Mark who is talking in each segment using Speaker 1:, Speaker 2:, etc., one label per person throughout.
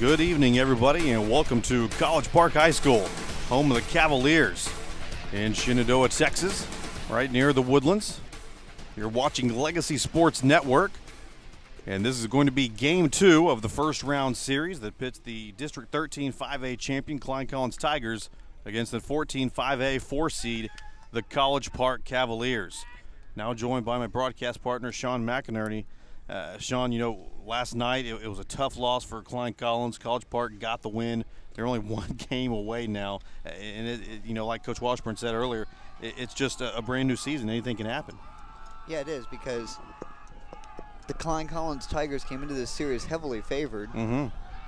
Speaker 1: Good evening, everybody, and welcome to College Park High School, home of the Cavaliers in Shenandoah, Texas, right near the Woodlands. You're watching Legacy Sports Network, and this is going to be Game 2 of the first round series that pits the District 13 5A champion Klein Tigers against the 14 5A 4-seed, the College Park Cavaliers. Now joined by my broadcast partner, Sean McInerney. Sean, last night it was a tough loss for Klein Collins. College Park got the win. They're only one game away now. And, like Coach Washburn said earlier, it's just a brand new season. Anything can happen.
Speaker 2: Yeah, it is, because the Klein Collins Tigers came into this series heavily favored. Mm-hmm.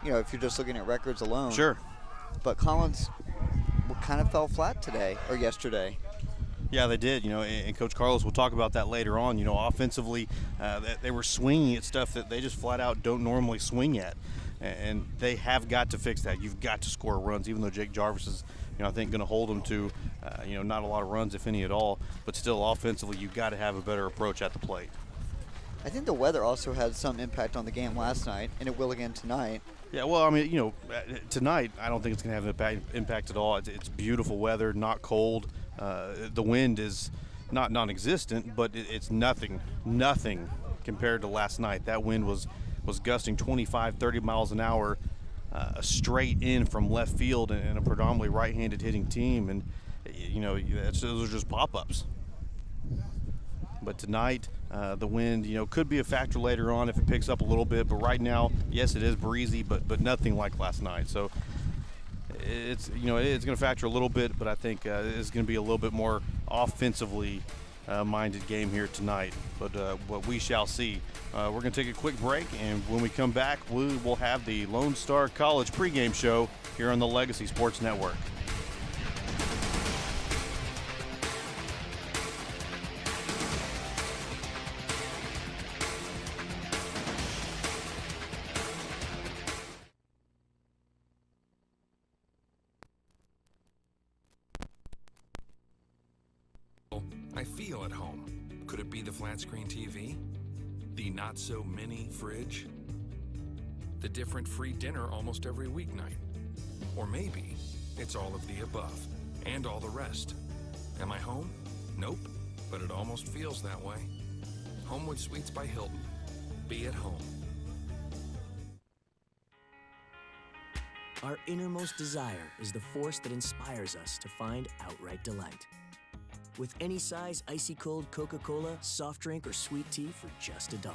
Speaker 2: If you're just looking at records alone.
Speaker 1: Sure.
Speaker 2: But Collins kind of fell flat today or yesterday.
Speaker 1: Yeah, they did, and Coach Carlos will talk about that later on. Offensively, they were swinging at stuff that they just flat out don't normally swing at, and they have got to fix that. You've got to score runs, even though Jake Jarvis is, I think, going to hold them to, not a lot of runs, if any at all, but still offensively, you've got to have a better approach at the plate.
Speaker 2: I think the weather also had some impact on the game last night, and it will again tonight.
Speaker 1: Yeah, well, tonight I don't think it's going to have an impact at all. It's beautiful weather, not cold. The wind is not non-existent, but it's nothing compared to last night. That wind was gusting 25, 30 miles an hour straight in from left field, and a predominantly right-handed hitting team. And, those are just pop-ups. But tonight, the wind, could be a factor later on if it picks up a little bit. But right now, yes, it is breezy, but nothing like last night. So it's going to factor a little bit, but I think it's going to be a little bit more offensively minded game here tonight. But what we shall see. We're going to take a quick break, and when we come back, we will have the Lone Star College pregame show here on the Legacy Sports Network.
Speaker 3: I feel at home. Could it be the flat screen TV? The not so mini fridge? The different free dinner almost every weeknight? Or maybe it's all of the above and all the rest. Am I home? Nope, but it almost feels that way. Homewood Suites by Hilton. Be at home.
Speaker 4: Our innermost desire is the force that inspires us to find outright delight. With any size icy cold Coca-Cola, soft drink, or sweet tea for just $1.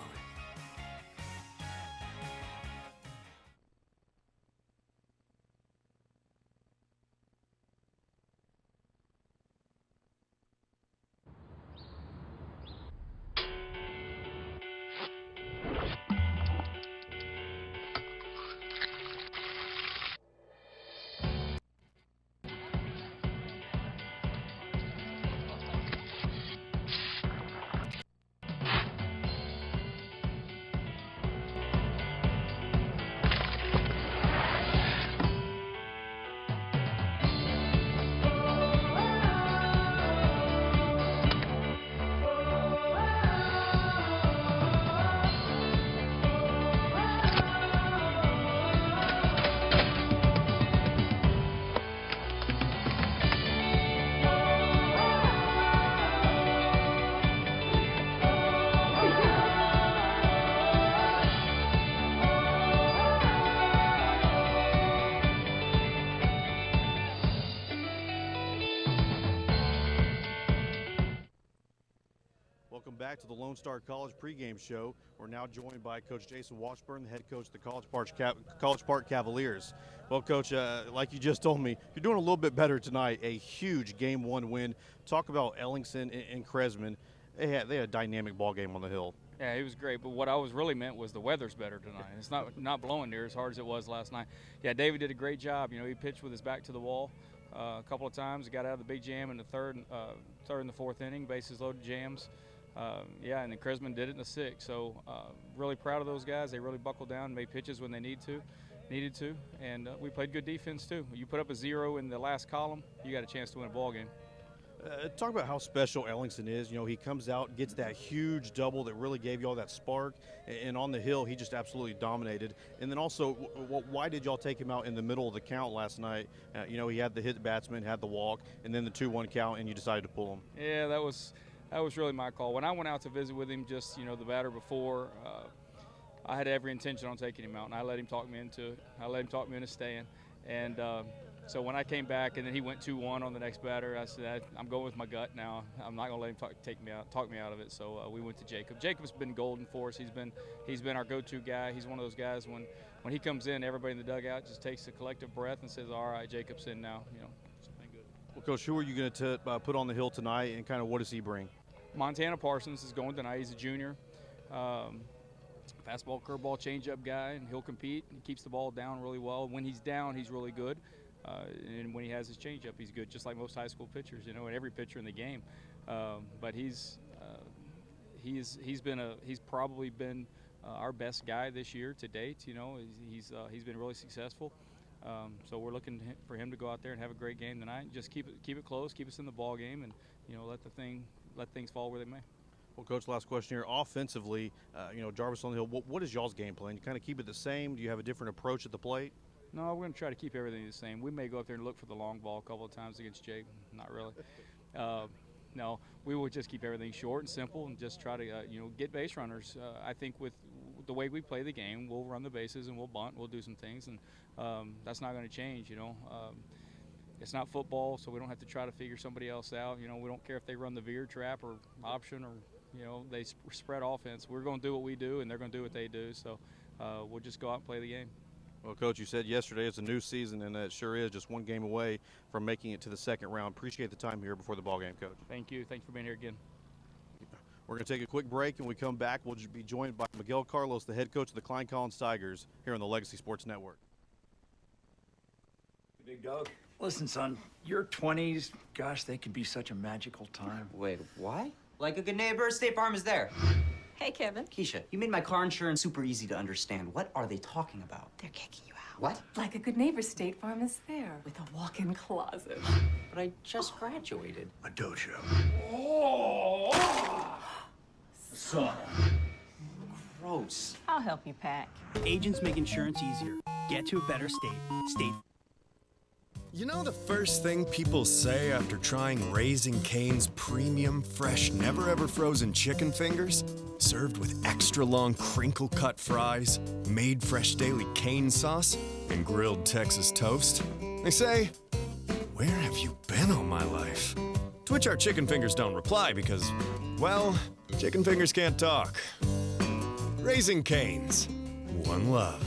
Speaker 1: Welcome back to the Lone Star College pregame show. We're now joined by Coach Jason Washburn, the head coach of the College Park Cavaliers. Well, Coach, like you just told me, you're doing a little bit better tonight. A huge Game 1 win. Talk about Ellingson and Kresman. They had a dynamic ball game on the hill.
Speaker 5: Yeah, it was great. But what I was really meant was the weather's better tonight. It's not blowing near as hard as it was last night. Yeah, David did a great job. He pitched with his back to the wall a couple of times. He got out of the big jam in the third and the fourth inning, bases loaded jams. And then Kresman did it in the sixth. So really proud of those guys. They really buckled down, made pitches when they needed to, and we played good defense too. You put up a 0 in the last column, you got a chance to win a ball game.
Speaker 1: Talk about how special Ellingson is. You know, he comes out, gets that huge double that really gave you all that spark, and on the hill, he just absolutely dominated. And then also, why did y'all take him out in the middle of the count last night? You know, he had the hit batsman, had the walk, and then the 2-1 count, and you decided to pull him.
Speaker 5: Yeah, that was really my call. When I went out to visit with him, just, you know, the batter before, I had every intention on taking him out, and I let him talk me into it. I let him talk me into staying, and so when I came back and then he went 2-1 on the next batter, I said, I'm going with my gut now. I'm not going to let him talk me out of it. So we went to Jacob. Jacob's been golden for us. He's been our go-to guy. He's one of those guys when he comes in, everybody in the dugout just takes a collective breath and says, all right, Jacob's in now. You know, something good.
Speaker 1: Well, Coach, who are you going to put on the hill tonight, and kind of what does he bring?
Speaker 5: Montana Parsons is going tonight. He's a junior. Fastball, curveball, changeup guy, and he'll compete. He keeps the ball down really well. When he's down, he's really good. And when he has his changeup, he's good, just like most high school pitchers, you know, and every pitcher in the game. But he's probably been our best guy this year to date. You know, he's been really successful. So we're looking for him to go out there and have a great game tonight. And just keep it close, keep us in the ball game, and you know, let things fall where they may.
Speaker 1: Well, Coach, last question here. Offensively, you know, Jarvis on the hill. What is y'all's game plan? You kind of keep it the same? Do you have a different approach at the plate?
Speaker 5: No, we're going to try to keep everything the same. We may go up there and look for the long ball a couple of times against Jake. Not really. No, we will just keep everything short and simple and just try to, you know, get base runners. I think with the way we play the game, we'll run the bases and we'll bunt. We'll do some things, and that's not going to change, you know. It's not football, so we don't have to try to figure somebody else out. You know, we don't care if they run the veer trap or option or, you know, they spread offense. We're going to do what we do, and they're going to do what they do. So we'll just go out and play the game.
Speaker 1: Well, Coach, you said yesterday it's a new season, and it sure is just one game away from making it to the second round. Appreciate the time here before the ball game, Coach.
Speaker 5: Thank you. Thanks for being here again.
Speaker 1: We're going to take a quick break, and when we come back, we'll be joined by Miguel Carlos, the head coach of the Klein Tigers, here on the Legacy Sports Network.
Speaker 6: Big dog. Listen, son, your 20s, gosh, they could be such a magical time.
Speaker 7: Wait, what? Like a good neighbor, State Farm is there.
Speaker 8: Hey, Kevin.
Speaker 7: Keisha, you made my car insurance super easy to understand. What are they talking about?
Speaker 8: They're kicking you out.
Speaker 7: What?
Speaker 8: Like a good neighbor, State Farm is there with a walk-in closet.
Speaker 7: But I just graduated.
Speaker 6: A dojo.
Speaker 7: Son. Gross.
Speaker 8: I'll help you pack.
Speaker 9: Agents make insurance easier. Get to a better state. State.
Speaker 10: You know the first thing people say after trying Raising Cane's premium, fresh, never-ever frozen chicken fingers? Served with extra long crinkle-cut fries, made fresh daily cane sauce, and grilled Texas toast? They say, where have you been all my life? To which our chicken fingers don't reply because, well, chicken fingers can't talk. Raising Cane's. One love.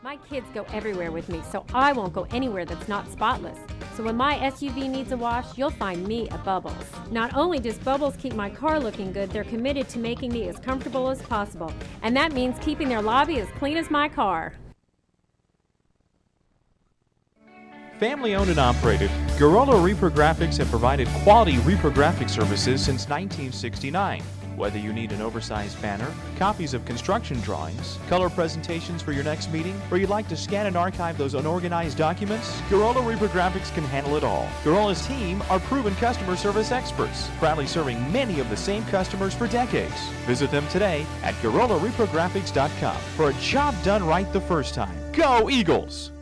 Speaker 11: My kids go everywhere with me, so I won't go anywhere that's not spotless. So when my SUV needs a wash, you'll find me at Bubbles. Not only does Bubbles keep my car looking good, they're committed to making me as comfortable as possible. And that means keeping their lobby as clean as my car.
Speaker 12: Family owned and operated, Gorilla Reprographics have provided quality reprographic services since 1969. Whether you need an oversized banner, copies of construction drawings, color presentations for your next meeting, or you'd like to scan and archive those unorganized documents, Gorilla Reprographics can handle it all. Gorilla's team are proven customer service experts, proudly serving many of the same customers for decades. Visit them today at GorillaReprographics.com for a job done right the first time. Go Eagles!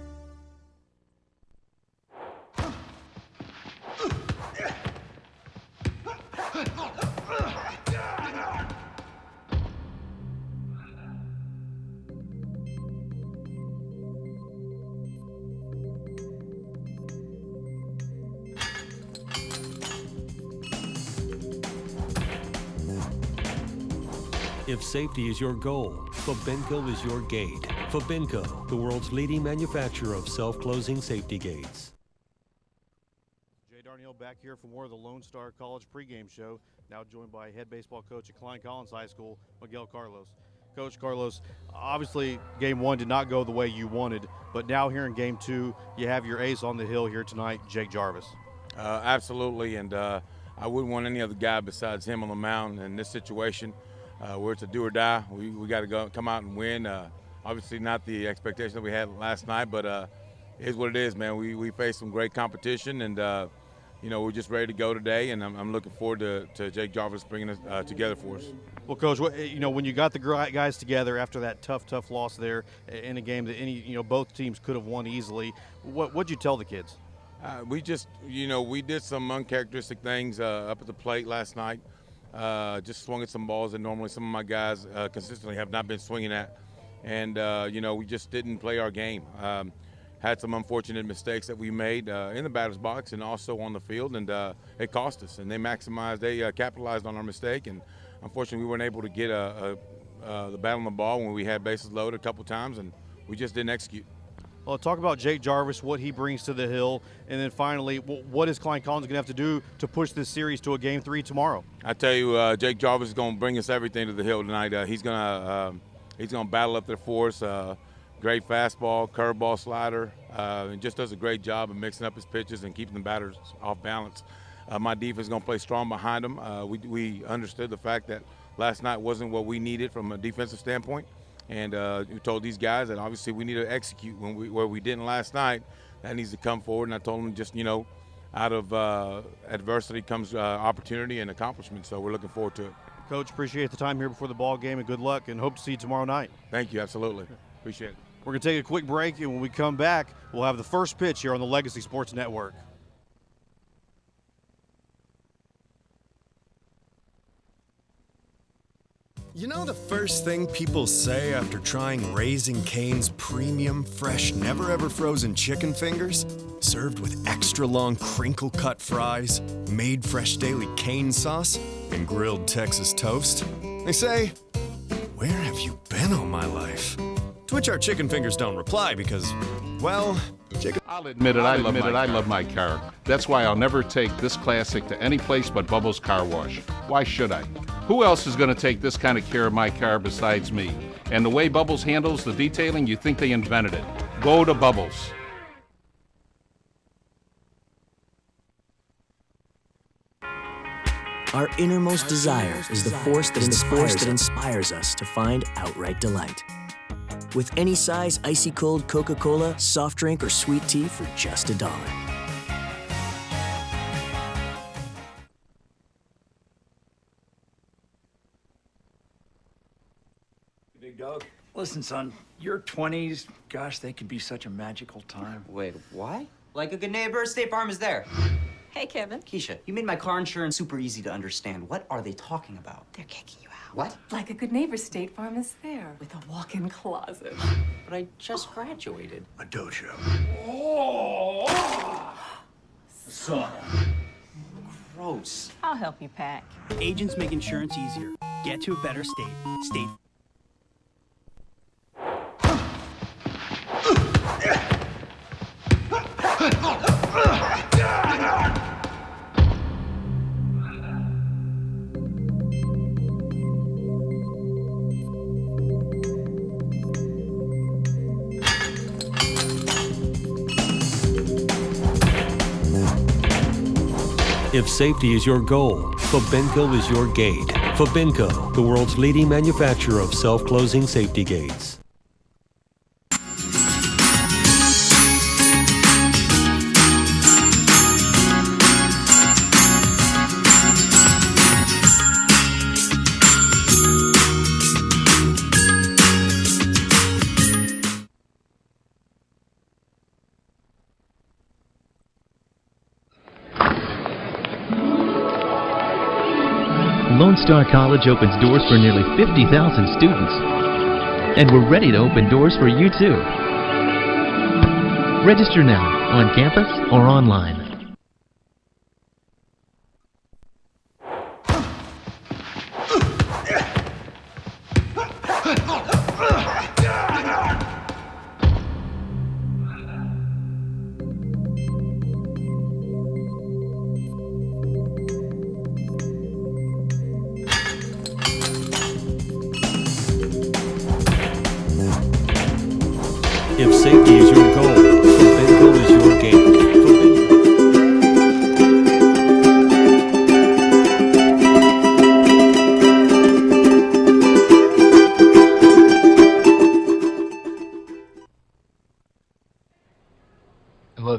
Speaker 13: If safety is your goal, Fabinco is your gate. Fabinco, the world's leading manufacturer of self-closing safety gates.
Speaker 1: Jay Darnielle back here for more of the Lone Star College pregame show. Now joined by head baseball coach at Klein High School, Miguel Carlos. Coach Carlos, obviously game one did not go the way you wanted, but now here in game two, you have your ace on the hill here tonight, Jake Jarvis.
Speaker 14: Absolutely, and I wouldn't want any other guy besides him on the mound in this situation. Where it's a do or die, we got to come out and win. Obviously not the expectation that we had last night, but is what it is, man. We faced some great competition, and we're just ready to go today, and I'm looking forward to Jake Jarvis bringing us together for us.
Speaker 1: Well, Coach, when you got the guys together after that tough loss there in a game that both teams could have won easily, what'd you tell the kids?
Speaker 14: We just, we did some uncharacteristic things up at the plate last night. Just swung at some balls that normally some of my guys consistently have not been swinging at. And, we just didn't play our game. Had some unfortunate mistakes that we made in the batter's box and also on the field, and it cost us. And they capitalized on our mistake, and unfortunately we weren't able to get the bat on the ball when we had bases loaded a couple times, and we just didn't execute.
Speaker 1: Well, talk about Jake Jarvis, what he brings to the hill, and then finally, what is Klein Collins going to have to do to push this series to a Game 3 tomorrow?
Speaker 14: I tell you, Jake Jarvis is going to bring us everything to the hill tonight. He's going to battle up there for us. Great fastball, curveball, slider, and just does a great job of mixing up his pitches and keeping the batters off balance. My defense is going to play strong behind him. We understood the fact that last night wasn't what we needed from a defensive standpoint. And we told these guys that obviously we need to execute where we didn't last night. That needs to come forward. And I told them just, out of adversity comes opportunity and accomplishment. So we're looking forward to it.
Speaker 1: Coach, appreciate the time here before the ball game, and good luck, and hope to see you tomorrow night.
Speaker 14: Thank you. Absolutely. Appreciate it.
Speaker 1: We're going to take a quick break, and when we come back, we'll have the first pitch here on the Legacy Sports Network.
Speaker 10: You know the first thing people say after trying Raising Cane's premium, fresh, never-ever frozen chicken fingers? Served with extra long crinkle-cut fries, made fresh daily cane sauce, and grilled Texas toast? They say, "Where have you been all my life?" To which our chicken fingers don't reply because, well,
Speaker 15: I'll admit it, I love my car. That's why I'll never take this classic to any place but Bubbles Car Wash. Why should I? Who else is going to take this kind of care of my car besides me? And the way Bubbles handles the detailing, you think they invented it. Go to Bubbles.
Speaker 4: Our innermost desire is the force that inspires us to find outright delight. With any size icy cold Coca-Cola, soft drink, or sweet tea for just $1.
Speaker 6: Big dog. Listen, son, your 20s, gosh, they could be such a magical time.
Speaker 7: Wait, what? Like a good neighbor, State Farm is there.
Speaker 8: Hey, Kevin.
Speaker 7: Keisha, you made my car insurance super easy to understand. What are they talking about?
Speaker 8: They're kicking you out.
Speaker 7: What?
Speaker 8: Like a good neighbor, State Farm is there with a walk-in closet.
Speaker 7: But I just graduated.
Speaker 6: A dojo.
Speaker 9: Son.
Speaker 7: Gross.
Speaker 8: I'll help you pack.
Speaker 9: Agents make insurance easier. Get to a better state. State.
Speaker 13: If safety is your goal, Fabinco is your gate. Fabinco, the world's leading manufacturer of self-closing safety gates.
Speaker 16: Lone Star College opens doors for nearly 50,000 students. And we're ready to open doors for you too. Register now, on campus or online.
Speaker 13: If safety is your goal, Fabinco is your gate.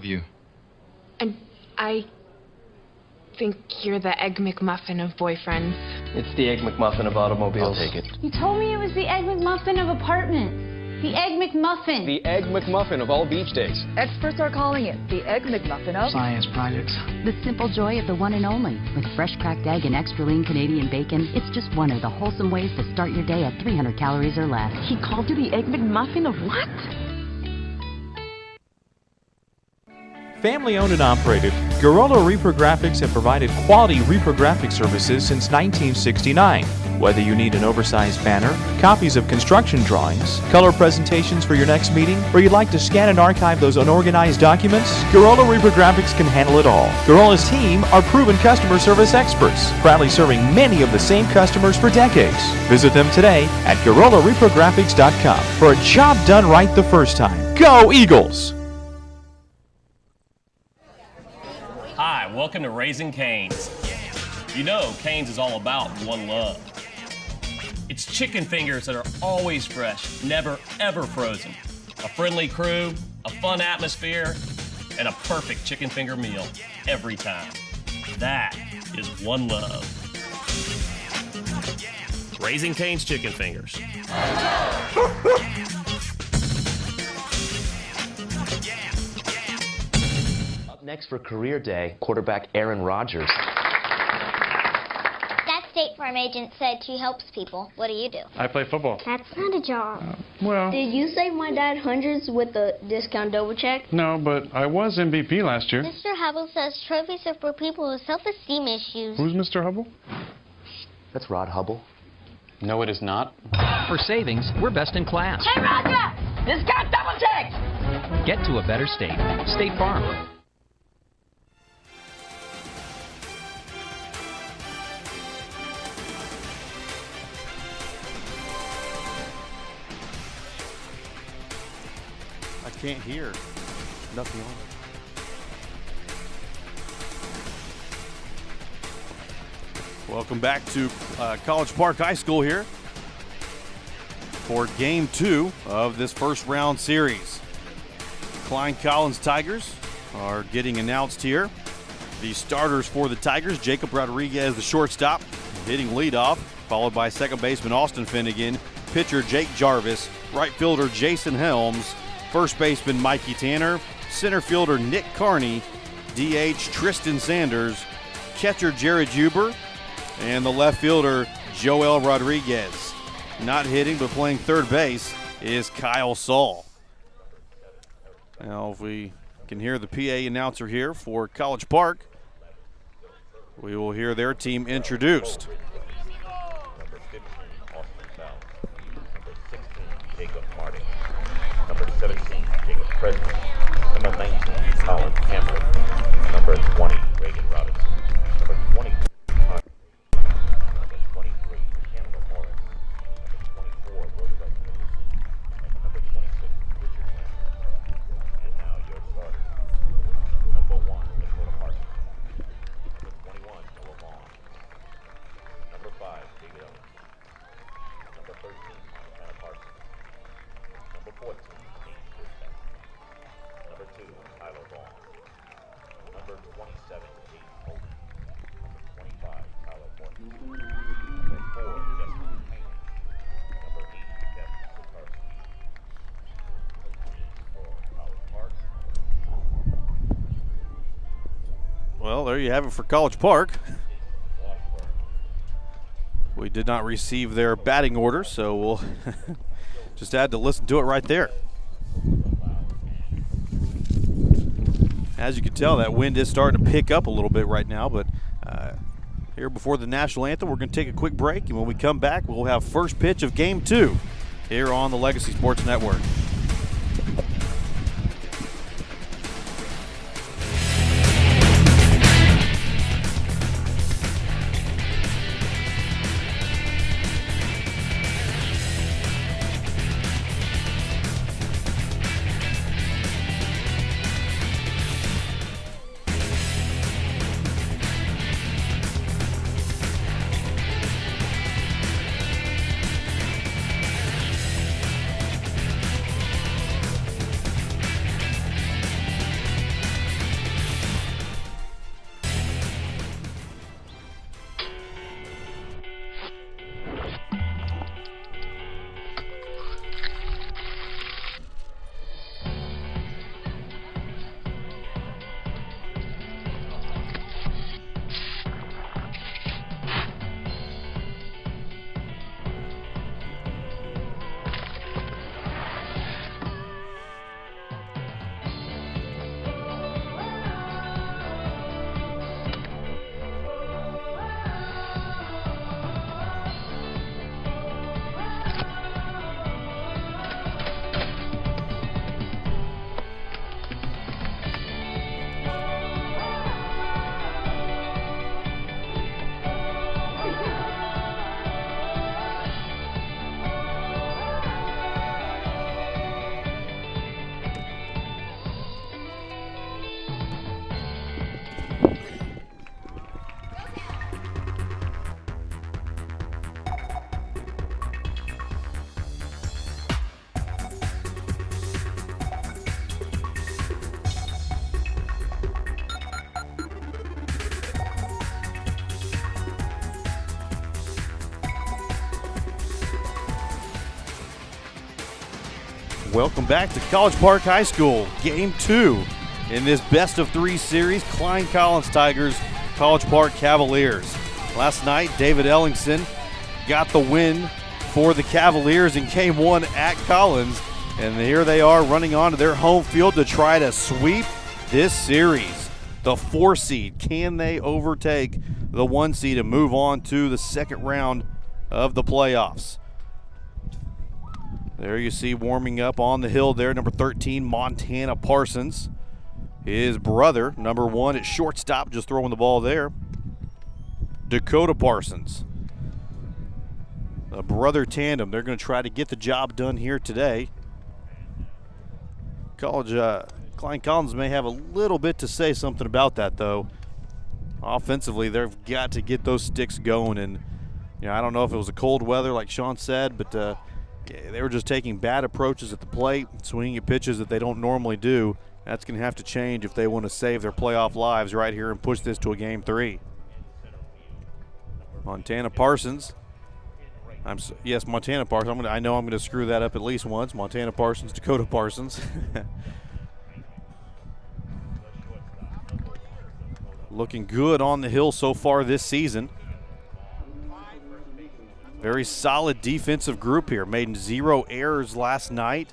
Speaker 17: you.
Speaker 18: And I think you're the Egg McMuffin of boyfriends.
Speaker 17: It's the Egg McMuffin of automobiles. I'll take it.
Speaker 19: You told me it was the Egg McMuffin of apartments. The Egg McMuffin.
Speaker 17: The Egg McMuffin of all beach days.
Speaker 20: Experts are calling it the Egg McMuffin of
Speaker 17: science projects.
Speaker 21: The simple joy of the one and only. With fresh cracked egg and extra lean Canadian bacon, it's just one of the wholesome ways to start your day at 300 calories or less.
Speaker 20: He called you the Egg McMuffin of what?
Speaker 12: Family owned and operated, Gorilla Reprographics have provided quality reprographic services since 1969. Whether you need an oversized banner, copies of construction drawings, color presentations for your next meeting, or you'd like to scan and archive those unorganized documents, Gorilla Reprographics can handle it all. Gorilla's team are proven customer service experts, proudly serving many of the same customers for decades. Visit them today at GorillaReprographics.com for a job done right the first time. Go Eagles!
Speaker 22: Hi, welcome to Raising Cane's. You know, Cane's is all about one love. It's chicken fingers that are always fresh, never ever frozen. A friendly crew, a fun atmosphere, and a perfect chicken finger meal every time. That is one love. Raising Cane's Chicken Fingers.
Speaker 23: Next for Career Day, quarterback Aaron Rodgers.
Speaker 24: That State Farm agent said she helps people. What do you do?
Speaker 25: I play football.
Speaker 24: That's not a job.
Speaker 25: Well,
Speaker 24: Did you save my dad hundreds with the discount double check?
Speaker 25: no, but I was MVP last year.
Speaker 24: Mr. Hubble says trophies are for people with self-esteem issues.
Speaker 25: Who's Mr. Hubble?
Speaker 23: That's Rod Hubble.
Speaker 17: No, it is not.
Speaker 26: For savings, we're best in class.
Speaker 24: Hey, Roger! Discount double check!
Speaker 26: Get to a better state. State Farm.
Speaker 1: I can't hear. Nothing on. Welcome back to College Park High School here for Game 2 of this first round series. Klein Collins Tigers are getting announced here. The starters for the Tigers, Jacob Rodriguez, the shortstop, hitting leadoff, followed by second baseman Austin Finnegan, pitcher Jake Jarvis, right fielder Jason Helms, first baseman Mikey Tanner, center fielder Nick Carney, DH Tristan Sanders, catcher Jared Huber, and the left fielder Joel Rodriguez. Not hitting but playing third base is Kyle Saul. Now if we can hear the PA announcer here for College Park, we will hear their team introduced.
Speaker 27: Number 15, Austin Bell. Number 16, Jacob Harding. Number 17, Jacob President. Number 19, Colin Cameron. Number 20, Reagan Robinson. Number 20, Number 23, Canada Morris. Number 24, Roosevelt Henderson. And number 26, Richard Cameron. And now your starters. Number 1, Dakota Parsons. Number 21, Noah Vaughn. Number 5, David Owens. Number 13, Montana Parsons. Number 14, Nate Woodcock. Number 2, Tyler Vaughn. Number 27, Kate Holden. Number 25, Tyler Morton. Number 4, Justin Payne. Number 8, Devin Sikorsky. For College Park.
Speaker 1: Well, there you have it for College Park. We did not receive their batting order, so we'll just had to listen to it right there. As you can tell, that wind is starting to pick up a little bit right now, but here before the national anthem, we're going to take a quick break, and when we come back, we'll have first pitch of Game 2 here on the Legacy Sports Network. Welcome back to College Park High School, Game 2 in this best-of-3 series, Klein Collins Tigers, College Park Cavaliers. Last night, David Ellingson got the win for the Cavaliers in Game 1 at Collins, and here they are running onto their home field to try to sweep this series. The 4 seed, can they overtake the 1 seed and move on to the second round of the playoffs? There you see warming up on the hill there, number 13, Montana Parsons. His brother, number 1 at shortstop, just throwing the ball there, Dakota Parsons. A brother tandem. They're going to try to get the job done here today. Klein Collins may have a little bit to say something about that, though. Offensively, they've got to get those sticks going. And I don't know if it was a cold weather like Sean said, but they were just taking bad approaches at the plate, swinging at pitches that they don't normally do. That's going to have to change if they want to save their playoff lives right here and push this to a Game 3. Montana Parsons. Yes, Montana Parsons. I know I'm going to screw that up at least once. Montana Parsons, Dakota Parsons. Looking good on the hill so far this season. Very solid defensive group here. Made 0 errors last night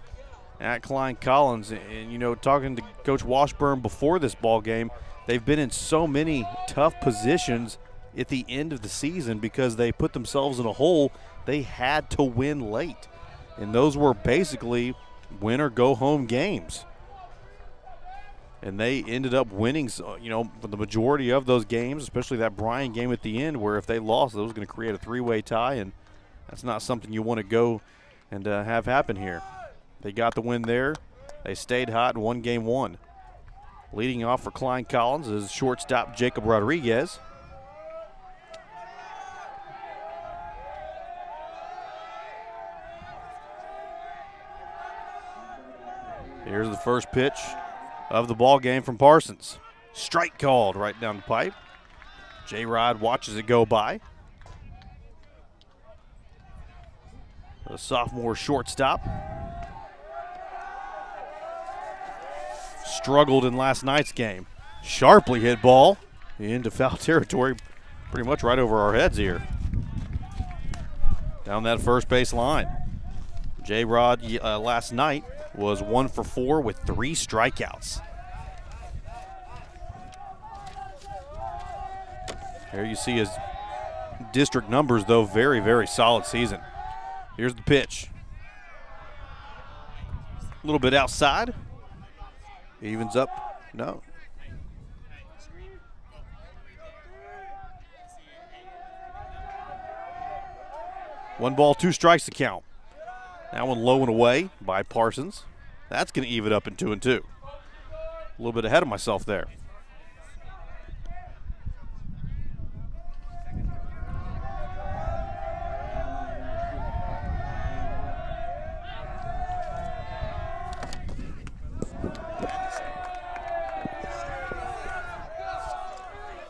Speaker 1: at Klein Collins. And, talking to Coach Washburn before this ball game, they've been in so many tough positions at the end of the season because they put themselves in a hole. They had to win late. And those were basically win or go home games. And they ended up winning, for the majority of those games, especially that Bryan game at the end, where if they lost, it was going to create a 3-way tie, and that's not something you want to go and have happen here. They got the win there. They stayed hot and won Game 1. Leading off for Klein Collins is shortstop Jacob Rodriguez. Here's the first pitch of the ball game from Parsons. Strike called right down the pipe. J-Rod watches it go by. The sophomore shortstop struggled in last night's game. Sharply hit ball into foul territory, pretty much right over our heads here. Down that first base line. J-Rod last night was 1 for 4 with 3 strikeouts. There you see his district numbers, though. Very, very solid season. Here's the pitch. A little bit outside. Evens up. No. One ball, 2 strikes to count. That one low and away by Parsons. That's going to even it up in 2-2. A little bit ahead of myself there.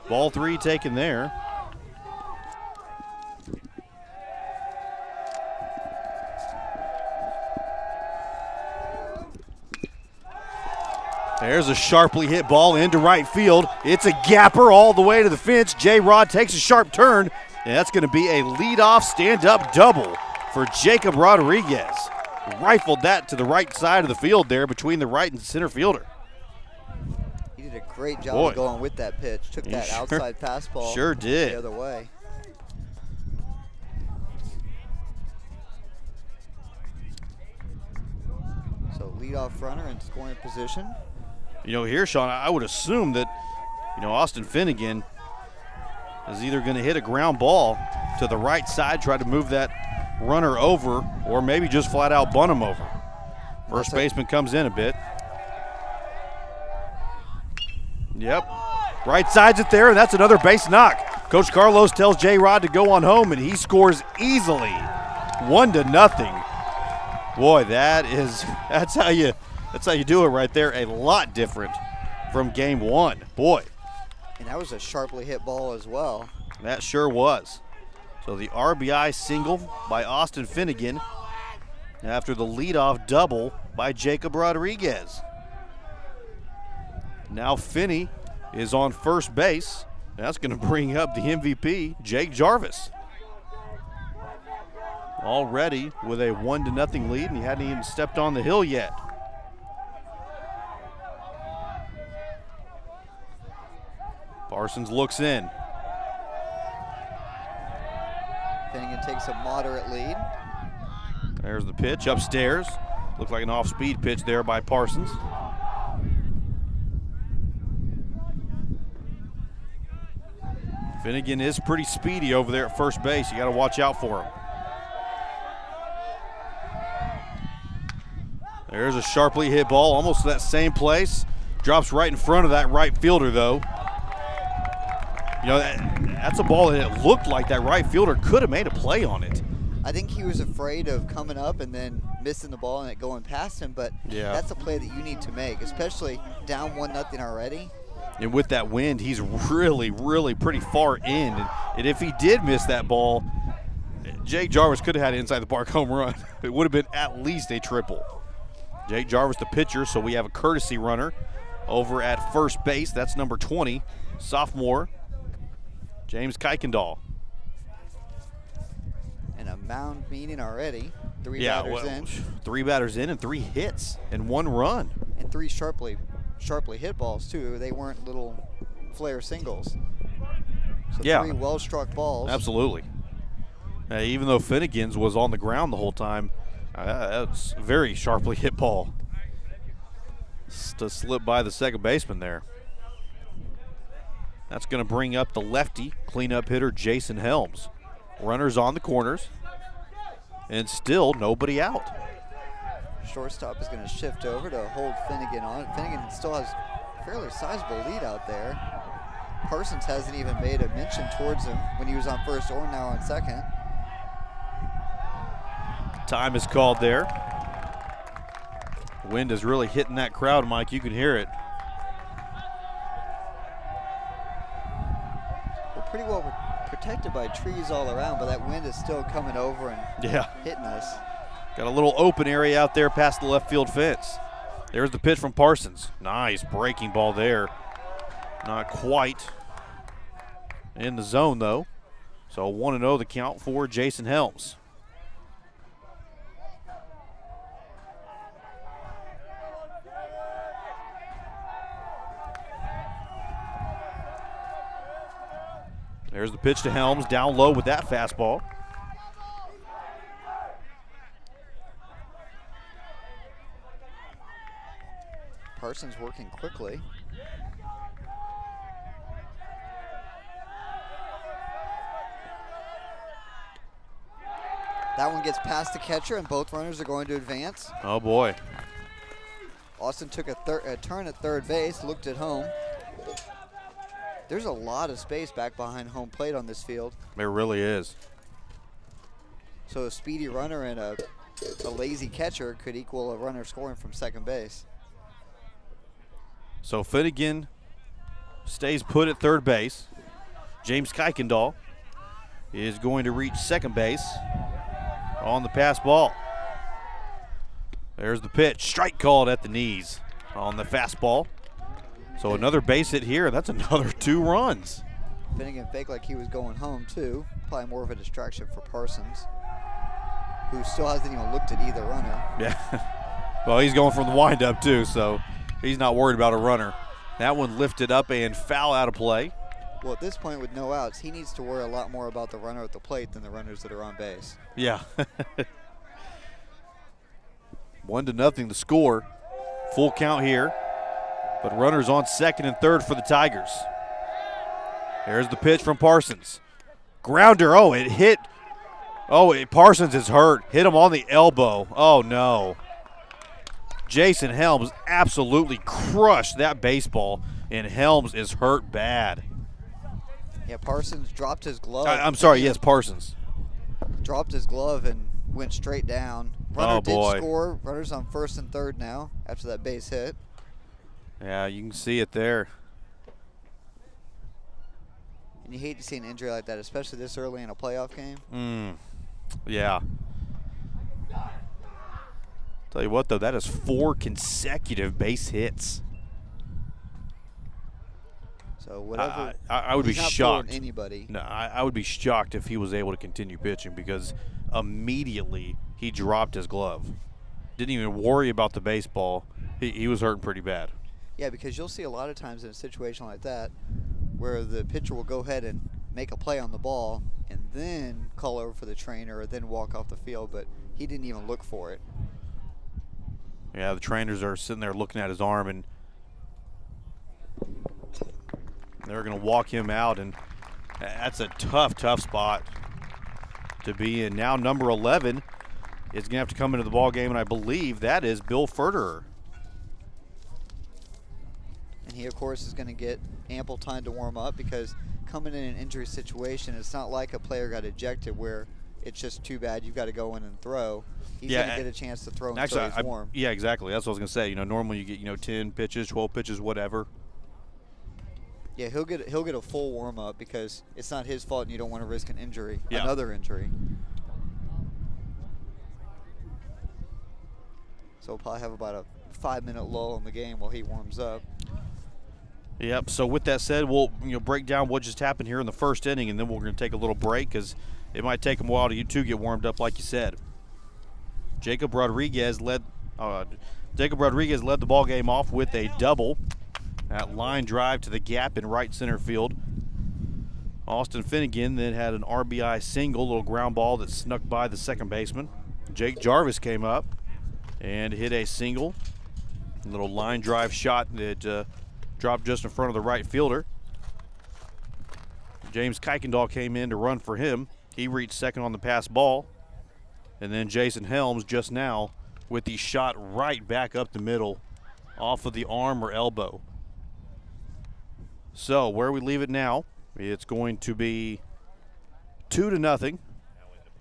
Speaker 1: Ball 3 taken there. There's a sharply hit ball into right field. It's a gapper all the way to the fence. J-Rod takes a sharp turn, and that's going to be a leadoff stand-up double for Jacob Rodriguez. Rifled that to the right side of the field there between the right and center fielder.
Speaker 2: He did a great job of going with that pitch. Took that outside fastball the other way. So leadoff runner in scoring position.
Speaker 1: Here, Sean, I would assume that, Austin Finnegan is either going to hit a ground ball to the right side, try to move that runner over, or maybe just flat out bunt him over. First baseman comes in a bit. Yep. Right side's it there, and that's another base knock. Coach Carlos tells J-Rod to go on home, and he scores easily. 1-0. Boy, that's how you do it right there. A lot different from Game 1. Boy.
Speaker 2: And that was a sharply hit ball as well.
Speaker 1: That sure was. So the RBI single by Austin Finnegan after the leadoff double by Jacob Rodriguez. Now Finney is on first base. That's going to bring up the MVP, Jake Jarvis. Already with a 1-0 lead, and he hadn't even stepped on the hill yet. Parsons looks in.
Speaker 2: Finnegan takes a moderate lead.
Speaker 1: There's the pitch upstairs. Looks like an off-speed pitch there by Parsons. Finnegan is pretty speedy over there at first base. You got to watch out for him. There's a sharply hit ball, almost to that same place. Drops right in front of that right fielder, though. You know, that's a ball that it looked like that right fielder could have made a play on it.
Speaker 2: I think he was afraid of coming up and then missing the ball and it going past him, but that's a play that you need to make, especially down 1-0 already.
Speaker 1: And with that wind, he's really, really pretty far in. And if he did miss that ball, Jake Jarvis could have had an inside the park home run. It would have been at least a triple. Jake Jarvis, the pitcher, so we have a courtesy runner over at first base. That's number 20, sophomore, James Kuykendall.
Speaker 2: And a mound meeting already. Three batters in.
Speaker 1: 3 batters in and 3 hits and 1 run.
Speaker 2: And 3 sharply hit balls, too. They weren't little flare singles. So 3 well-struck balls.
Speaker 1: Absolutely. Even though Finnegan's was on the ground the whole time, that's a very sharply hit ball to slip by the second baseman there. That's going to bring up the lefty cleanup hitter Jason Helms. Runners on the corners, and still nobody out.
Speaker 2: Shortstop is going to shift over to hold Finnegan on. Finnegan still has a fairly sizable lead out there. Parsons hasn't even made a mention towards him when he was on first or now on second.
Speaker 1: Time is called there. Wind is really hitting that crowd, Mike. You can hear it.
Speaker 2: We're pretty well protected by trees all around, but that wind is still coming over and hitting us.
Speaker 1: Got a little open area out there past the left field fence. There's the pitch from Parsons. Nice breaking ball there. Not quite in the zone, though. So 1-0 the count for Jason Helms. There's the pitch to Helms, down low with that fastball.
Speaker 2: Parsons working quickly. That one gets past the catcher, and both runners are going to advance.
Speaker 1: Oh, boy.
Speaker 2: Austin took a turn at third base, looked at home. There's a lot of space back behind home plate on this field.
Speaker 1: There really is.
Speaker 2: So a speedy runner and a lazy catcher could equal a runner scoring from second base.
Speaker 1: So Finnegan stays put at third base. James Kuykendall is going to reach second base on the pass ball. There's the pitch. Strike called at the knees on the fastball. So another base hit here. That's another 2 runs.
Speaker 2: Finnegan faked like he was going home, too. Probably more of a distraction for Parsons, who still hasn't even looked at either runner.
Speaker 1: Yeah. Well, he's going from the windup, too, so he's not worried about a runner. That one lifted up and foul out of play.
Speaker 2: Well, at this point with no outs, he needs to worry a lot more about the runner at the plate than the runners that are on base.
Speaker 1: Yeah. 1-0 the score. Full count here. But runners on second and third for the Tigers. There's the pitch from Parsons. Grounder, it hit. Parsons is hurt. Hit him on the elbow. Oh, no. Jason Helms absolutely crushed that baseball, and Helms is hurt bad.
Speaker 2: Yeah, Parsons dropped his glove.
Speaker 1: I'm sorry, yes, Parsons.
Speaker 2: Dropped his glove and went straight down. Runner did score. Runners on first and third now after that base hit.
Speaker 1: Yeah, you can see it there.
Speaker 2: And you hate to see an injury like that, especially this early in a playoff game.
Speaker 1: Yeah. Tell you what, though, that is 4 consecutive base hits.
Speaker 2: So whatever.
Speaker 1: I would be
Speaker 2: he's not
Speaker 1: shocked.
Speaker 2: fooling anybody.
Speaker 1: No, I would be shocked if he was able to continue pitching, because immediately he dropped his glove. Didn't even worry about the baseball. He was hurting pretty bad.
Speaker 2: Yeah, because you'll see a lot of times in a situation like that where the pitcher will go ahead and make a play on the ball and then call over for the trainer or then walk off the field, but he didn't even look for it.
Speaker 1: Yeah, the trainers are sitting there looking at his arm, and they're going to walk him out, and that's a tough spot to be in. Now number 11 is going to have to come into the ball game, and I believe that is Bill Ferderer.
Speaker 2: And he, of course, is going to get ample time to warm up, because coming in an injury situation, it's not like a player got ejected where it's just too bad you've got to go in and throw. He's going to get a chance to throw until he's warm.
Speaker 1: Yeah, exactly. That's what I was going to say. You know, normally you get 10 pitches, 12 pitches, whatever.
Speaker 2: Yeah, he'll get a full warm up, because it's not his fault, and you don't want to risk an injury, another injury. So we'll probably have about a 5-minute lull in the game while he warms up.
Speaker 1: Yep. So with that said, we'll break down what just happened here in the first inning, and then we're going to take a little break, because it might take them a while to get warmed up, like you said. Jacob Rodriguez led the ball game off with a double. That line drive to the gap in right center field. Austin Finnegan then had an RBI single, little ground ball that snuck by the second baseman. Jake Jarvis came up and hit a single. A little line drive shot that dropped just in front of the right fielder. James Kuykendall came in to run for him. He reached second on the pass ball. And then Jason Helms just now with the shot right back up the middle off of the arm or elbow. So where we leave it now, it's going to be 2-0.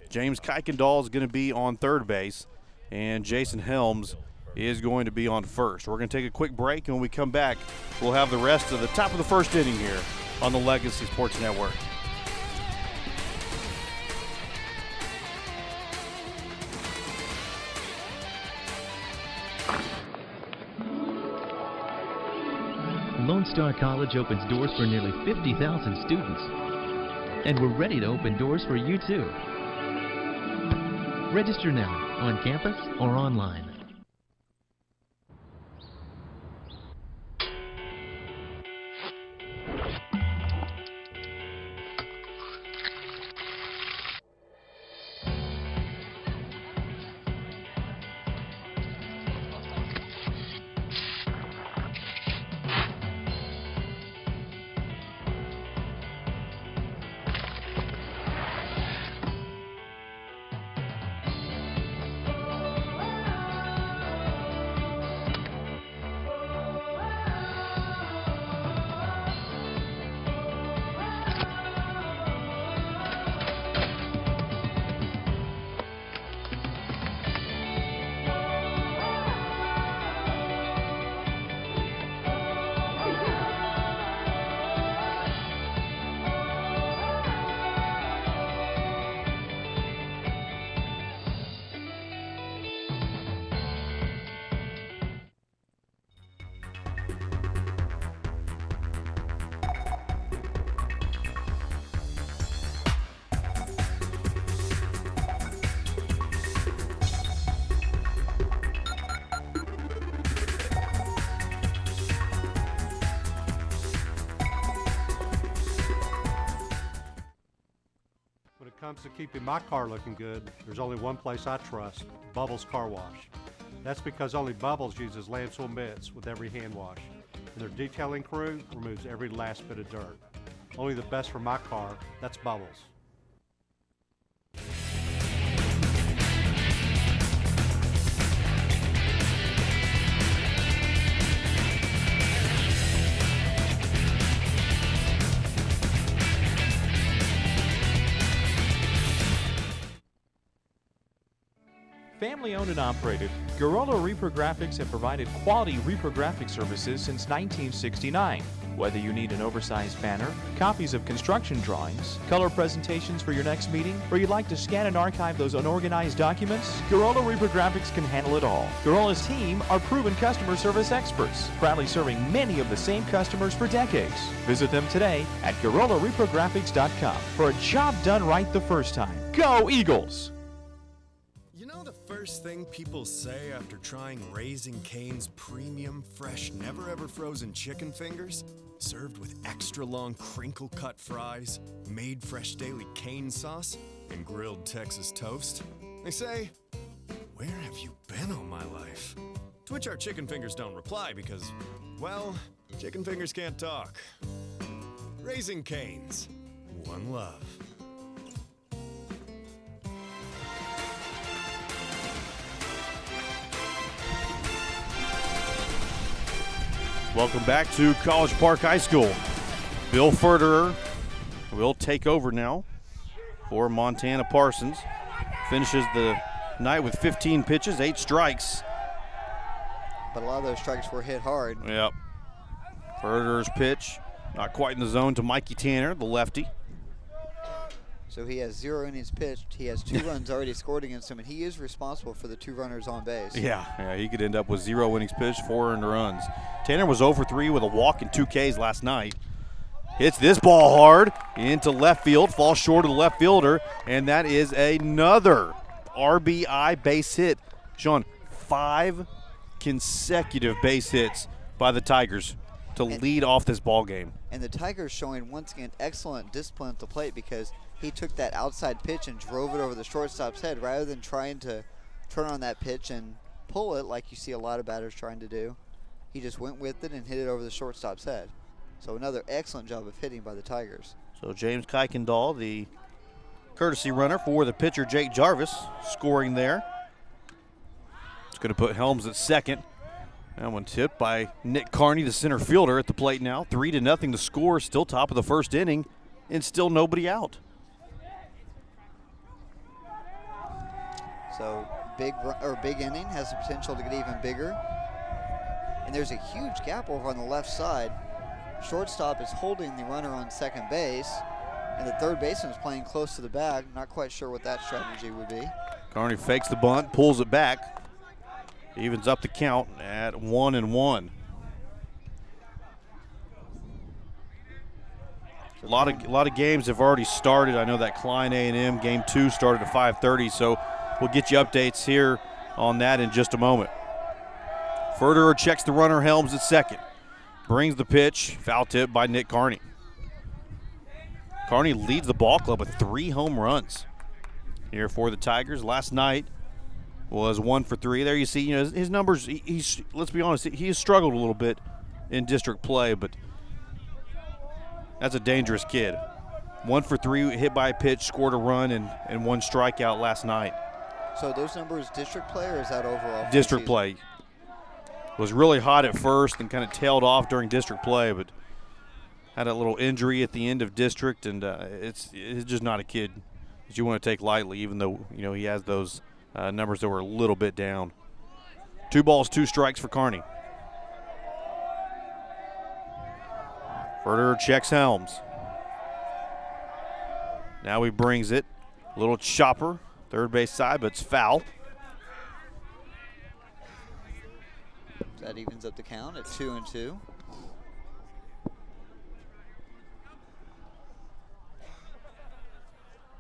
Speaker 1: James Kuykendall is going to be on third base, and Jason Helms is going to be on first. We're going to take a quick break, and when we come back, we'll have the rest of the top of the first inning here on the Legacy Sports Network.
Speaker 16: Lone Star College opens doors for nearly 50,000 students. And we're ready to open doors for you too. Register now, on campus or online.
Speaker 3: Comes to keeping my car looking good, there's only one place I trust, Bubbles Car Wash. That's because only Bubbles uses landfill mitts with every hand wash, and their detailing crew removes every last bit of dirt. Only the best for my car, that's Bubbles.
Speaker 12: Family owned and operated, Gorilla Reprographics have provided quality reprographic services since 1969. Whether you need an oversized banner, copies of construction drawings, color presentations for your next meeting, or you'd like to scan and archive those unorganized documents, Gorola Reprographics can handle it all. Gorola's team are proven customer service experts, proudly serving many of the same customers for decades. Visit them today at GorolaReprographics.com for a job done right the first time. Go Eagles!
Speaker 4: You know the first thing people say after trying Raising Cane's premium, fresh, never-ever frozen chicken fingers? Served with extra long crinkle-cut fries, made fresh daily cane sauce, and grilled Texas toast? They say, "Where have you been all my life?" To which our chicken fingers don't reply because, well, chicken fingers can't talk. Raising Cane's. One love.
Speaker 1: Welcome back to College Park High School. Bill Ferderer will take over now for Montana Parsons. Finishes the night with 15 pitches, 8 strikes.
Speaker 2: But a lot of those strikes were hit hard.
Speaker 1: Yep. Ferderer's pitch, not quite in the zone to Mikey Tanner, the lefty.
Speaker 2: So he has 0 innings pitched. He has 2 runs already scored against him, and he is responsible for the 2 runners on base.
Speaker 1: Yeah, he could end up with 0 innings pitched, 4 earned runs. Tanner was 0 for 3 with a walk and 2 Ks last night. Hits this ball hard into left field, falls short of the left fielder, and that is another RBI base hit. Sean, 5 consecutive base hits by the Tigers to lead off this ball game.
Speaker 2: And the Tigers showing once again excellent discipline at the plate because he took that outside pitch and drove it over the shortstop's head rather than trying to turn on that pitch and pull it like you see a lot of batters trying to do. He just went with it and hit it over the shortstop's head. So another excellent job of hitting by the Tigers.
Speaker 1: So James Kuykendall, the courtesy runner for the pitcher Jake Jarvis, scoring there. It's going to put Helms at second. That one's hit by Nick Carney, the center fielder, at the plate now. 3-0 the score, still top of the first inning, and still nobody out.
Speaker 2: So big inning has the potential to get even bigger. And there's a huge gap over on the left side. Shortstop is holding the runner on second base, and the third baseman is playing close to the bag. Not quite sure what that strategy would be.
Speaker 1: Carney fakes the bunt, pulls it back, evens up the count at 1-1. A lot of games have already started. I know that Klein A&M game 2 started at 5:30, so we'll get you updates here on that in just a moment. Ferderer checks the runner, Helms at second. Brings the pitch, foul tip by Nick Carney. Carney leads the ball club with 3 home runs here for the Tigers. Last night was 1 for 3. There you see, his numbers. He's let's be honest, he has struggled a little bit in district play, but that's a dangerous kid. 1 for 3, hit by a pitch, scored a run, and 1 strikeout last night.
Speaker 2: So those numbers district play, or is that overall?
Speaker 1: District play. Was really hot at first and kind of tailed off during district play, but had a little injury at the end of district, and it's just not a kid that you want to take lightly, even though he has those numbers that were a little bit down. 2 balls, 2 strikes for Carney. Ferderer checks Helms. Now he brings it. A little chopper, third base side, but it's foul.
Speaker 2: That evens up the count at 2-2.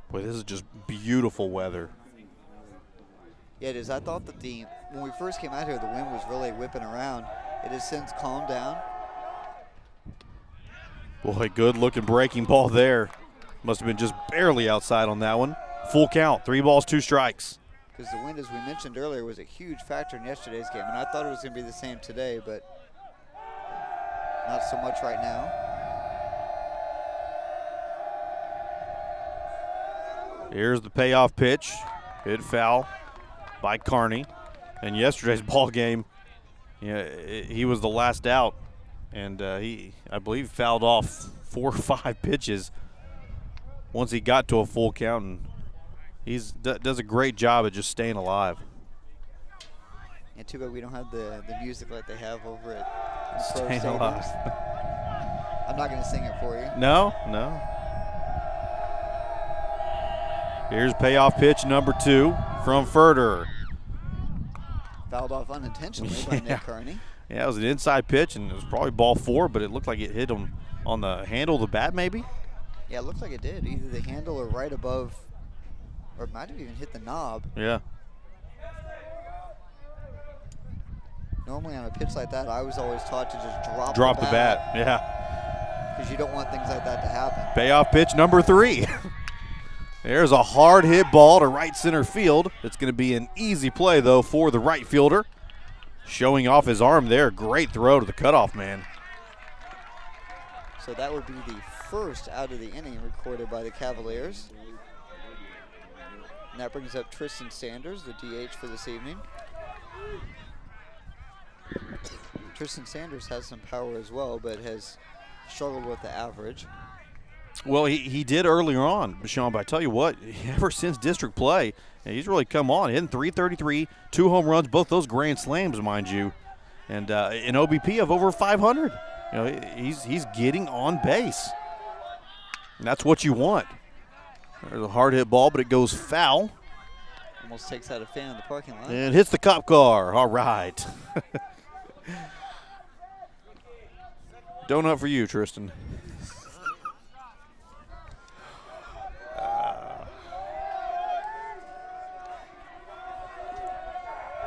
Speaker 1: Boy, this is just beautiful weather.
Speaker 2: Yeah, it is. I thought that when we first came out here, the wind was really whipping around. It has since calmed down.
Speaker 1: Boy, good looking breaking ball there. Must have been just barely outside on that one. Full count, 3 balls, 2 strikes.
Speaker 2: Because the wind, as we mentioned earlier, was a huge factor in yesterday's game. And I thought it was going to be the same today, but not so much right now.
Speaker 1: Here's the payoff pitch. Hit foul by Carney. And yesterday's ball game, he was the last out. And he, I believe, fouled off 4 or 5 pitches once he got to a full count. And he does a great job at just staying alive.
Speaker 2: And too bad we don't have the music like they have over at Pro
Speaker 1: Staying
Speaker 2: Stadiums.
Speaker 1: alive.
Speaker 2: I'm not going to sing it for you.
Speaker 1: No. Here's payoff pitch number 2 from Furter.
Speaker 2: Fouled off unintentionally by Nick Carney.
Speaker 1: Yeah, it was an inside pitch, and it was probably ball 4, but it looked like it hit him on the handle of the bat, maybe?
Speaker 2: Yeah, it looked like it did. Either the handle or right above, or it might have even hit the knob.
Speaker 1: Yeah.
Speaker 2: Normally on a pitch like that, I was always taught to just
Speaker 1: drop the bat. Yeah.
Speaker 2: Because you don't want things like that to happen.
Speaker 1: Payoff pitch number 3. There's a hard hit ball to right center field. It's going to be an easy play, though, for the right fielder. Showing off his arm there. Great throw to the cutoff man.
Speaker 2: So that would be the first out of the inning recorded by the Cavaliers. And that brings up Tristan Sanders, the DH for this evening. Tristan Sanders has some power as well, but has struggled with the average.
Speaker 1: Well, he did earlier on, Sean, but I tell you what, ever since district play, he's really come on, hitting .333, 2 home runs, both those grand slams, mind you, and an OBP of over 500. You know, he's getting on base. And that's what you want. There's a hard hit ball, but it goes foul.
Speaker 2: Almost takes out a fan in the parking lot.
Speaker 1: And hits the cop car. All right. Donut for you, Tristan.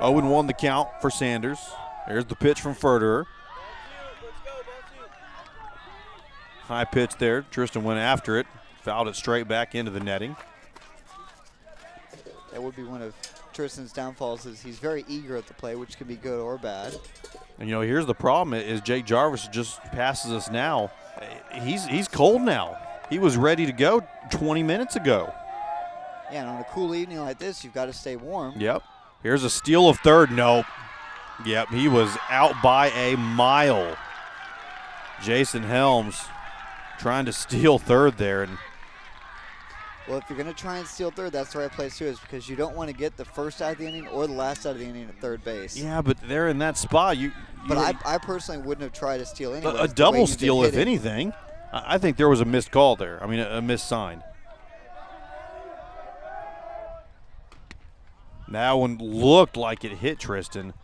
Speaker 1: 0-1 the count for Sanders. There's the pitch from Furterer. High pitch there. Tristan went after it. Fouled it straight back into the netting.
Speaker 2: That would be one of Tristan's downfalls, is he's very eager at the play, which can be good or bad.
Speaker 1: And, you know, here's the problem is Jake Jarvis just passes us now. He's cold now. He was ready to go 20 minutes ago.
Speaker 2: Yeah, and on a cool evening like this, you've got to stay warm.
Speaker 1: Yep. Here's a steal of third. Nope. Yep, he was out by a mile. Jason Helms trying to steal third there. And
Speaker 2: well, if you're going to try and steal third, that's the right place to, is because you don't want to get the first out of the inning or the last out of the inning at third base.
Speaker 1: Yeah, but they're in that spot.
Speaker 2: But I personally wouldn't have tried to steal anyway.
Speaker 1: A double steal, if anything. I think there was a missed call there. I mean, a missed sign. That one looked like it hit Tristan.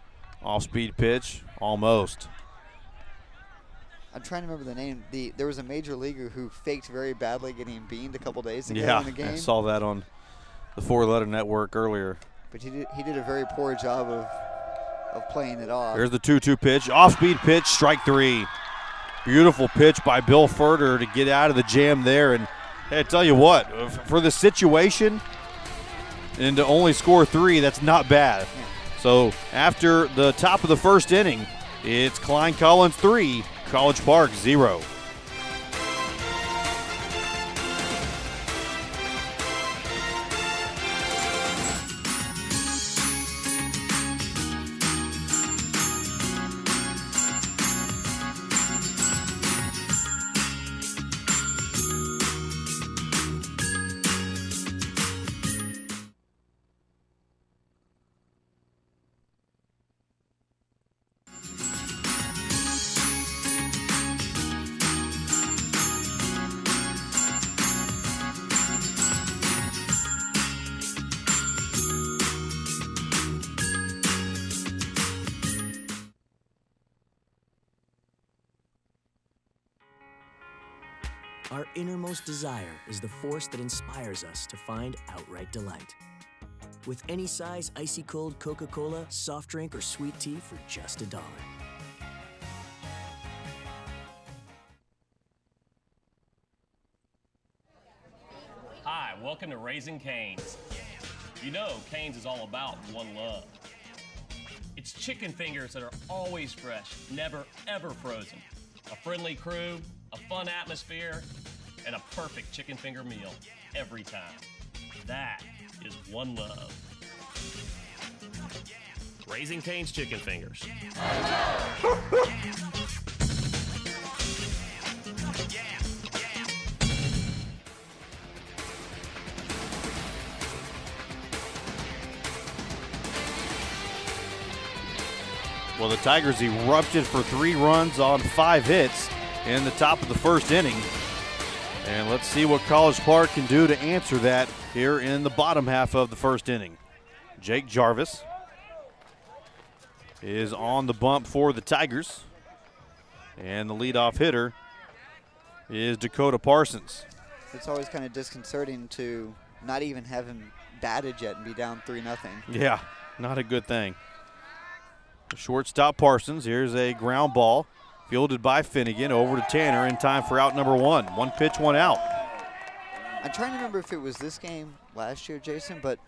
Speaker 1: Off-speed pitch, almost.
Speaker 2: I'm trying to remember the name. There was a major leaguer who faked very badly getting beamed a couple days ago in the game.
Speaker 1: I saw that on the 4-letter network earlier.
Speaker 2: But he did a very poor job of playing it off.
Speaker 1: There's the 2-2 pitch. Off-speed pitch, strike 3. Beautiful pitch by Bill Furter to get out of the jam there. And hey, I tell you what, for the situation and to only score 3, that's not bad. Yeah. So after the top of the first inning, it's Klein Collins 3, College Park 0.
Speaker 5: Our innermost desire is the force that inspires us to find outright delight. With any size icy cold Coca-Cola, soft drink, or sweet tea for just $1.
Speaker 22: Hi, welcome to Raising Cane's. You know Cane's is all about one love. It's chicken fingers that are always fresh, never ever frozen. A friendly crew, a fun atmosphere, and a perfect chicken finger meal every time. That is one love. Raising Cane's Chicken Fingers.
Speaker 1: Well, the Tigers erupted for 3 runs on 5 hits in the top of the first inning. And let's see what College Park can do to answer that here in the bottom half of the first inning. Jake Jarvis is on the bump for the Tigers. And the leadoff hitter is Dakota Parsons.
Speaker 2: It's always kind of disconcerting to not even have him batted yet and be down 3-0.
Speaker 1: Yeah, not a good thing. The shortstop Parsons. Here's a ground ball fielded by Finnegan over to Tanner in time for out number 1. 1 pitch, 1 out.
Speaker 2: I'm trying to remember if it was this game last year, Jason, but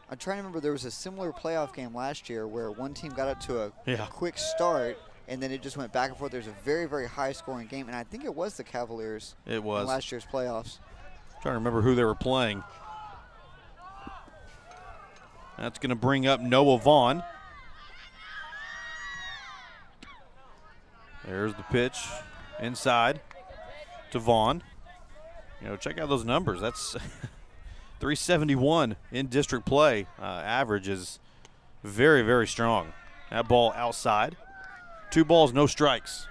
Speaker 2: I'm trying to remember there was a similar playoff game last year where one team got up to a quick start and then it just went back and forth. There's a very, very high-scoring game, and I think it was the Cavaliers.
Speaker 1: It was.
Speaker 2: In last year's playoffs.
Speaker 1: Trying to remember who they were playing. That's going to bring up Noah Vaughn. There's the pitch inside to Vaughn. You know, check out those numbers. That's 371 in district play. Average is very, very strong. That ball outside. 2 balls, no strikes.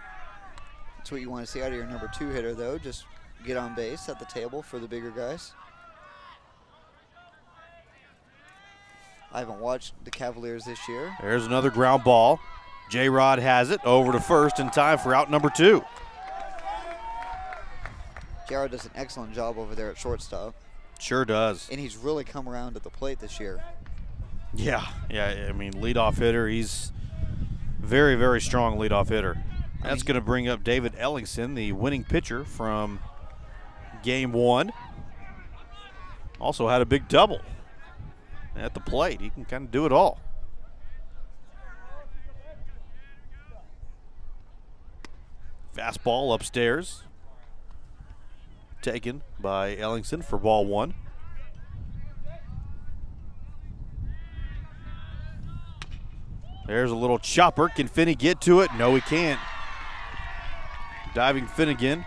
Speaker 2: That's what you want to see out of your number 2 hitter, though. Just get on base at the table for the bigger guys. I haven't watched the Cavaliers this year.
Speaker 1: There's another ground ball. J-Rod has it over to first in time for out number 2.
Speaker 2: J-Rod does an excellent job over there at shortstop.
Speaker 1: Sure does.
Speaker 2: And he's really come around at the plate this year.
Speaker 1: Yeah, I mean, leadoff hitter. He's very, very strong leadoff hitter. That's going to bring up David Ellingson, the winning pitcher from game 1. Also had a big double at the plate. He can kind of do it all. Fastball upstairs. Taken by Ellingson for ball 1. There's a little chopper. Can Finney get to it? No, he can't. Diving Finnegan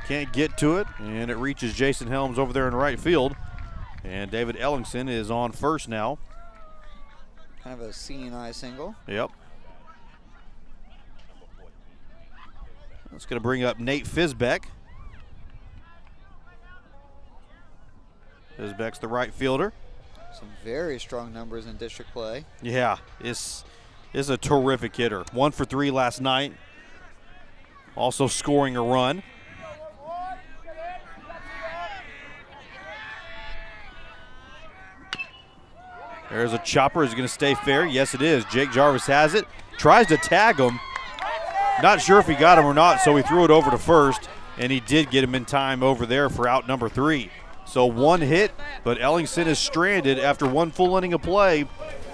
Speaker 1: can't get to it, and it reaches Jason Helms over there in right field. And David Ellingson is on first now.
Speaker 2: Kind of a seeing eye single.
Speaker 1: Yep. That's going to bring up Nate Fisbeck. Fisbeck's the right fielder.
Speaker 2: Some very strong numbers in district play.
Speaker 1: Yeah, is a terrific hitter. 1 for 3 last night. Also scoring a run. There's a chopper. Is it going to stay fair? Yes, it is. Jake Jarvis has it. Tries to tag him. Not sure if he got him or not, so he threw it over to first, and he did get him in time over there for out number 3. So 1 hit, but Ellingson is stranded after 1 full inning of play.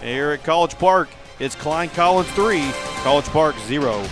Speaker 1: Here at College Park, it's Klein Collins 3, College Park 0.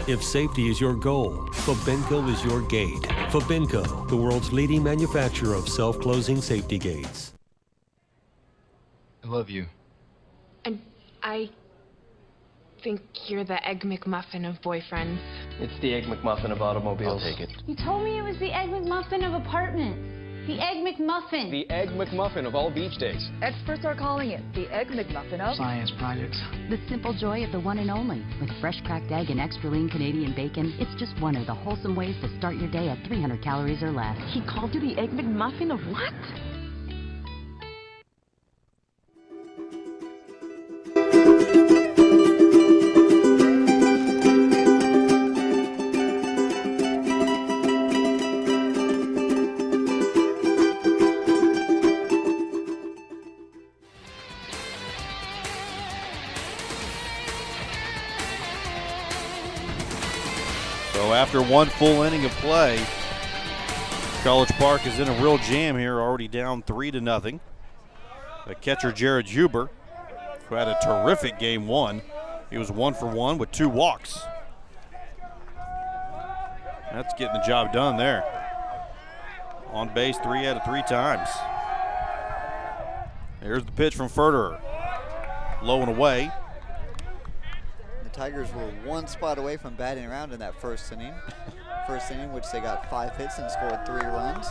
Speaker 13: If safety is your goal, Fabinco is your gate. Fabinco, the world's leading manufacturer of self-closing safety gates.
Speaker 26: I love you.
Speaker 18: And I think you're the Egg McMuffin of boyfriends.
Speaker 17: It's the Egg McMuffin of automobiles.
Speaker 26: I'll take it.
Speaker 19: You told me it was the Egg McMuffin of apartments. The Egg McMuffin.
Speaker 17: The Egg McMuffin of all beach days.
Speaker 20: Experts are calling it the Egg McMuffin of
Speaker 26: Science projects.
Speaker 21: The simple joy of the one and only. With fresh cracked egg and extra lean Canadian bacon, it's just one of the wholesome ways to start your day at 300 calories or less.
Speaker 20: He called you the Egg McMuffin of what?
Speaker 1: So after 1 full inning of play, College Park is in a real jam here, already down 3-0. The catcher Jared Huber, who had a terrific game 1. He was 1 for 1 with 2 walks. That's getting the job done there. On base 3 out of 3 times. Here's the pitch from Ferderer. Low and away.
Speaker 2: The Tigers were one spot away from batting around in that first inning. First inning, which they got 5 hits and scored 3 runs.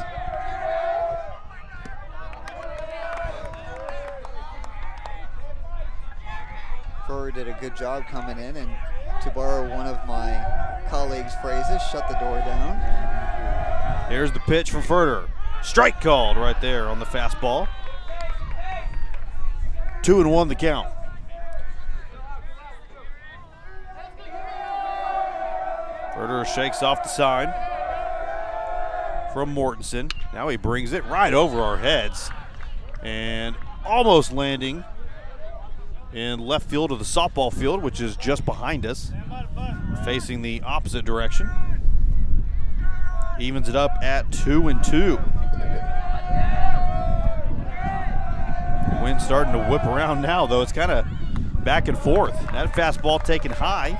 Speaker 2: Ferderer did a good job coming in, and to borrow one of my colleagues' phrases, shut the door down.
Speaker 1: Here's the pitch from Ferderer. Strike called right there on the fastball. 2-1 the count. Ferderer shakes off the sign from Mortensen. Now he brings it right over our heads and almost landing in left field of the softball field, which is just behind us, facing the opposite direction. Evens it up at 2-2. The wind's starting to whip around now, though. It's kind of back and forth. That fastball taken high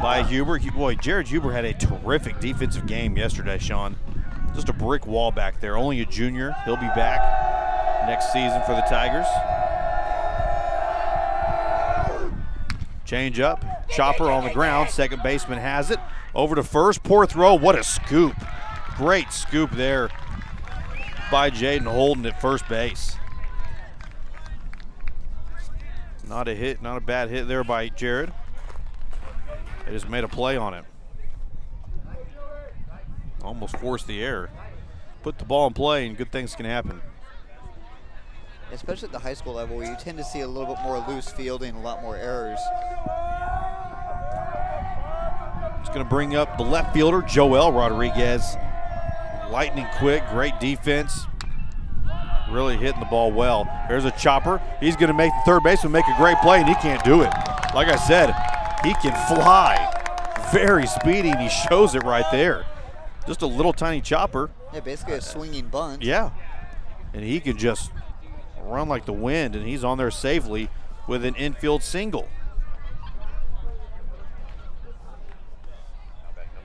Speaker 1: by Huber. Boy, Jared Huber had a terrific defensive game yesterday, Sean. Just a brick wall back there. Only a junior. He'll be back next season for the Tigers. Change up. Chopper on the ground. Second baseman has it. Over to first. Poor throw. What a scoop. Great scoop there by Jaden Holden at first base. Not a hit, not a bad hit there by Jared. They just made a play on it. Almost forced the error. Put the ball in play and good things can happen.
Speaker 2: Especially at the high school level, where you tend to see a little bit more loose fielding, a lot more errors.
Speaker 1: It's going to bring up the left fielder, Joel Rodriguez. Lightning quick, great defense. Really hitting the ball well. There's a chopper. He's going to make the third baseman make a great play, and he can't do it. Like I said, he can fly. Very speedy, and he shows it right there. Just a little tiny chopper.
Speaker 2: Yeah, basically a swinging bunt.
Speaker 1: Yeah, and he can just run like the wind, and he's on there safely with an infield single.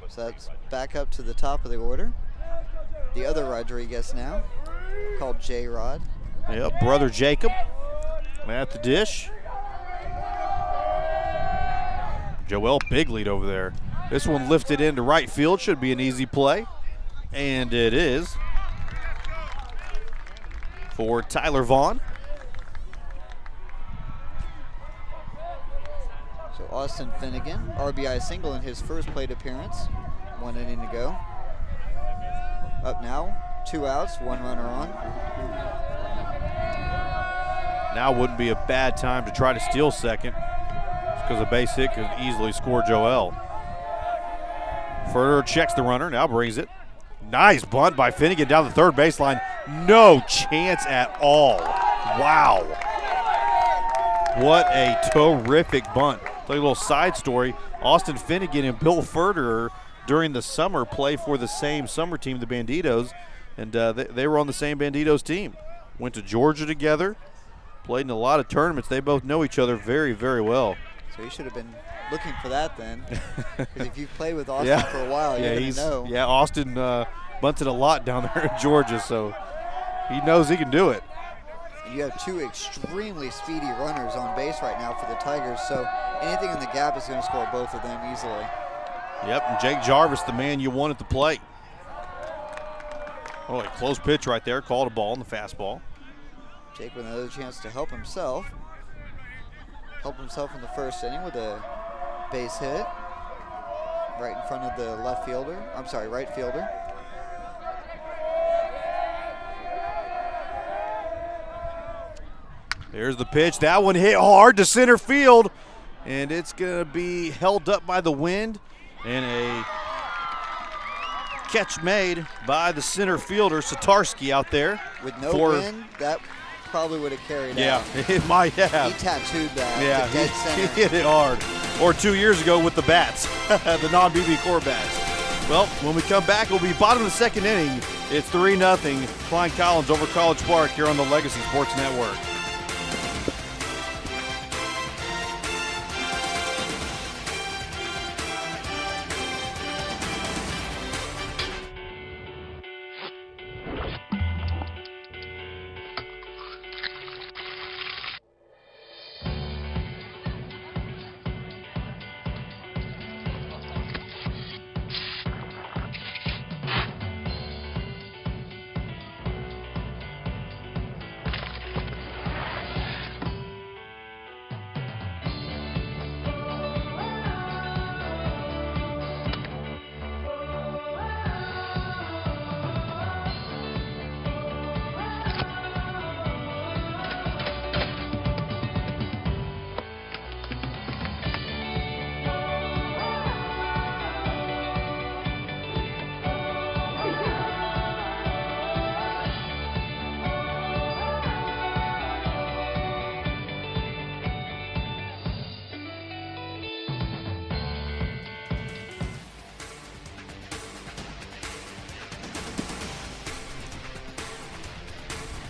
Speaker 2: So that's back up to the top of the order. The other Rodriguez now, called J-Rod.
Speaker 1: Yep, brother Jacob at the dish. Joel, big lead over there. This one lifted into right field, should be an easy play. And it is for Tyler Vaughn.
Speaker 2: So Austin Finnegan, RBI single in his first plate appearance. 1 inning to go. Up now, 2 outs, 1 runner on.
Speaker 1: Now wouldn't be a bad time to try to steal second, because a base hit could easily score Joel. Ferderer checks the runner, now brings it. Nice bunt by Finnegan down the third baseline. No chance at all. Wow. What a terrific bunt. Like a little side story, Austin Finnegan and Bill Ferderer during the summer play for the same summer team, the Banditos, and they were on the same Banditos team. Went to Georgia together, played in a lot of tournaments. They both know each other very, very well.
Speaker 2: So you should have been looking for that then. Because if you've played with Austin for a while, you're going to know.
Speaker 1: Yeah, Austin bunted a lot down there in Georgia, so he knows he can do it.
Speaker 2: And you have 2 extremely speedy runners on base right now for the Tigers, so anything in the gap is going to score both of them easily.
Speaker 1: Yep, and Jake Jarvis, the man you want at the plate. Oh, a close pitch right there. Called a ball in the fastball.
Speaker 2: Jake with another chance to help himself. Helped himself in the first inning with a base hit right in front of the left fielder. I'm sorry, right fielder.
Speaker 1: There's the pitch. That one hit hard to center field, and it's going to be held up by the wind, and a catch made by the center fielder, Satarski, out there.
Speaker 2: With no wind, that probably would have carried out.
Speaker 1: Yeah, it might have.
Speaker 2: He tattooed that
Speaker 1: yeah,
Speaker 2: to dead center.
Speaker 1: He hit it hard. Or 2 years ago with the bats, the non-BB core bats. Well, when we come back, we'll be bottom of the second inning. It's 3-0. Klein Collins over College Park here on the Legacy Sports Network.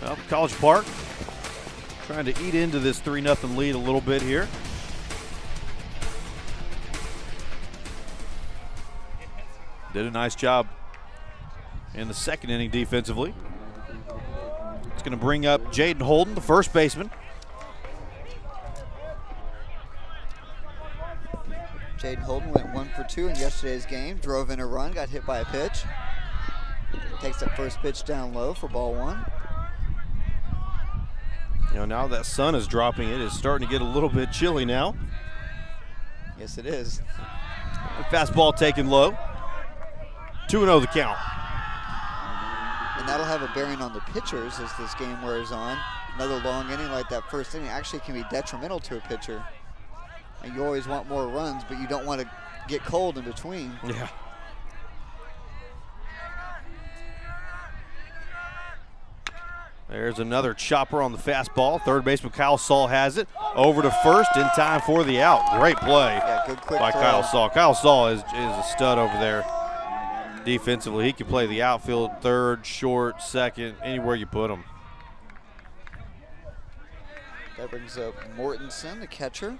Speaker 1: Well, College Park trying to eat into this 3-0 lead a little bit here. Did a nice job in the second inning defensively. It's going to bring up Jaden Holden, the first baseman.
Speaker 2: Jaden Holden went 1 for 2 in yesterday's game. Drove in a run, got hit by a pitch. Takes that first pitch down low for ball 1.
Speaker 1: You know, now that sun is dropping, it is starting to get a little bit chilly now.
Speaker 2: Yes, it is.
Speaker 1: Fastball taken low. 2-0 the count.
Speaker 2: And that'll have a bearing on the pitchers as this game wears on. Another long inning like that first inning actually can be detrimental to a pitcher. And you always want more runs, but you don't want to get cold in between.
Speaker 1: Yeah. There's another chopper on the fastball. Third baseman Kyle Saul has it. Over to first in time for the out. Great play
Speaker 2: good quick
Speaker 1: by
Speaker 2: throw.
Speaker 1: Kyle Saul. Kyle Saul is a stud over there defensively. He can play the outfield, third, short, second, anywhere you put him.
Speaker 2: That brings up Mortensen, the catcher.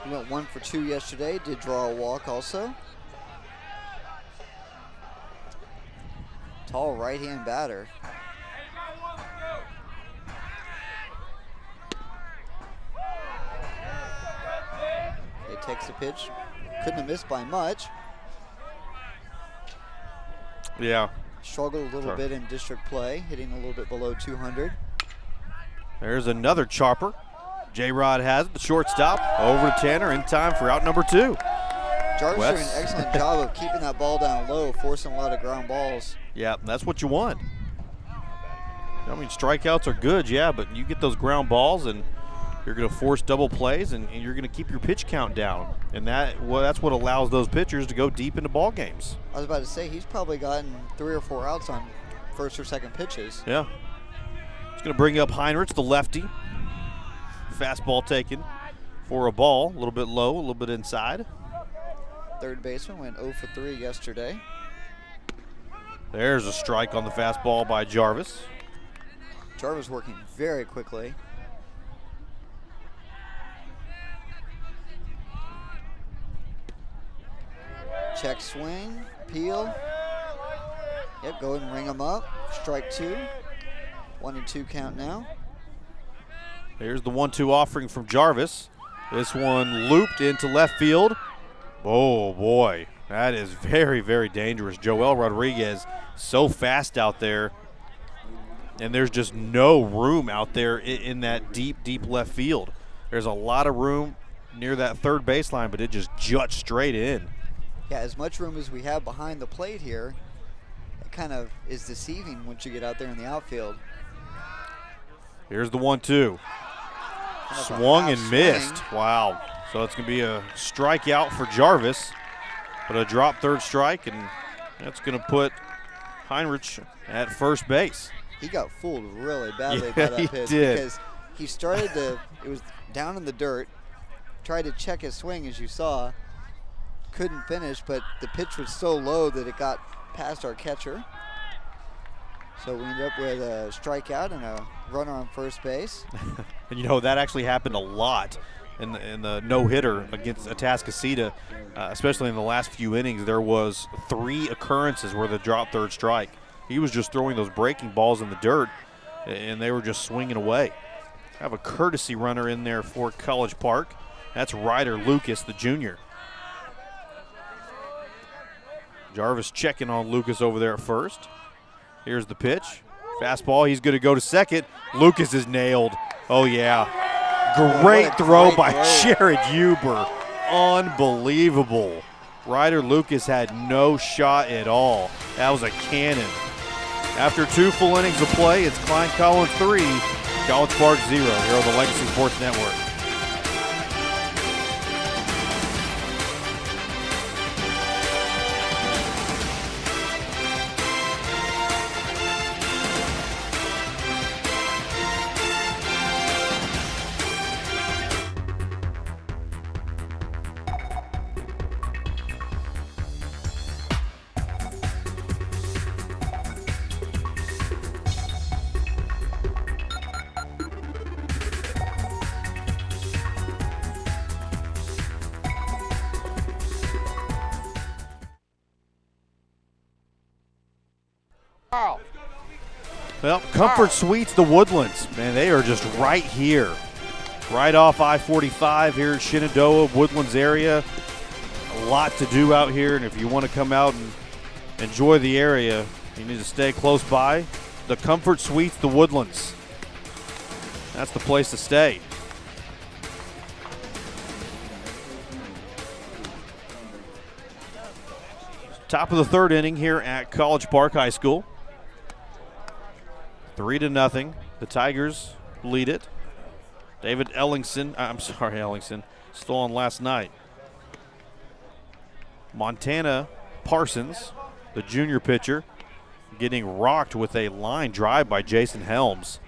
Speaker 2: He went 1 for 2 yesterday, did draw a walk also. Tall right-hand batter. He takes the pitch. Couldn't have missed by much.
Speaker 1: Yeah.
Speaker 2: Struggled a little bit in district play, hitting a little bit below 200.
Speaker 1: There's another chopper. J-Rod has it, the shortstop. Over to Tanner in time for out number 2.
Speaker 2: Jarvis doing an excellent job of keeping that ball down low, forcing a lot of ground balls.
Speaker 1: Yeah, that's what you want. I mean, strikeouts are good, yeah, but you get those ground balls and you're going to force double plays and you're going to keep your pitch count down. And that's what allows those pitchers to go deep into ball games.
Speaker 2: I was about to say, he's probably gotten 3 or 4 outs on first or second pitches.
Speaker 1: Yeah. It's going to bring up Heinrich, the lefty. Fastball taken for a ball, a little bit low, a little bit inside.
Speaker 2: Third baseman went 0 for 3 yesterday.
Speaker 1: There's a strike on the fastball by Jarvis.
Speaker 2: Jarvis working very quickly. Check swing, peel. Yep, go ahead and ring him up. Strike 2. 1-2 count now.
Speaker 1: Here's the 1-2 offering from Jarvis. This one looped into left field. Oh boy, that is very, very dangerous. Joel Rodriguez so fast out there. And there's just no room out there in that deep, deep left field. There's a lot of room near that third baseline, but it just juts straight in.
Speaker 2: Yeah, as much room as we have behind the plate here, it kind of is deceiving once you get out there in the outfield.
Speaker 1: Here's the 1-2. Swung and missed. Wow. So it's going to be a strikeout for Jarvis, but a drop third strike, and that's going to put Heinrich at first base.
Speaker 2: He got fooled really badly by that pitch because he started to, it was down in the dirt, tried to check his swing as you saw, couldn't finish, but the pitch was so low that it got past our catcher. So we ended up with a strikeout and a runner on first base.
Speaker 1: And you know, that actually happened a lot in the no-hitter against Atascocita, especially in the last few innings. There was 3 occurrences where the drop third strike. He was just throwing those breaking balls in the dirt, and they were just swinging away. Have a courtesy runner in there for College Park. That's Ryder Lucas, the junior. Jarvis checking on Lucas over there at first. Here's the pitch. Fastball, he's going to go to second. Lucas is nailed. Oh, yeah. Great throw by Jared Huber. Unbelievable. Ryder Lucas had no shot at all. That was a cannon. After 2 full innings of play, it's Klein Collins 3, College Park 0 here on the Legacy Sports Network. Well, Comfort Suites, the Woodlands, man, they are just right here. Right off I-45 here in Shenandoah, Woodlands area. A lot to do out here, and if you want to come out and enjoy the area, you need to stay close by. The Comfort Suites, the Woodlands. That's the place to stay. Top of the third inning here at College Park High School. 3-0. The Tigers lead it. David Ellingson, still on last night. Montana Parsons, the junior pitcher, getting rocked with a line drive by Jason Helms,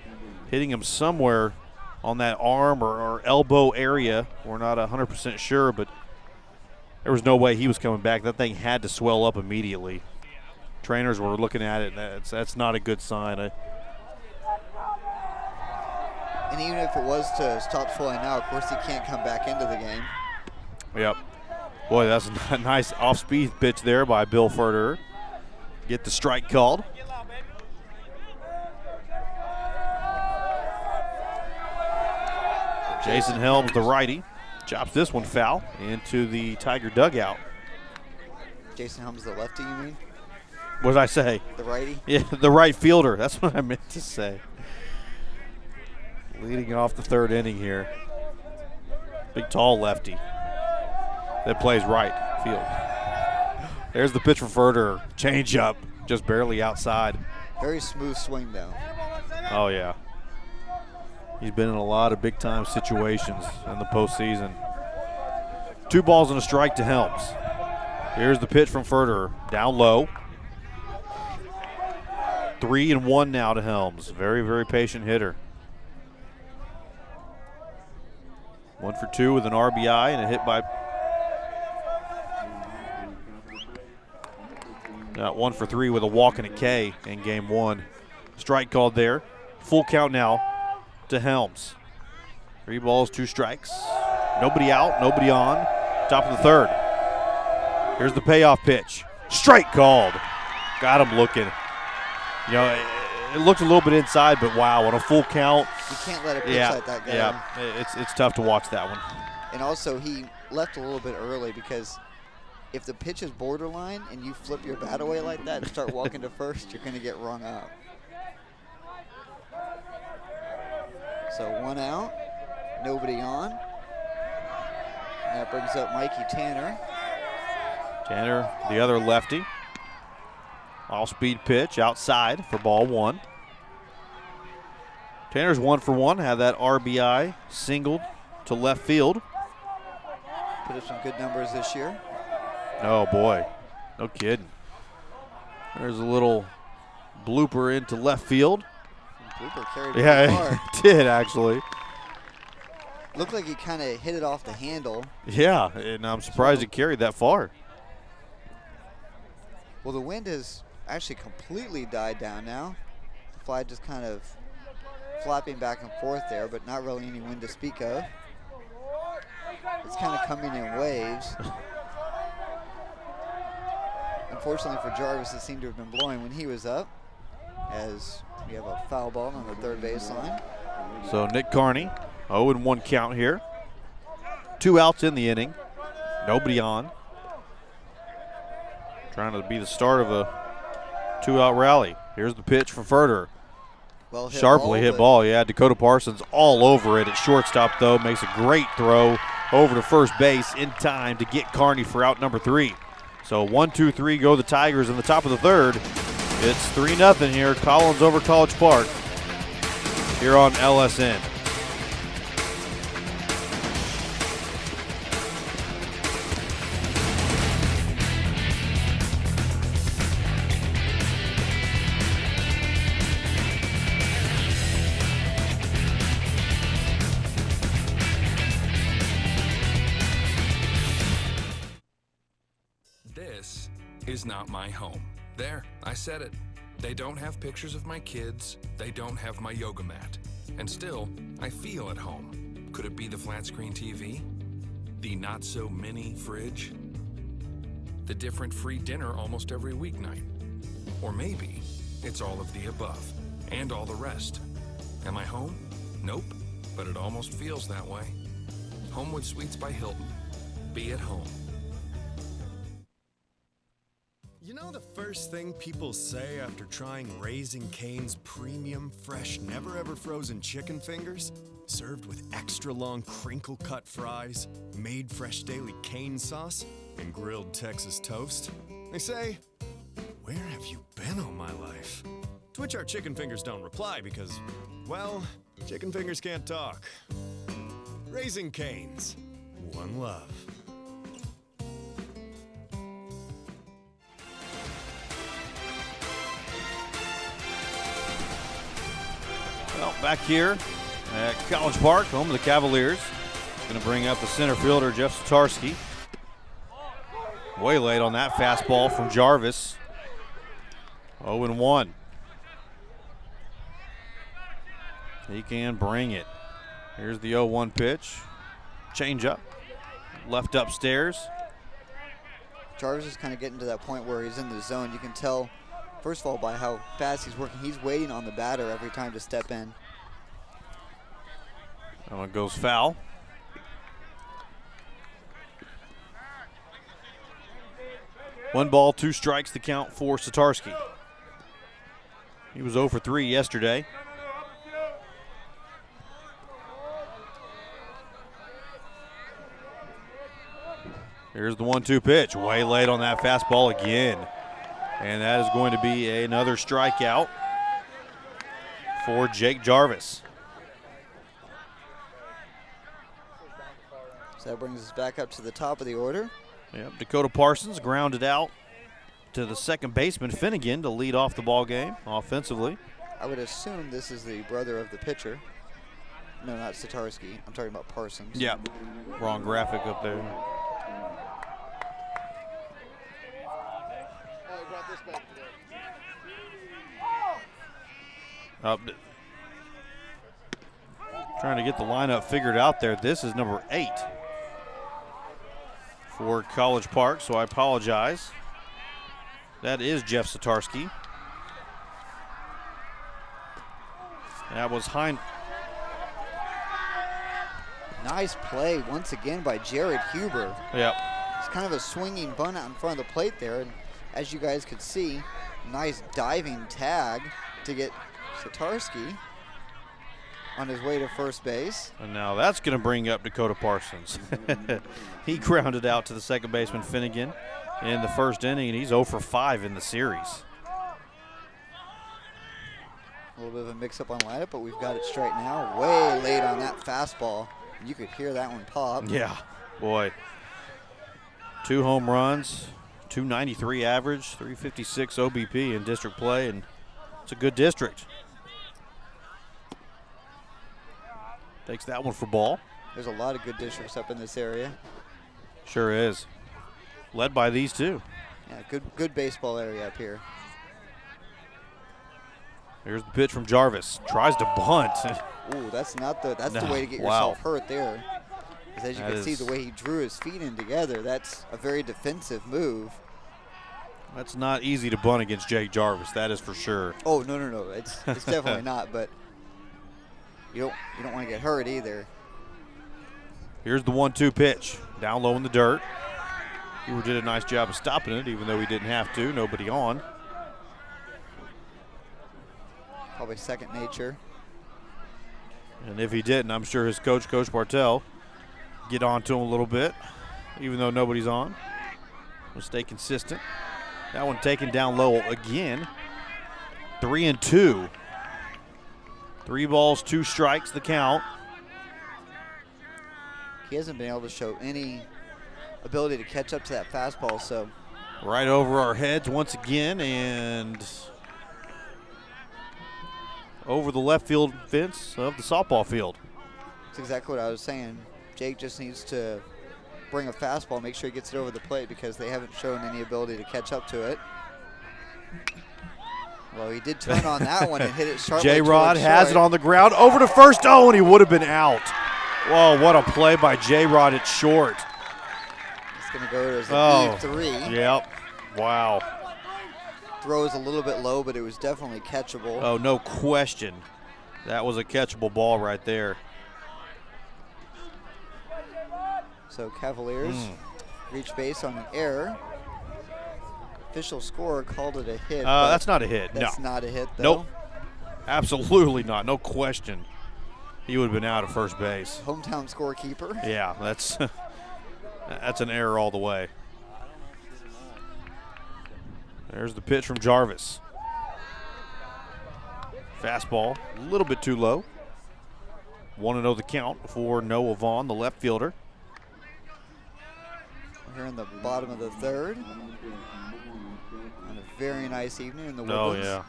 Speaker 1: hitting him somewhere on that arm or elbow area. We're not 100% sure, but there was no way he was coming back. That thing had to swell up immediately. Trainers were looking at it, and that's not a good sign.
Speaker 2: And even if it was to stop swelling now, of course he can't come back into the game.
Speaker 1: Yep. Boy, that's a nice off-speed pitch there by Bill Ferderer. Get the strike called. Jason Helms, the righty, chops this one foul into the Tiger dugout.
Speaker 2: Jason Helms, the lefty, you mean?
Speaker 1: What did I say?
Speaker 2: The righty?
Speaker 1: Yeah, the right fielder. That's what I meant to say. Leading off the third inning here. Big, tall lefty that plays right field. There's the pitch from Ferderer. Change up, just barely outside.
Speaker 2: Very smooth swing, though.
Speaker 1: Oh, yeah. He's been in a lot of big-time situations in the postseason. 2 balls and a strike to Helms. Here's the pitch from Ferderer. Down low. 3-1 now to Helms. Very, very patient hitter. 1 for 2 with an RBI and a hit by... 1 for 3 with a walk and a K in game 1. Strike called there. Full count now to Helms. 3 balls, 2 strikes. Nobody out, nobody on. Top of the third. Here's the payoff pitch. Strike called. Got him looking. You know, it looked a little bit inside, but wow, on a full count.
Speaker 2: You can't let a pitch like that go.
Speaker 1: Yeah, it's tough to watch that one.
Speaker 2: And also, he left a little bit early because if the pitch is borderline and you flip your bat away like that and start walking to first, you're going to get rung up. So 1 out, nobody on. And that brings up Mikey Tanner.
Speaker 1: Tanner, the other lefty. All-speed pitch outside for ball 1. Tanner's 1 for 1, had that RBI singled to left field.
Speaker 2: Put up some good numbers this year.
Speaker 1: Oh, boy. No kidding. There's a little blooper into left field.
Speaker 2: Blooper carried
Speaker 1: it
Speaker 2: far.
Speaker 1: It did, actually.
Speaker 2: Looked like he kind of hit it off the handle.
Speaker 1: Yeah, and I'm surprised it carried that far.
Speaker 2: Well, the wind has actually completely died down now. The fly just kind of flapping back and forth there, but not really any wind to speak of. It's kind of coming in waves. Unfortunately for Jarvis, it seemed to have been blowing when he was up, as we have a foul ball on the third baseline.
Speaker 1: So Nick Carney, 0-1 count here. 2 outs in the inning. Nobody on. Trying to be the start of a 2-out rally. Here's the pitch from Ferderer.
Speaker 2: Well hit
Speaker 1: Sharply hit ball. Yeah, Dakota Parsons all over it at shortstop, though. Makes a great throw over to first base in time to get Carney for out number 3. So 1-2-3 go the Tigers in the top of the third. It's 3-0 here. Collins over College Park here on LSN.
Speaker 6: Is not my home. There, I said it. They don't have pictures of my kids. They don't have my yoga mat. And still, I feel at home. Could it be the flat screen TV? The not so mini fridge? The different free dinner almost every weeknight? Or maybe It's all of the above, and all the rest. Am I home? Nope, but it almost feels that way. Homewood Suites by Hilton. Be at home.
Speaker 4: You know the first thing people say after trying Raising Cane's premium, fresh, never-ever frozen chicken fingers? Served with extra long crinkle-cut fries, made fresh daily cane sauce, and grilled Texas toast? They say, "Where have you been all my life?" To which our chicken fingers don't reply because, well, chicken fingers can't talk. Raising Cane's. One love.
Speaker 1: Well, back here at College Park, home of the Cavaliers. Going to bring up the center fielder, Jeff Satarski. Way late on that fastball from Jarvis. 0-1. He can bring it. Here's the 0-1 pitch. Change up. Left upstairs.
Speaker 2: Jarvis is kind of getting to that point where he's in the zone. You can tell, first of all, by how fast he's working. He's waiting on the batter every time to step in.
Speaker 1: That one goes foul. One ball, two strikes, the count for Satarski. He was 0 for 3 yesterday. Here's the 1-2 pitch. Way late on that fastball again. And that is going to be another strikeout for Jake Jarvis.
Speaker 2: So that brings us back up to the top of the order.
Speaker 1: Yep, Dakota Parsons grounded out to the second baseman, Finnegan, to lead off the ball game offensively.
Speaker 2: I would assume this is the brother of the pitcher. No, not Satarski. I'm talking about Parsons.
Speaker 1: Yeah, wrong graphic up there. Trying to get the lineup figured out there. This is number 8 for College Park, so I apologize. That is Jeff Satarski. That was Hind.
Speaker 2: Nice play once again by Jared Huber.
Speaker 1: Yep.
Speaker 2: It's kind of a swinging bunt out in front of the plate there, and as you guys could see, nice diving tag to get Satarski on his way to first base.
Speaker 1: And now that's going to bring up Dakota Parsons. He grounded out to the second baseman Finnegan in the first inning, and he's 0 for 5 in the series.
Speaker 2: A little bit of a mix-up on lineup, but we've got it straight now. Way late on that fastball. You could hear that one pop.
Speaker 1: Yeah, boy. 2 home runs, 293 average, 356 OBP in district play, and it's a good district. Takes that one for ball.
Speaker 2: There's a lot of good districts up in this area.
Speaker 1: Sure is. Led by these two.
Speaker 2: Yeah, good baseball area up here.
Speaker 1: Here's the pitch from Jarvis. Tries to bunt.
Speaker 2: Ooh, that's the way to get yourself hurt there. Because as you can see, the way he drew his feet in together, that's a very defensive move.
Speaker 1: That's not easy to bunt against Jake Jarvis, that is for sure.
Speaker 2: Oh, no. It's definitely not, but you don't want to get hurt either.
Speaker 1: Here's the 1-2 pitch. Down low in the dirt. Huber did a nice job of stopping it, even though he didn't have to. Nobody on.
Speaker 2: Probably second nature.
Speaker 1: And if he didn't, I'm sure his coach, Coach Bartell, get on to him a little bit, even though nobody's on. We'll stay consistent. That one taken down low again. 3-2. 3 balls, 2 strikes, the count.
Speaker 2: He hasn't been able to show any ability to catch up to that fastball, so.
Speaker 1: Right over our heads once again, and over the left field fence of the softball field.
Speaker 2: That's exactly what I was saying. Jake just needs to bring a fastball, make sure he gets it over the plate because they haven't shown any ability to catch up to it. Well, he did turn on that one and hit it sharply.
Speaker 1: J-Rod has it on the ground, over to first. Oh, and he would have been out. Whoa, what a play by J-Rod at short.
Speaker 2: It's going to go as a 3.
Speaker 1: Yep, wow.
Speaker 2: throw is a little bit low, but it was definitely catchable.
Speaker 1: Oh, no question. That was a catchable ball right there.
Speaker 2: So Cavaliers reach base on an error. Official scorer called it a hit.
Speaker 1: That's not a hit.
Speaker 2: That's
Speaker 1: no.
Speaker 2: not a hit, though.
Speaker 1: Nope. Absolutely not. No question. He would have been out at first base.
Speaker 2: Hometown scorekeeper.
Speaker 1: Yeah, that's that's an error all the way. There's the pitch from Jarvis. Fastball, a little bit too low. 1-0 the count for Noah Vaughn, the left fielder.
Speaker 2: Here in the bottom of the third. On a very nice evening in the Woodlands.
Speaker 1: Oh, yeah.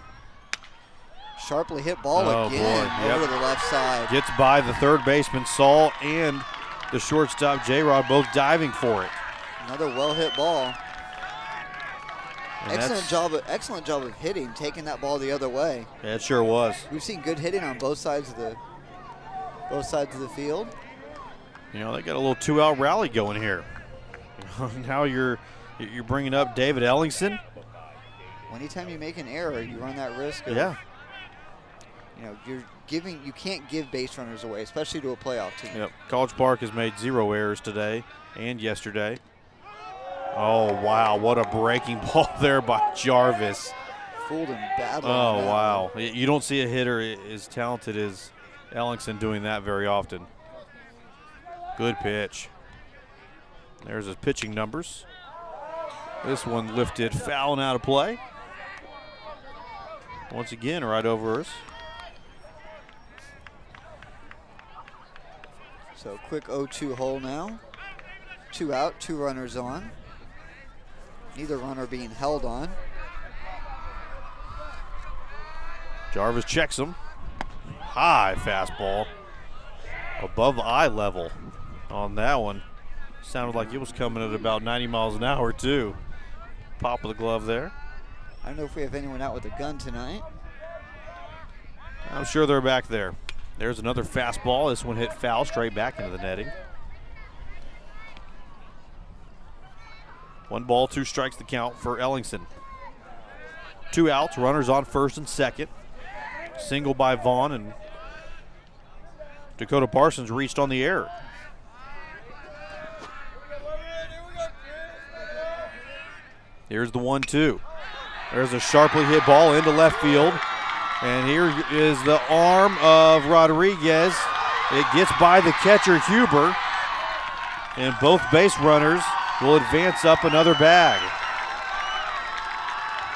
Speaker 2: Sharply hit ball again over to the left side.
Speaker 1: Gets by the third baseman, Saul, and the shortstop, J-Rod, both diving for it.
Speaker 2: Another well-hit ball.
Speaker 1: And
Speaker 2: Excellent job of hitting, taking that ball the other way.
Speaker 1: Yeah, it sure was.
Speaker 2: We've seen good hitting on both sides of the field.
Speaker 1: You know, they got a little 2-out rally going here. Now you're bringing up David Ellingson.
Speaker 2: Anytime you make an error, you run that risk of, you know, you can't give base runners away, especially to a playoff team.
Speaker 1: Yep. College Park has made 0 errors today and yesterday. Oh, wow, what a breaking ball there by Jarvis.
Speaker 2: Fooled him badly.
Speaker 1: Oh, wow. You don't see a hitter as talented as Ellingson doing that very often. Good pitch. There's his pitching numbers. This one lifted foul and out of play. Once again, right over us.
Speaker 2: So quick 0-2 hole now. 2 out, 2 runners on. Neither runner being held on.
Speaker 1: Jarvis checks him. High fastball. Above eye level on that one. Sounded like it was coming at about 90 miles an hour, too. Pop of the glove there.
Speaker 2: I don't know if we have anyone out with a gun tonight.
Speaker 1: I'm sure they're back there. There's another fastball. This one hit foul straight back into the netting. 1 ball, 2 strikes the count for Ellingson. 2 outs, runners on first and second. Single by Vaughn, and Dakota Parsons reached on the error. Here's the 1-2. There's a sharply hit ball into left field. And here is the arm of Rodriguez. It gets by the catcher, Huber. And both base runners will advance up another bag.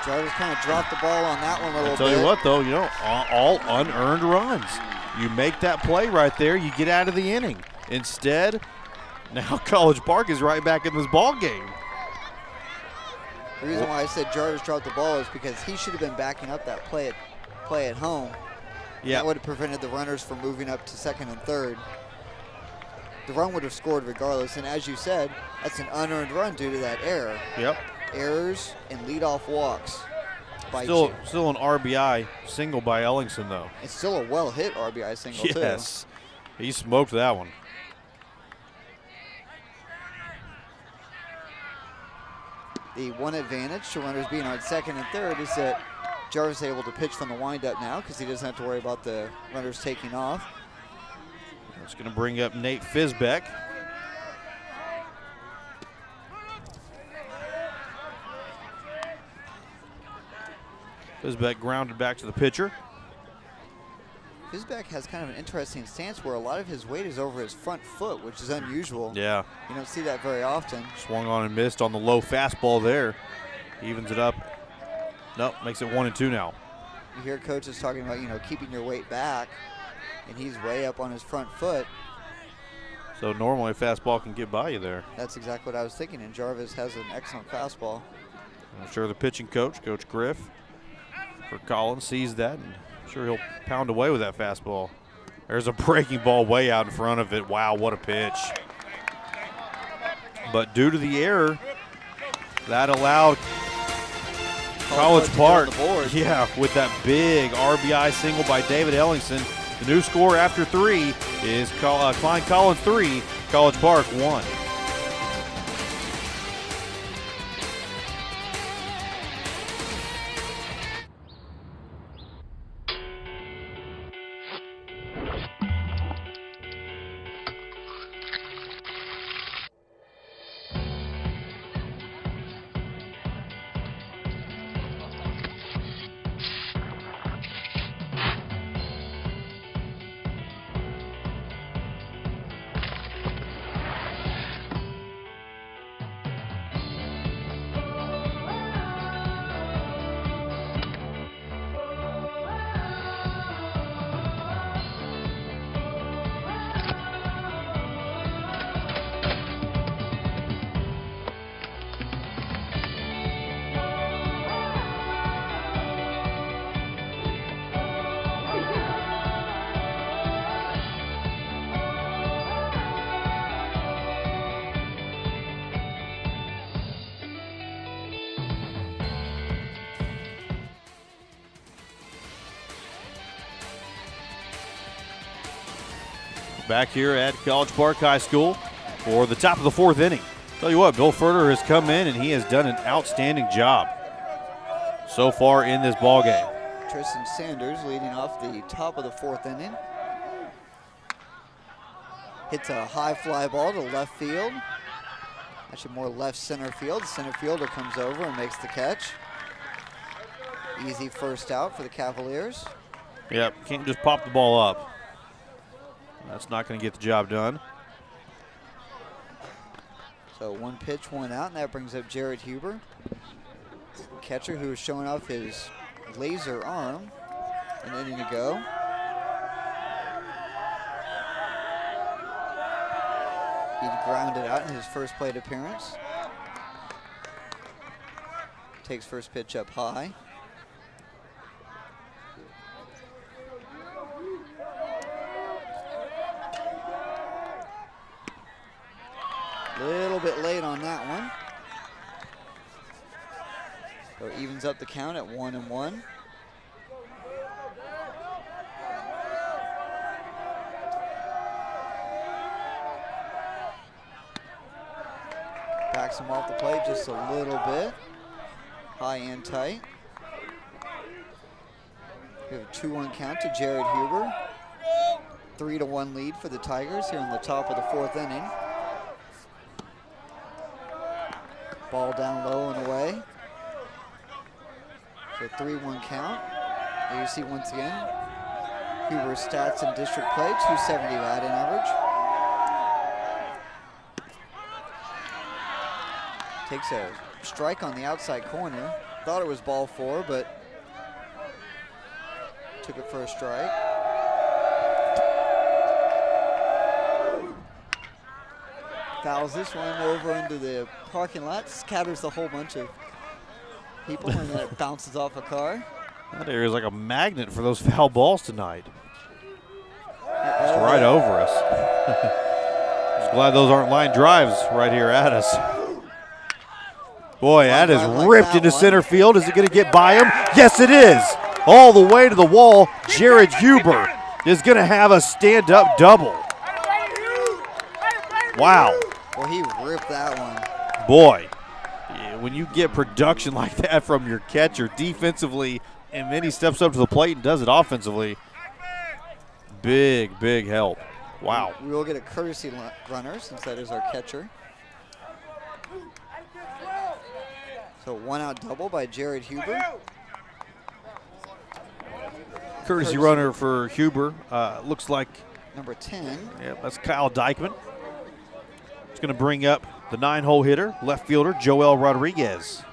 Speaker 2: Jarvis kind of dropped the ball on that one a little bit.
Speaker 1: I'll tell you what, though, you know, all unearned runs. You make that play right there, you get out of the inning. Instead, now College Park is right back in this ball game.
Speaker 2: The reason why I said Jarvis dropped the ball is because he should have been backing up that play at home.
Speaker 1: Yeah.
Speaker 2: That would have prevented the runners from moving up to second and third. The run would have scored regardless, and as you said, that's an unearned run due to that error.
Speaker 1: Yep.
Speaker 2: Errors and leadoff walks.
Speaker 1: Still an RBI single by Ellingson, though.
Speaker 2: It's still a well-hit RBI single, too.
Speaker 1: Yes, he smoked that one.
Speaker 2: The one advantage to runners being on second and third is that Jarvis is able to pitch from the windup now because he doesn't have to worry about the runners taking off.
Speaker 1: It's going to bring up Nate Fisbeck. Fisbeck grounded back to the pitcher.
Speaker 2: Fisbeck has kind of an interesting stance where a lot of his weight is over his front foot, which is unusual.
Speaker 1: Yeah.
Speaker 2: You don't see that very often.
Speaker 1: Swung on and missed on the low fastball there. Evens it up. Nope, makes it 1-2 now.
Speaker 2: You hear coaches talking about, you know, keeping your weight back, and he's way up on his front foot.
Speaker 1: So normally a fastball can get by you there.
Speaker 2: That's exactly what I was thinking, and Jarvis has an excellent fastball.
Speaker 1: I'm sure the pitching coach, Coach Griff, for Collins, sees that, and I'm sure he'll pound away with that fastball. There's a breaking ball way out in front of it. Wow, what a pitch. But due to the error, that allowed College Park, with that big RBI single by David Ellingson. The new score after 3 is Klein Collins 3, College Park 1. back here at College Park High School for the top of the 4th inning. Tell you what, Bill Furter has come in and he has done an outstanding job so far in this ball game.
Speaker 2: Tristan Sanders leading off the top of the 4th inning. Hits a high fly ball to left field. Actually more left center field. The center fielder comes over and makes the catch. Easy first out for the Cavaliers.
Speaker 1: Yep, can't just pop the ball up. That's not going to get the job done.
Speaker 2: So 1 pitch, 1 out, and that brings up Jared Huber, catcher who is showing off his laser arm an inning ago. He grounded out in his first plate appearance. Takes first pitch up high. Little bit late on that one. So it evens up the count at 1-1. Backs him off the plate just a little bit. High and tight. We have a 2-1 count to Jared Huber. 3-1 lead for the Tigers here in the top of the 4th inning. Ball down low and away. So 3-1 count. There you see once again Huber's stats in district play, 270 batting average. Takes a strike on the outside corner. Thought it was ball 4, but took it for a strike. Fouls this one over into the parking lot, scatters a whole bunch of people, and then it bounces off a car.
Speaker 1: That area is like a magnet for those foul balls tonight. It's right over us. Just glad those aren't line drives right here at us. Boy, that is ripped into center field. Is it going to get by him? Yes, it is. All the way to the wall. Jared Huber is going to have a stand-up double. Wow.
Speaker 2: Well, he ripped that one.
Speaker 1: Boy, when you get production like that from your catcher defensively, and then he steps up to the plate and does it offensively, big, big help. Wow.
Speaker 2: We will get a courtesy runner since that is our catcher. So 1 out double by Jared Huber.
Speaker 1: Courtesy runner for Huber. Looks like
Speaker 2: number 10.
Speaker 1: Yep, that's Kyle Dykeman. It's going to bring up the 9-hole hitter, left fielder Joel Rodriguez.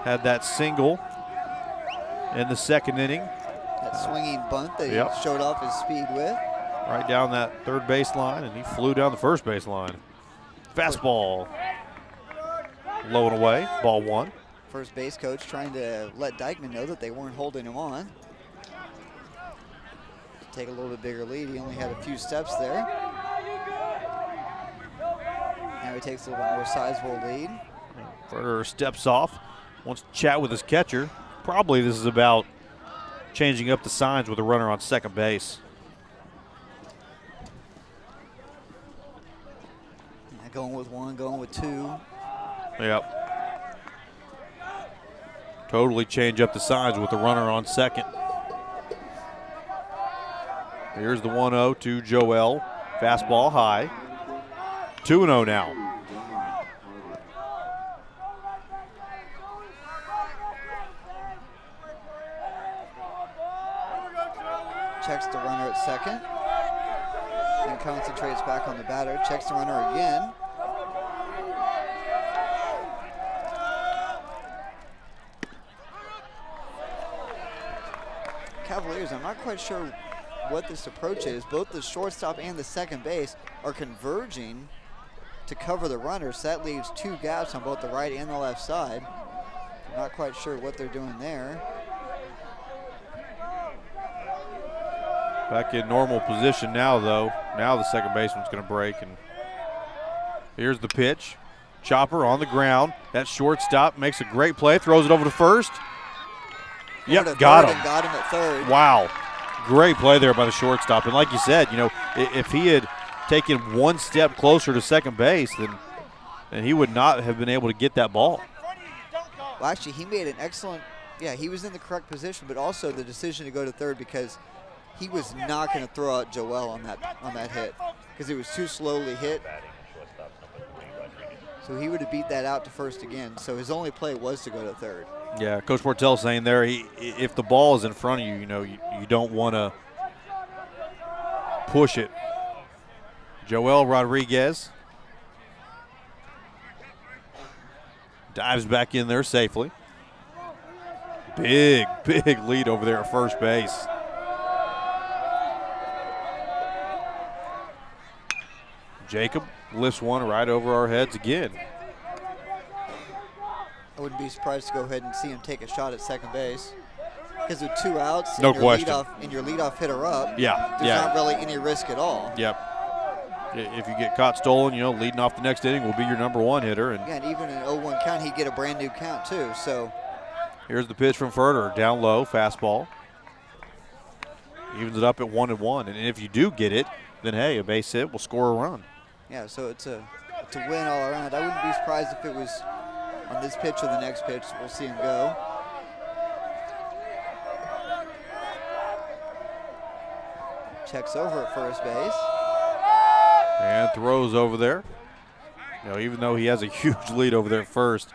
Speaker 1: Had that single in the 2nd inning.
Speaker 2: That swinging bunt that he showed off his speed with.
Speaker 1: Right down that 3rd base line, and he flew down the 1st base line. Fastball. Low and away, ball 1.
Speaker 2: First base coach trying to let Dykeman know that they weren't holding him on. Take a little bit bigger lead. He only had a few steps there. Now he takes a little bit more sizable lead.
Speaker 1: Furter steps off, wants to chat with his catcher. Probably this is about changing up the signs with a runner on 2nd base.
Speaker 2: Not going with 1, going with 2.
Speaker 1: Yep. Totally change up the signs with the runner on 2nd. Here's the 1-0 to Joel. Fastball high. 2-0 now.
Speaker 2: Checks the runner at 2nd. And concentrates back on the batter. Checks the runner again. Cavaliers, I'm not quite sure what this approach is. Both the shortstop and the 2nd base are converging to cover the runner, so that leaves 2 gaps on both the right and the left side. I'm not quite sure what they're doing there.
Speaker 1: Back in normal position now, though. Now the 2nd baseman's going to break, and here's the pitch. Chopper on the ground. That shortstop makes a great play, throws it over to 1st. Yep, got him.
Speaker 2: Got him at 3rd.
Speaker 1: Wow. Great play there by the shortstop. And like you said, if he had taken one step closer to second base, then he would not have been able to get that ball.
Speaker 2: Well, actually, he made an excellent, he was in the correct position, but also the decision to go to third because he was not going to throw out Joel on that hit because it was too slowly hit. So he would have beat that out to first again. So his only play was to go to third.
Speaker 1: Yeah, Coach Portell saying there, if the ball is in front of you, you don't want to push it. Joel Rodriguez dives back in there safely. Big lead over there at first base. Jacob lifts one right over our heads again.
Speaker 2: I wouldn't be surprised to go ahead and see him take a shot at second base. Because with 2 outs
Speaker 1: no question.
Speaker 2: And your leadoff hitter up,
Speaker 1: there's
Speaker 2: not really any risk at all.
Speaker 1: Yep. If you get caught stolen, leading off the next inning will be your number 1 hitter.
Speaker 2: And even in an 0-1 count, he'd get a brand new count too. So
Speaker 1: here's the pitch from Ferter, down low, fastball. Evens it up at 1-1. And if you do get it, then hey, a base hit will score a run.
Speaker 2: Yeah, so it's a win all around. I wouldn't be surprised if it was on this pitch or the next pitch. We'll see him go. Checks over at first base.
Speaker 1: And throws over there. Even though he has a huge lead over there at first,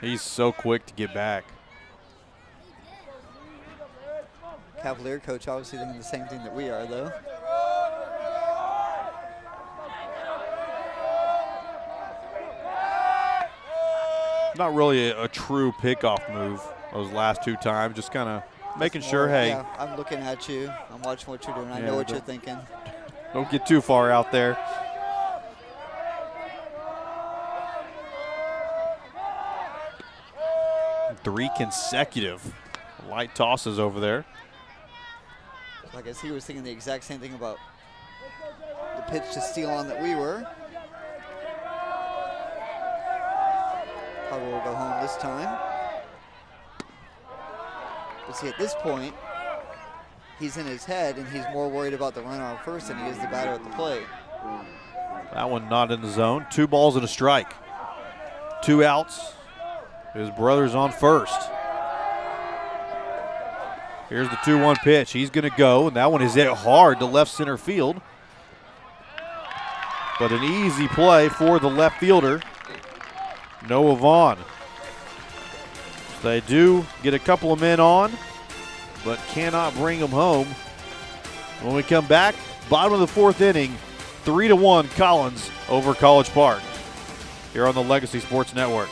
Speaker 1: he's so quick to get back.
Speaker 2: Cavalier coach obviously thinking the same thing that we are, though.
Speaker 1: Not really a true pickoff move those last 2 times, just kind of making sure, hey.
Speaker 2: Yeah, I'm looking at you. I'm watching what you're doing. I know what you're thinking.
Speaker 1: Don't get too far out there. Three consecutive light tosses over there.
Speaker 2: I guess he was thinking the exact same thing about the pitch to steal on that we were. Probably will go home this time. But see, at this point, he's in his head, and he's more worried about the runner on first than he is the batter at the plate.
Speaker 1: That one not in the zone. 2 balls and a strike. 2 outs. His brother's on first. Here's the 2-1 pitch. He's going to go, and that one is hit hard to left center field. But an easy play for the left fielder, Noah Vaughn. They do get a couple of men on, but cannot bring them home. When we come back, bottom of the 4th inning, 3-1 Collins over College Park here on the Legacy Sports Network.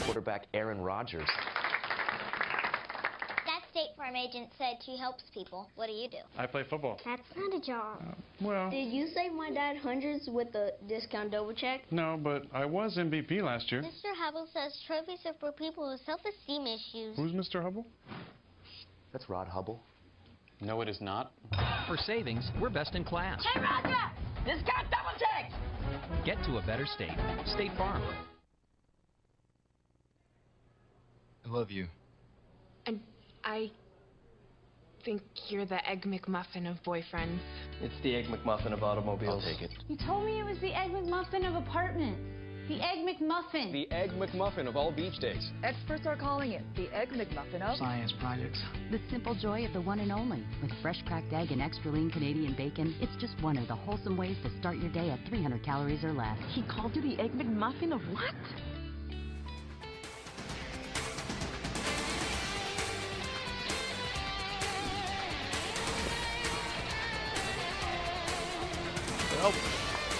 Speaker 23: Quarterback Aaron Rodgers.
Speaker 24: That State Farm agent said she helps people. What do you do?
Speaker 25: I play football.
Speaker 24: That's not a job.
Speaker 25: Well,
Speaker 24: Did you save my dad hundreds with the discount double check?
Speaker 25: no, but I was MVP last year.
Speaker 24: Mr. Hubble says trophies are for people with self-esteem issues.
Speaker 25: Who's Mr. Hubble?
Speaker 23: That's Rod Hubble.
Speaker 7: No, it is not.
Speaker 8: For savings, we're best in class.
Speaker 24: Hey, Roger! Discount double check!
Speaker 8: Get to a better state. State Farm.
Speaker 26: I love you.
Speaker 18: And I think you're the Egg McMuffin of boyfriends.
Speaker 17: It's the Egg McMuffin of automobiles.
Speaker 7: I'll take it.
Speaker 19: You told me it was the Egg McMuffin of apartments. The Egg McMuffin.
Speaker 17: The Egg McMuffin of all beach days.
Speaker 20: Experts are calling it the Egg McMuffin of
Speaker 26: Science projects.
Speaker 21: The simple joy of the one and only. With fresh cracked egg and extra lean Canadian bacon, it's just one of the wholesome ways to start your day at 300 calories or less.
Speaker 20: He called you the Egg McMuffin of what?
Speaker 1: Well,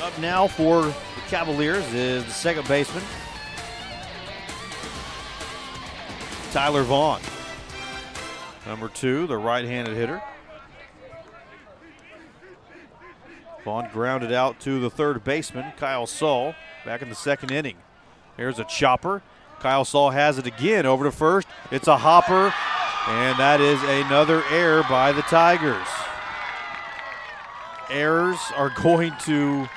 Speaker 1: up now for the Cavaliers is the second baseman, Tyler Vaughn. Number 2, the right-handed hitter. Vaughn grounded out to the third baseman, Kyle Saul, back in the 2nd inning. Here's a chopper. Kyle Saul has it again over to first. It's a hopper, and that is another error by the Tigers. Errors are going to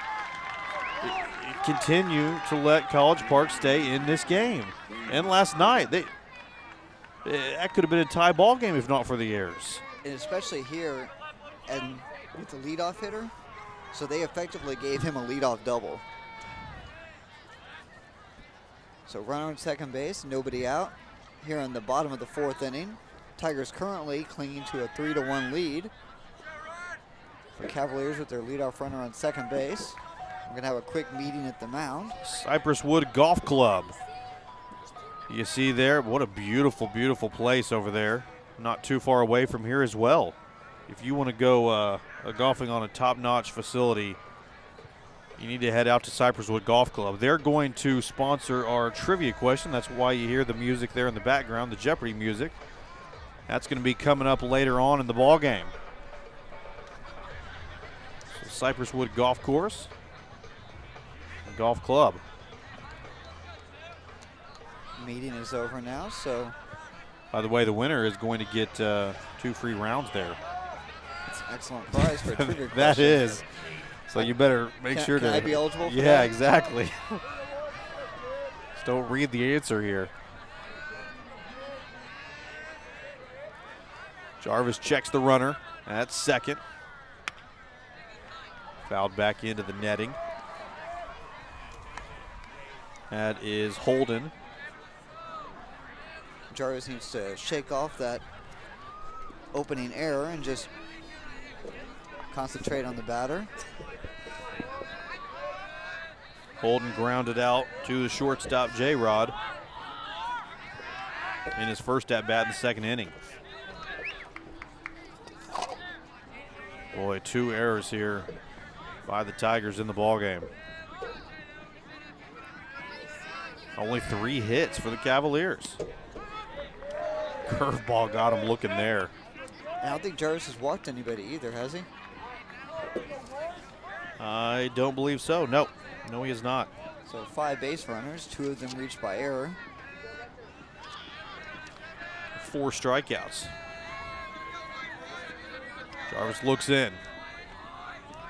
Speaker 1: continue to let College Park stay in this game. And last night, that could have been a tie ball game if not for the errors.
Speaker 2: And especially here, and with the leadoff hitter, so they effectively gave him a leadoff double. So runner on second base, nobody out. Here in the bottom of the 4th inning, Tigers currently clinging to a 3-1 lead. For Cavaliers with their leadoff runner on second base. We're gonna have a quick meeting at the mound.
Speaker 1: Cypress Wood Golf Club. You see there, what a beautiful, beautiful place over there. Not too far away from here as well. If you want to go golfing on a top-notch facility, you need to head out to Cypress Wood Golf Club. They're going to sponsor our trivia question. That's why you hear the music there in the background, the Jeopardy music. That's going to be coming up later on in the ball game. So Cypress Wood Golf Course, Golf Club.
Speaker 2: Meeting is over now, so.
Speaker 1: By the way, the winner is going to get 2 free rounds there.
Speaker 2: That's an excellent prize for a trivia question.
Speaker 1: That is. So you better make sure to.
Speaker 2: Can I be eligible for that?
Speaker 1: Yeah, exactly. Just don't read the answer here. Jarvis checks the runner at second. Fouled back into the netting. That is Holden.
Speaker 2: Jarvis needs to shake off that opening error and just concentrate on the batter.
Speaker 1: Holden grounded out to the shortstop, J-Rod, in his first at-bat in the second inning. Boy, 2 errors here by the Tigers in the ballgame. Only 3 hits for the Cavaliers. Curveball got him looking there.
Speaker 2: And I don't think Jarvis has walked anybody either, has he?
Speaker 1: I don't believe so. No, he is not.
Speaker 2: So 5 base runners, 2 of them reached by error.
Speaker 1: 4 strikeouts. Jarvis looks in.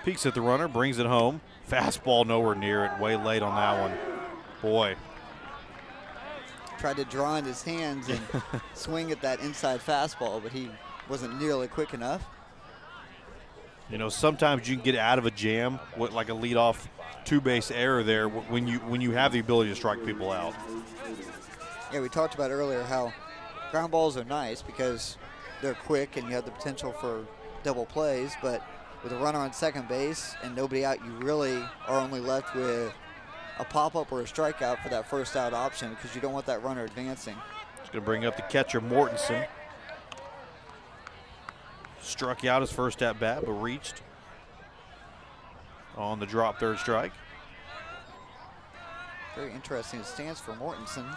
Speaker 1: Peeks at the runner, brings it home. Fastball nowhere near it, way late on that one. Boy.
Speaker 2: Tried to draw in his hands and swing at that inside fastball, but he wasn't nearly quick enough.
Speaker 1: You know, sometimes you can get out of a jam with like a leadoff 2-base error there when you have the ability to strike people out.
Speaker 2: Yeah, we talked about earlier how ground balls are nice because they're quick and you have the potential for double plays, but with a runner on second base and nobody out, you really are only left with a pop-up or a strikeout for that first out option because you don't want that runner advancing.
Speaker 1: Just going to bring up the catcher, Mortensen. Struck out his first at-bat, but reached on the drop third strike.
Speaker 2: Very interesting stance for Mortensen.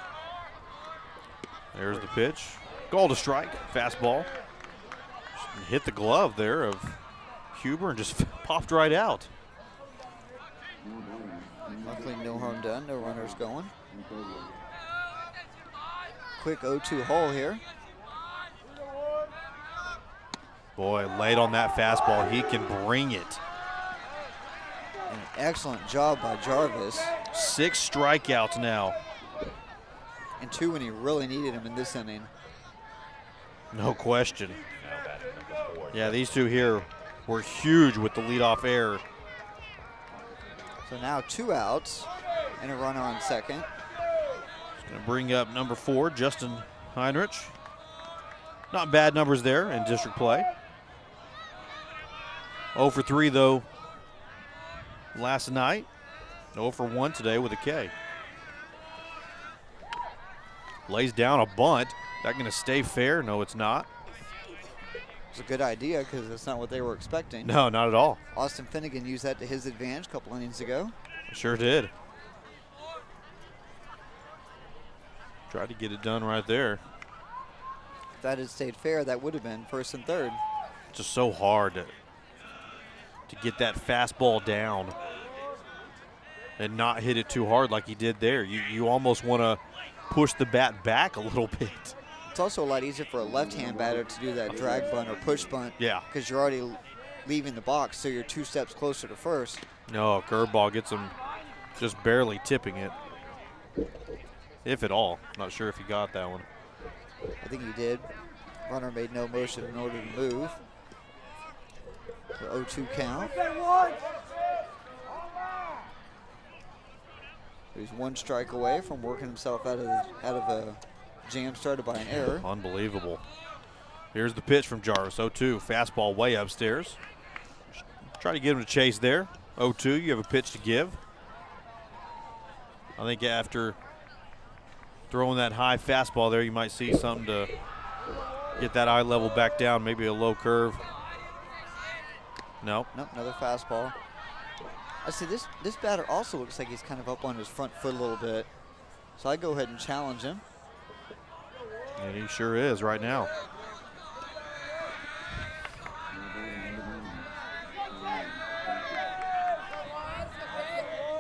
Speaker 1: There's the pitch. Called a strike, fastball. Hit the glove there of Huber and just popped right out.
Speaker 2: Luckily, no harm done, no runners going. Quick 0-2 hole here.
Speaker 1: Boy, late on that fastball, he can bring it.
Speaker 2: An excellent job by Jarvis.
Speaker 1: 6 strikeouts now.
Speaker 2: And 2 when he really needed him in this inning.
Speaker 1: No question. Yeah, these 2 here were huge with the leadoff error.
Speaker 2: So now 2 outs and a runner on second.
Speaker 1: Just going to bring up number 4, Justin Heinrich. Not bad numbers there in district play. 0 for 3 though last night. 0 for 1 today with a K. Lays down a bunt. That going to stay fair? No, it's not.
Speaker 2: It's a good idea because that's not what they were expecting.
Speaker 1: No, not at all.
Speaker 2: Austin Finnegan used that to his advantage a couple innings ago.
Speaker 1: Sure did. Tried to get it done right there.
Speaker 2: If that had stayed fair, that would have been first and third.
Speaker 1: It's just so hard to get that fastball down and not hit it too hard like he did there. You almost want to push the bat back a little bit.
Speaker 2: It's also a lot easier for a left-hand batter to do that drag bunt or push bunt.
Speaker 1: Yeah.
Speaker 2: Because you're already leaving the box, so you're 2 steps closer to first.
Speaker 1: No, curveball gets him Just barely tipping it, if at all. Not sure if he got that one.
Speaker 2: I think he did. Runner made no motion in order to move. The 0-2 count. He's one strike away from working himself out of a jam started by an error.
Speaker 1: Unbelievable. Here's the pitch from Jarvis. 0-2, fastball way upstairs. Try to get him to chase there. 0-2, you have a pitch to give. I think after throwing that high fastball there, you might see something to get that eye level back down, maybe a low curve. Nope.
Speaker 2: Nope, another fastball. I see this batter also looks like he's kind of up on his front foot a little bit. So I go ahead and challenge him.
Speaker 1: And he sure is right now.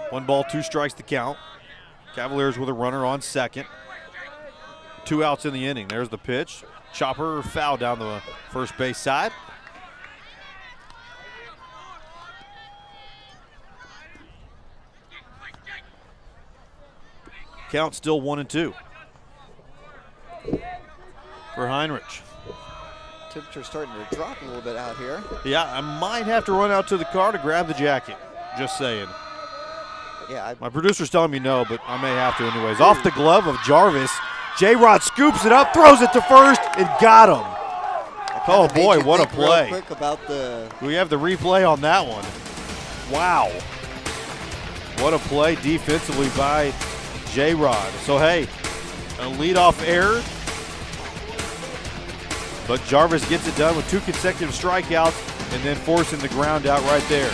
Speaker 1: One ball, two strikes to count. Cavaliers with a runner on second. 2 outs in the inning. There's the pitch. Chopper foul down the first base side. Count still 1-2 for Heinrich.
Speaker 2: Temperature starting to drop a little bit out here.
Speaker 1: Yeah, I might have to run out to the car to grab the jacket. Just saying.
Speaker 2: Yeah,
Speaker 1: my producer's telling me no, but I may have to anyways. Off the glove of Jarvis. J-Rod scoops it up, throws it to first, and got him. Oh boy, what a play.
Speaker 2: Real quick about
Speaker 1: we have the replay on that one. Wow. What a play defensively by J-Rod. So hey, a leadoff error, but Jarvis gets it done with 2 consecutive strikeouts and then forcing the ground out right there.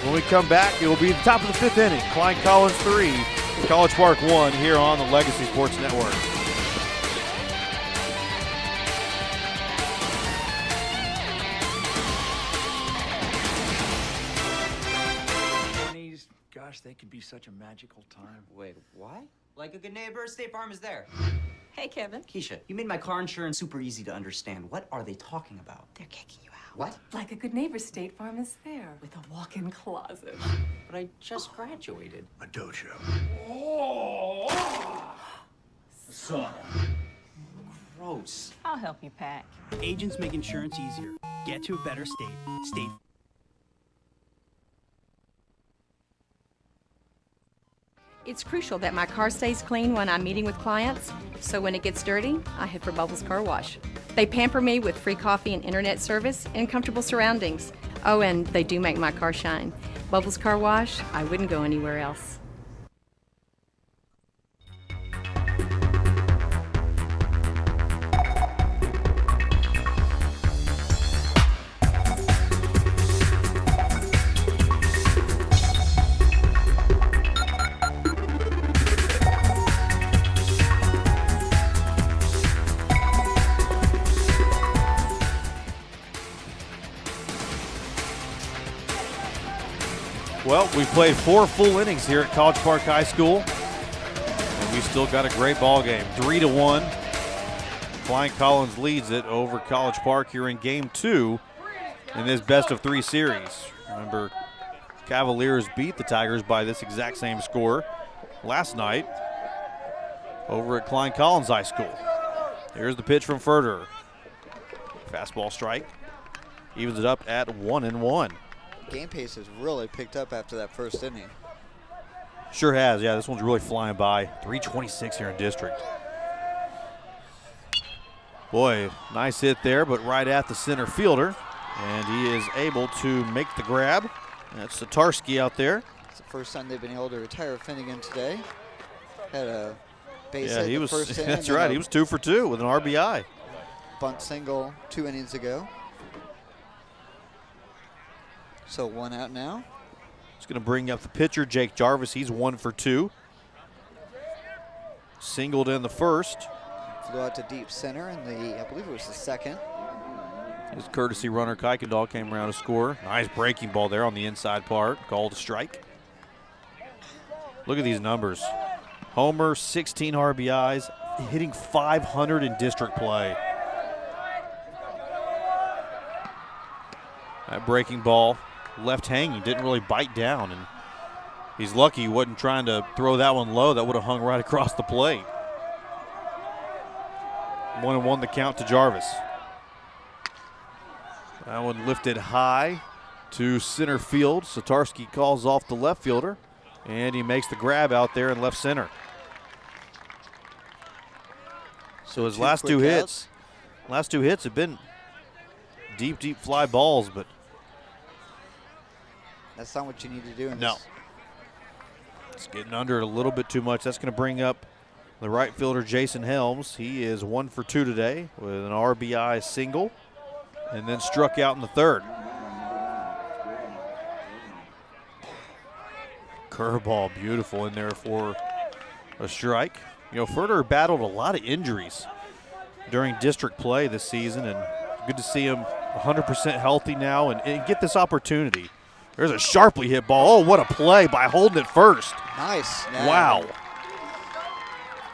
Speaker 1: When we come back, it will be the top of the 5th inning. Klein Collins 3, College Park 1 here on the Legacy Sports Network.
Speaker 9: Gosh, they could be such a magical time.
Speaker 10: Wait, what? Like a good neighbor, State Farm is there.
Speaker 20: Hey, Kevin.
Speaker 10: Keisha, you made my car insurance super easy to understand. What are they talking about?
Speaker 20: They're kicking you out.
Speaker 10: What?
Speaker 20: Like a good neighbor, State Farm is there with a walk-in closet.
Speaker 10: But I just graduated.
Speaker 9: A dojo.
Speaker 10: So gross.
Speaker 20: I'll help you pack.
Speaker 11: Agents make insurance easier. Get to a better state. State.
Speaker 14: It's crucial that my car stays clean when I'm meeting with clients, so when it gets dirty, I head for Bubbles Car Wash. They pamper me with free coffee and internet service and comfortable surroundings. Oh, and they do make my car shine. Bubbles Car Wash, I wouldn't go anywhere else.
Speaker 1: Well, we've played 4 full innings here at College Park High School, and we still got a great ball game. 3-1. Klein Collins leads it over College Park here in Game 2 in this best-of-3 series. Remember, Cavaliers beat the Tigers by this exact same score last night over at Klein Collins High School. Here's the pitch from Ferder. Fastball strike. Evens it up at 1-1.
Speaker 2: Game pace has really picked up after that first inning.
Speaker 1: Sure has, yeah. This one's really flying by. 3:26 here in district. Boy, nice hit there, but right at the center fielder. And he is able to make the grab. That's Satarski out there.
Speaker 2: It's the first time they've been able to retire Finnegan today. Had a base hit
Speaker 1: he
Speaker 2: in the
Speaker 1: was,
Speaker 2: first inning.
Speaker 1: that's right. He was 2 for 2 with an RBI.
Speaker 2: Bunt single 2 innings ago. So 1 out now.
Speaker 1: It's going to bring up the pitcher, Jake Jarvis. He's 1 for 2. Singled in the first.
Speaker 2: Flew out to deep center in the, I believe it was the second.
Speaker 1: His courtesy runner, Kuykendall, came around to score. Nice breaking ball there on the inside part. Called a strike. Look at these numbers. Homer, 16 RBIs, hitting .500 in district play. That breaking ball left hanging, didn't really bite down, and He's lucky he wasn't trying to throw that one low. That would have hung right across the plate. 1-1 the count to Jarvis. That one lifted high to center field. Satarski calls off the left fielder, and he makes the grab out there in left center. So his last two hits have been deep, deep fly balls, but
Speaker 2: that's not what you need to do in
Speaker 1: no.
Speaker 2: this.
Speaker 1: It's getting under it a little bit too much. That's going to bring up the right fielder, Jason Helms. He is 1 for 2 today with an RBI single and then struck out in the third. Curveball, beautiful in there for a strike. You know, Furter battled a lot of injuries during district play this season, and good to see him 100% healthy now and get this opportunity. There's a sharply hit ball. Oh, what a play by holding it first.
Speaker 2: Nice.
Speaker 1: Wow.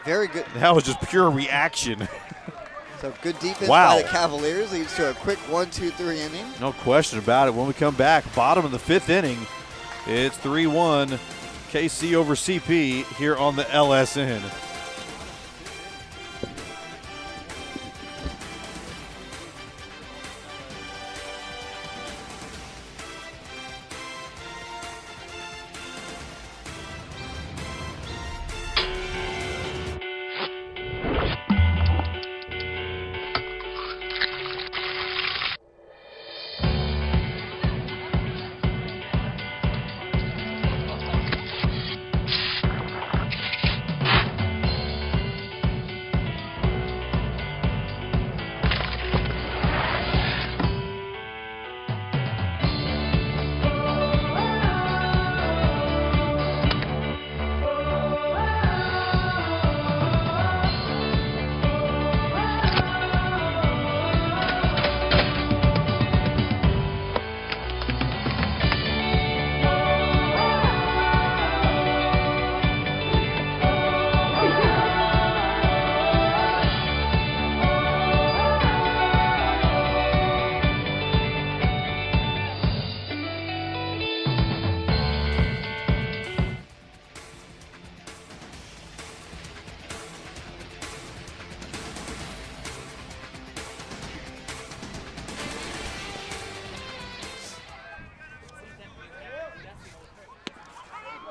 Speaker 2: Very good.
Speaker 1: That was just pure reaction.
Speaker 2: So good defense by the Cavaliers leads to a quick 1-2-3 inning.
Speaker 1: No question about it. When we come back, bottom of the 5th inning, it's 3-1 KC over CP here on the LSN.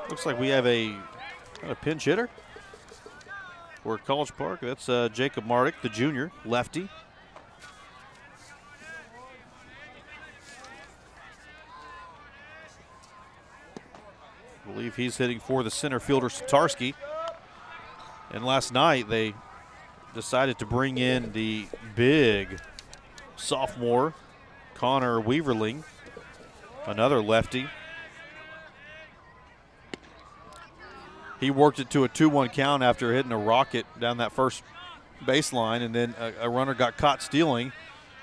Speaker 1: Looks like we have a pinch hitter for College Park. That's Jacob Mardick, the junior, lefty. I believe he's hitting for the center fielder, Satarski. And last night they decided to bring in the big sophomore, Connor Weaverling, another lefty. He worked it to a 2-1 count after hitting a rocket down that first baseline, and then a runner got caught stealing,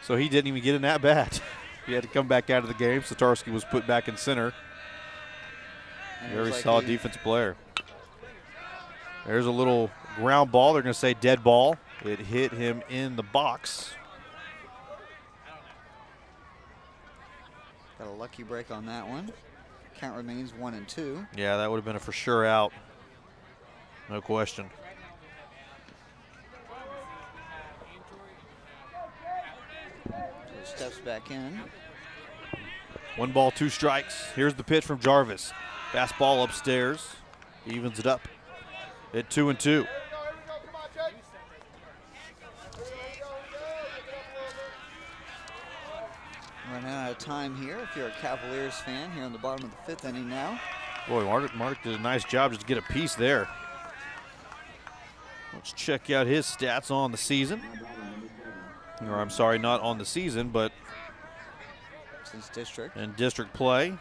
Speaker 1: so he didn't even get in that bat. He had to come back out of the game. Satarski was put back in center. Very solid defensive player. There's a little ground ball. They're going to say dead ball. It hit him in the box.
Speaker 2: Got a lucky break on that one. Count remains 1-2.
Speaker 1: Yeah, that would have been a for sure out. No question.
Speaker 2: Steps back in.
Speaker 1: 1 ball, 2 strikes. Here's the pitch from Jarvis. Fastball upstairs. Evens it up at 2-2.
Speaker 2: Running out of time here if you're a Cavaliers fan here on the bottom of the 5th inning now.
Speaker 1: Boy, Mark did a nice job just to get a piece there. Let's check out his stats on the season. Or I'm sorry, not on the season, but
Speaker 2: since district.
Speaker 1: In district play.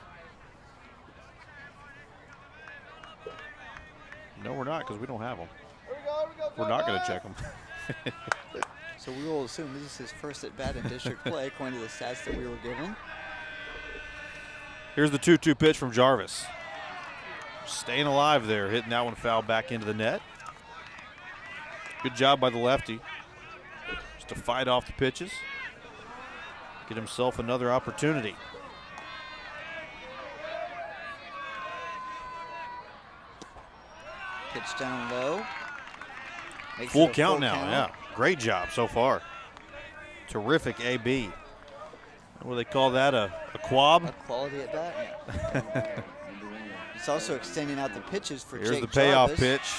Speaker 1: No, we're not, because we don't have them. We're not going to check them.
Speaker 2: So we will assume this is his first at bat in district play, according to the stats that we were given.
Speaker 1: Here's the 2-2 pitch from Jarvis. Staying alive there, hitting that one foul back into the net. Good job by the lefty. Just to fight off the pitches. Get himself another opportunity.
Speaker 2: Pitch down low. Makes
Speaker 1: Full
Speaker 2: it a
Speaker 1: count
Speaker 2: full
Speaker 1: now,
Speaker 2: count.
Speaker 1: yeah. Great job so far. Terrific AB. What do they call that, a quab?
Speaker 2: A quality at bat, yeah. He's also extending out the pitches for
Speaker 1: Here's
Speaker 2: Jake
Speaker 1: the payoff
Speaker 2: Jarvis.
Speaker 1: pitch.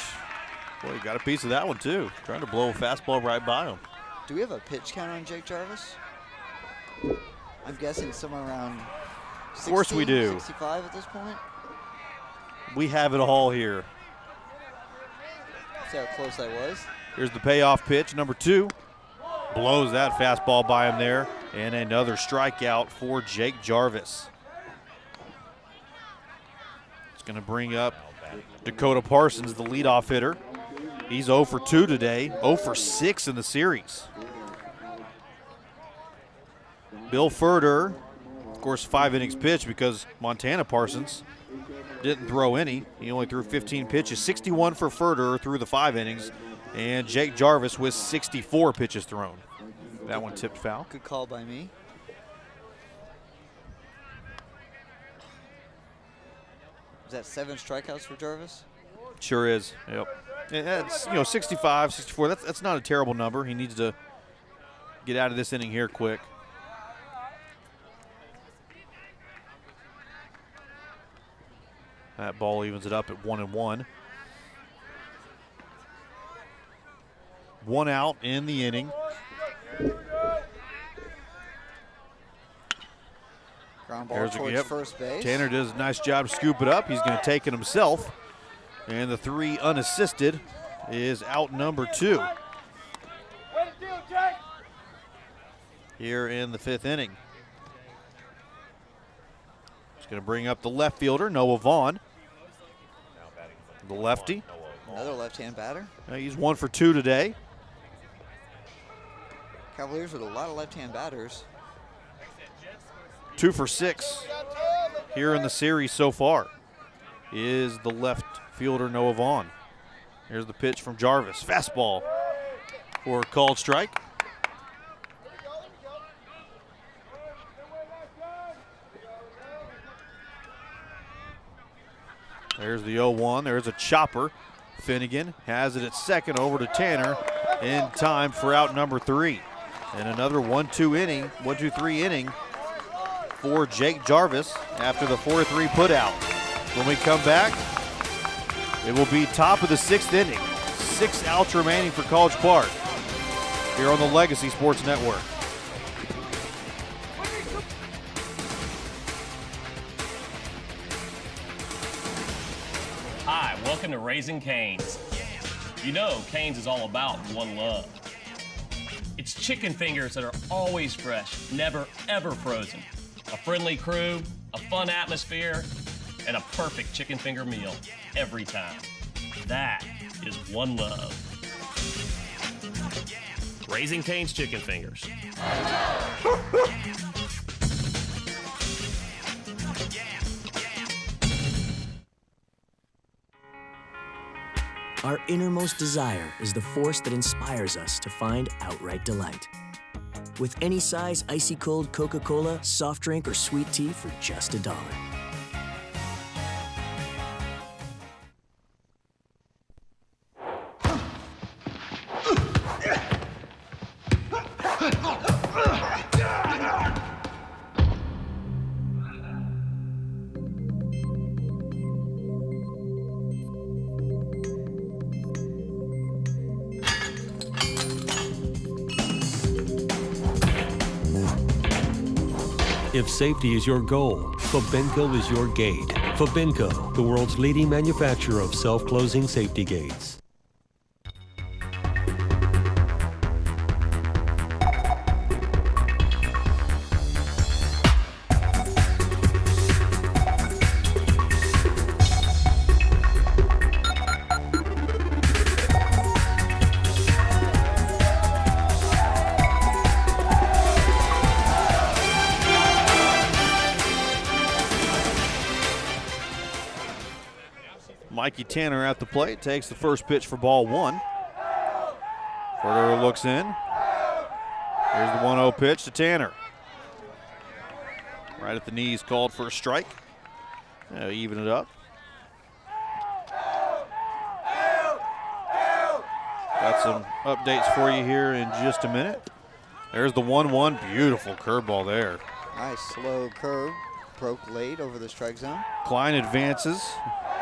Speaker 1: Boy, you got a piece of that one too. Trying to blow a fastball right by him.
Speaker 2: Do we have a pitch count on Jake Jarvis? I'm guessing somewhere around 60,
Speaker 1: Of course we do.
Speaker 2: 65 at this point.
Speaker 1: We have it all here.
Speaker 2: See how close that was.
Speaker 1: Here's the payoff pitch, number 2. Blows that fastball by him there. And another strikeout for Jake Jarvis. It's going to bring up Dakota Parsons, the leadoff hitter. He's 0 for 2 today, 0 for 6 in the series. Bill Furter, of course, 5 innings pitched because Montana Parsons didn't throw any. He only threw 15 pitches, 61 for Furter through the 5 innings, and Jake Jarvis with 64 pitches thrown. That one tipped foul.
Speaker 2: Good call by me. Is that 7 strikeouts for Jarvis?
Speaker 1: Sure is. Yep. It's 65, 64. That's not a terrible number. He needs to get out of this inning here quick. That ball evens it up at 1-1. 1 out in the inning.
Speaker 2: Ground ball towards first base.
Speaker 1: Tanner does a nice job to scoop it up. He's going to take it himself. And the 3 unassisted is out number 2. Here in the 5th inning. He's going to bring up the left fielder, Noah Vaughn. The lefty.
Speaker 2: Another left-hand batter.
Speaker 1: He's 1 for 2 today.
Speaker 2: Cavaliers with a lot of left-hand batters.
Speaker 1: 2 for 6 here in the series so far is the left fielder Noah Vaughn. Here's the pitch from Jarvis. Fastball for a called strike. There's the 0-1. There's a chopper. Finnegan has it at second over to Tanner in time for out number 3. And another 1-2-3 inning for Jake Jarvis after the 4-3 putout. When we come back, it will be top of the 6th inning. 6 outs remaining for College Park here on the Legacy Sports Network.
Speaker 3: Hi, welcome to Raising Cane's. You know Cane's is all about one love. It's chicken fingers that are always fresh, never ever frozen. A friendly crew, a fun atmosphere, and a perfect chicken finger meal every time. That is one love. Raising Cane's Chicken Fingers.
Speaker 5: Our innermost desire is the force that inspires us to find outright delight. With any size icy cold Coca-Cola, soft drink, or sweet tea for just $1.
Speaker 13: If safety is your goal, Fabinco is your gate. Fabinco, the world's leading manufacturer of self-closing safety gates.
Speaker 1: Mikey Tanner at the plate, takes the first pitch for ball 1. Furter looks in. Here's the 1-0 pitch to Tanner. Right at the knees, called for a strike. Even it up. Got some updates for you here in just a minute. There's the 1-1. Beautiful curveball there.
Speaker 2: Nice slow curve. Broke late over the strike zone.
Speaker 1: Klein advances.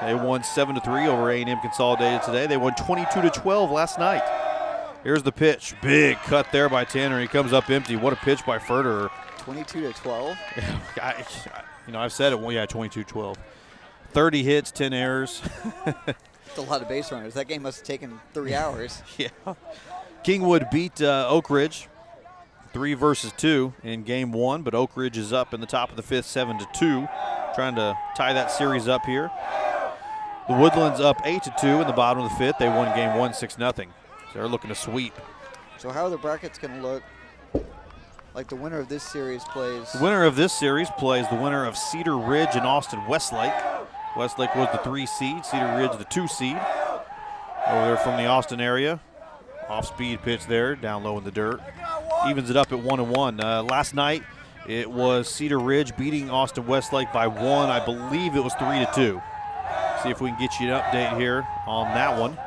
Speaker 1: They won 7-3 over A&M Consolidated today. They won 22-12 last night. Here's the pitch. Big cut there by Tanner. He comes up empty. What a pitch by Ferderer.
Speaker 2: 22-12.
Speaker 1: I've said it. Well, yeah, 22-12. 30 hits, 10 errors.
Speaker 2: That's a lot of base runners. That game must have taken 3 hours.
Speaker 1: Yeah. Kingwood beat Oak Ridge 3-2 in game 1, but Oak Ridge is up in the top of the 5th, 7-2, trying to tie that series up here. The Woodlands up 8-2 in the bottom of the 5th. They won game 1 6-0. So they're looking to sweep.
Speaker 2: So how are the brackets going to look? Like the winner of this series plays?
Speaker 1: The winner of this series plays the winner of Cedar Ridge and Austin Westlake. Westlake was the 3 seed, Cedar Ridge the 2 seed. Over there from the Austin area. Off-speed pitch there, down low in the dirt. Evens it up at 1-1. Last night it was Cedar Ridge beating Austin Westlake by 1. I believe it was 3-2. See if we can get you an update here on that one.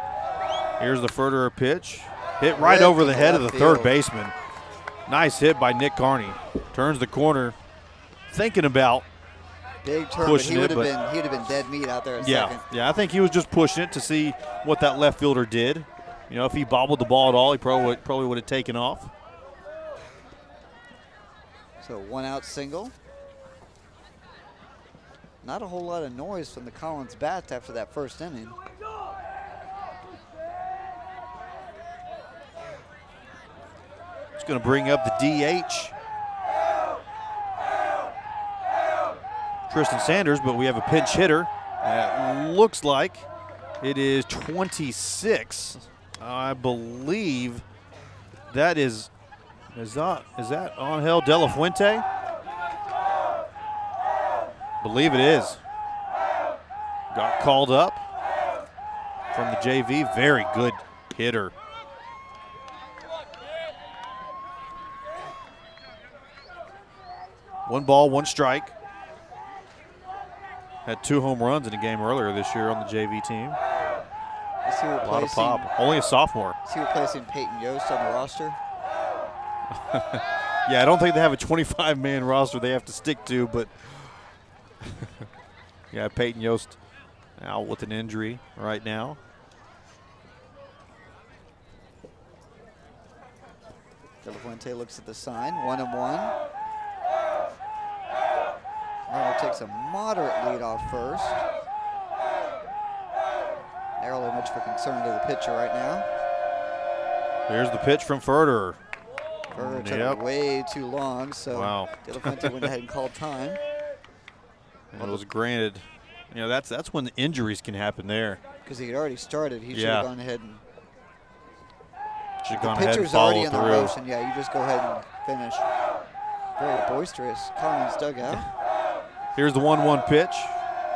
Speaker 1: Here's the Ferderer pitch. Hit right over the head of the third baseman. Nice hit by Nick Carney. Turns the corner, thinking about
Speaker 2: big turn,
Speaker 1: pushing
Speaker 2: but he'd have been dead meat out there in second.
Speaker 1: Yeah, I think he was just pushing it to see what that left fielder did. You know, if he bobbled the ball at all, he probably would have taken off.
Speaker 2: So 1 out single. Not a whole lot of noise from the Collins bats after that first inning.
Speaker 1: It's going to bring up the DH. Tristan Sanders, but we have a pinch hitter. Looks like it is 26. I believe that is that Angel De La Fuente? Believe it is. Got called up from the JV. Very good hitter. One ball, one strike. Had 2 home runs in a game earlier this year on the JV team. A lot of pop. Only a sophomore.
Speaker 2: Is he replacing Peyton Yost on the roster?
Speaker 1: Yeah, I don't think they have a 25-man roster they have to stick to, but yeah, Peyton Yost out with an injury right now.
Speaker 2: De La Fuente looks at the sign, 1-1. Arnold takes a moderate lead off first. Narrow image for concern to the pitcher right now.
Speaker 1: Here's the pitch from Ferderer.
Speaker 2: Ferderer took it way too long, so De La Fuente went ahead and called time.
Speaker 1: And it was granted. You know, that's when the injuries can happen there.
Speaker 2: Because he had already started, he should have gone ahead and.
Speaker 1: Should have gone
Speaker 2: ahead and followed through. The pitcher's already in the motion. Yeah, you just go ahead and finish. Very boisterous. Collins dugout.
Speaker 1: Here's the 1-1 pitch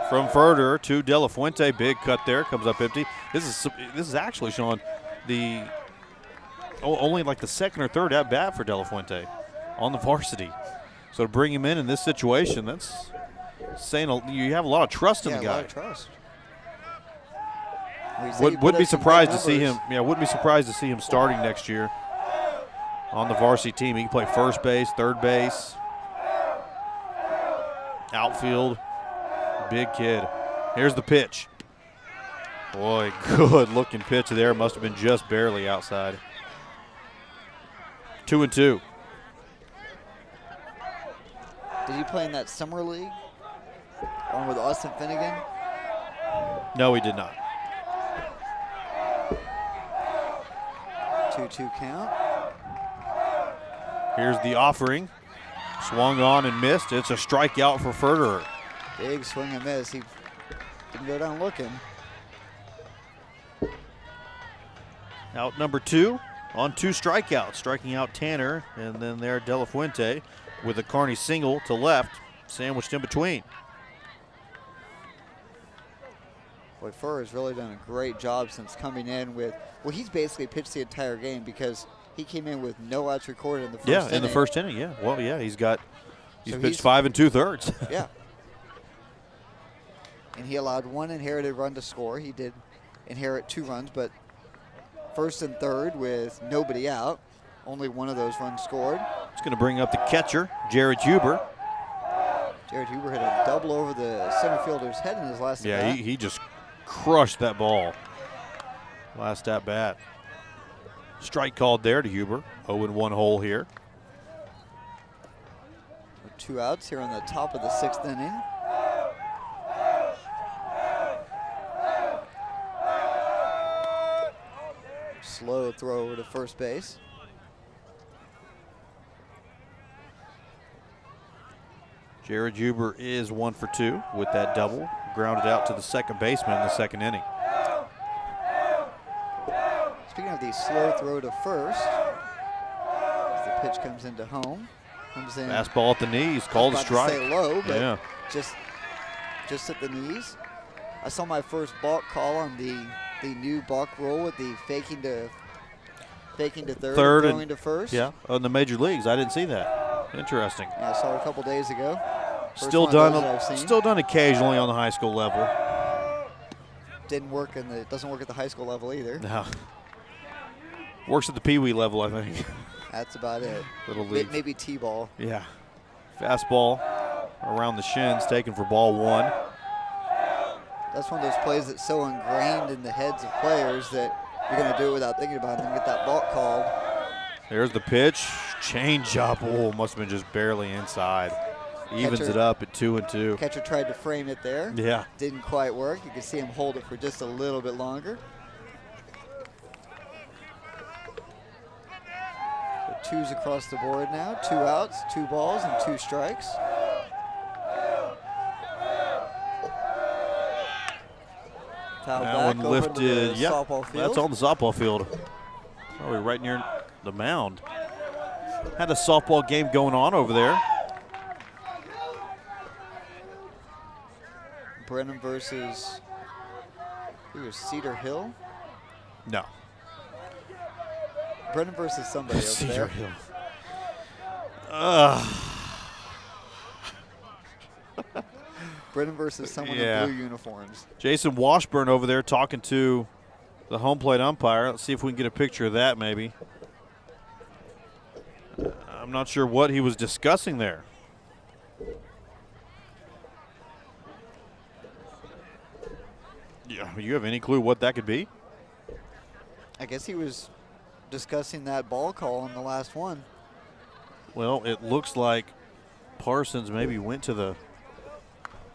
Speaker 1: from Ferderer to De La Fuente. Big cut there, comes up empty. This is actually, Sean, only like the second or third at bat for De La Fuente on the varsity. So to bring him in this situation, that's saying you have a lot of trust in the guy.
Speaker 2: Yeah, a lot of trust.
Speaker 1: Would be surprised to see him. Yeah, wouldn't be surprised to see him starting next year on the varsity team. He can play first base, third base, outfield. Big kid. Here's the pitch. Boy, good looking pitch there. Must have been just barely outside. 2-2.
Speaker 2: Did he play in that summer league? Along with Austin Finnegan?
Speaker 1: No, he did not.
Speaker 2: 2-2 count.
Speaker 1: Here's the offering. Swung on and missed. It's a strikeout for Ferderer.
Speaker 2: Big swing and miss. He didn't go down looking.
Speaker 1: Out number 2 on 2 strikeouts. Striking out Tanner, and then there De La Fuente with a Carney single to left, sandwiched in between.
Speaker 2: Boy, Ferrer's really done a great job since coming in with, well, he's basically pitched the entire game because he came in with no outs recorded in the first inning.
Speaker 1: Yeah, in the first inning, yeah. Well, yeah, he's pitched 5 2/3.
Speaker 2: Yeah. And he allowed 1 inherited run to score. He did inherit 2 runs, but first and third with nobody out. Only one of those runs scored.
Speaker 1: It's going to bring up the catcher, Jared Huber.
Speaker 2: Jared Huber hit a double over the center fielder's head in his last at bat.
Speaker 1: He just crushed that ball. Last at bat. Strike called there to Huber. 0-1 hole here.
Speaker 2: 2 outs here on the top of the 6th inning. Slow throw over to first base.
Speaker 1: Jared Huber is 1 for 2 with that double. Grounded out to the second baseman in the second inning.
Speaker 2: Speaking of the slow throw to first, as the pitch comes into home, comes in.
Speaker 1: Fastball at the knees, called a strike.
Speaker 2: Say low, but
Speaker 1: yeah.
Speaker 2: just at the knees. I saw my first balk call on the new balk rule with the faking to third and throwing to first.
Speaker 1: Yeah, on the major leagues. I didn't see that. Interesting.
Speaker 2: Yeah, I saw it a couple days ago.
Speaker 1: Still done occasionally on the high school level.
Speaker 2: Didn't work it doesn't work at the high school level either.
Speaker 1: No. Works at the Pee Wee level, I think.
Speaker 2: That's about it.
Speaker 1: Little league.
Speaker 2: Maybe T-ball.
Speaker 1: Yeah. Fastball around the shins, taken for ball 1.
Speaker 2: That's one of those plays that's so ingrained in the heads of players that you're going to do it without thinking about it and get that ball called.
Speaker 1: There's the pitch. Change up. Oh, must have been just barely inside. Evens it up at 2-2.
Speaker 2: Catcher tried to frame it there.
Speaker 1: Yeah.
Speaker 2: Didn't quite work. You can see him hold it for just a little bit longer. So 2s across the board now. 2 outs, 2 balls, and 2 strikes. Foul
Speaker 1: that
Speaker 2: back
Speaker 1: one
Speaker 2: over
Speaker 1: lifted.
Speaker 2: to the
Speaker 1: Yep,
Speaker 2: softball field.
Speaker 1: that's on the softball field. Probably right near the mound. Had a softball game going on over there.
Speaker 2: Brennan versus Cedar Hill?
Speaker 1: No.
Speaker 2: Brennan versus somebody over
Speaker 1: Cedar
Speaker 2: there.
Speaker 1: Hill.
Speaker 2: Brennan versus someone
Speaker 1: Yeah.
Speaker 2: in blue uniforms.
Speaker 1: Jason Washburn over there talking to the home plate umpire. Let's see if we can get a picture of that maybe. I'm not sure what he was discussing there. Yeah, you have any clue what that could be?
Speaker 2: I guess he was discussing that ball call on the last one.
Speaker 1: Well, it looks like Parsons maybe went to the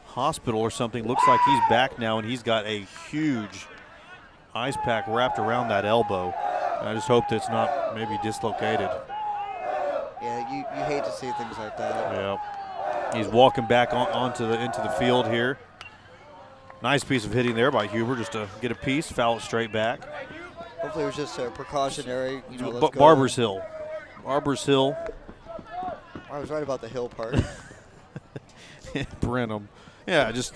Speaker 1: hospital or something. Looks like he's back now, and he's got a huge ice pack wrapped around that elbow. I just hope that it's not maybe dislocated.
Speaker 2: Yeah, you hate to see things like that.
Speaker 1: Yeah. He's walking back into the field here. Nice piece of hitting there by Huber just to get a piece, foul it straight back.
Speaker 2: Hopefully it was just a precautionary, let's go.
Speaker 1: Barber's Hill. Barber's Hill.
Speaker 2: I was right about the hill part.
Speaker 1: Brenham. Yeah, just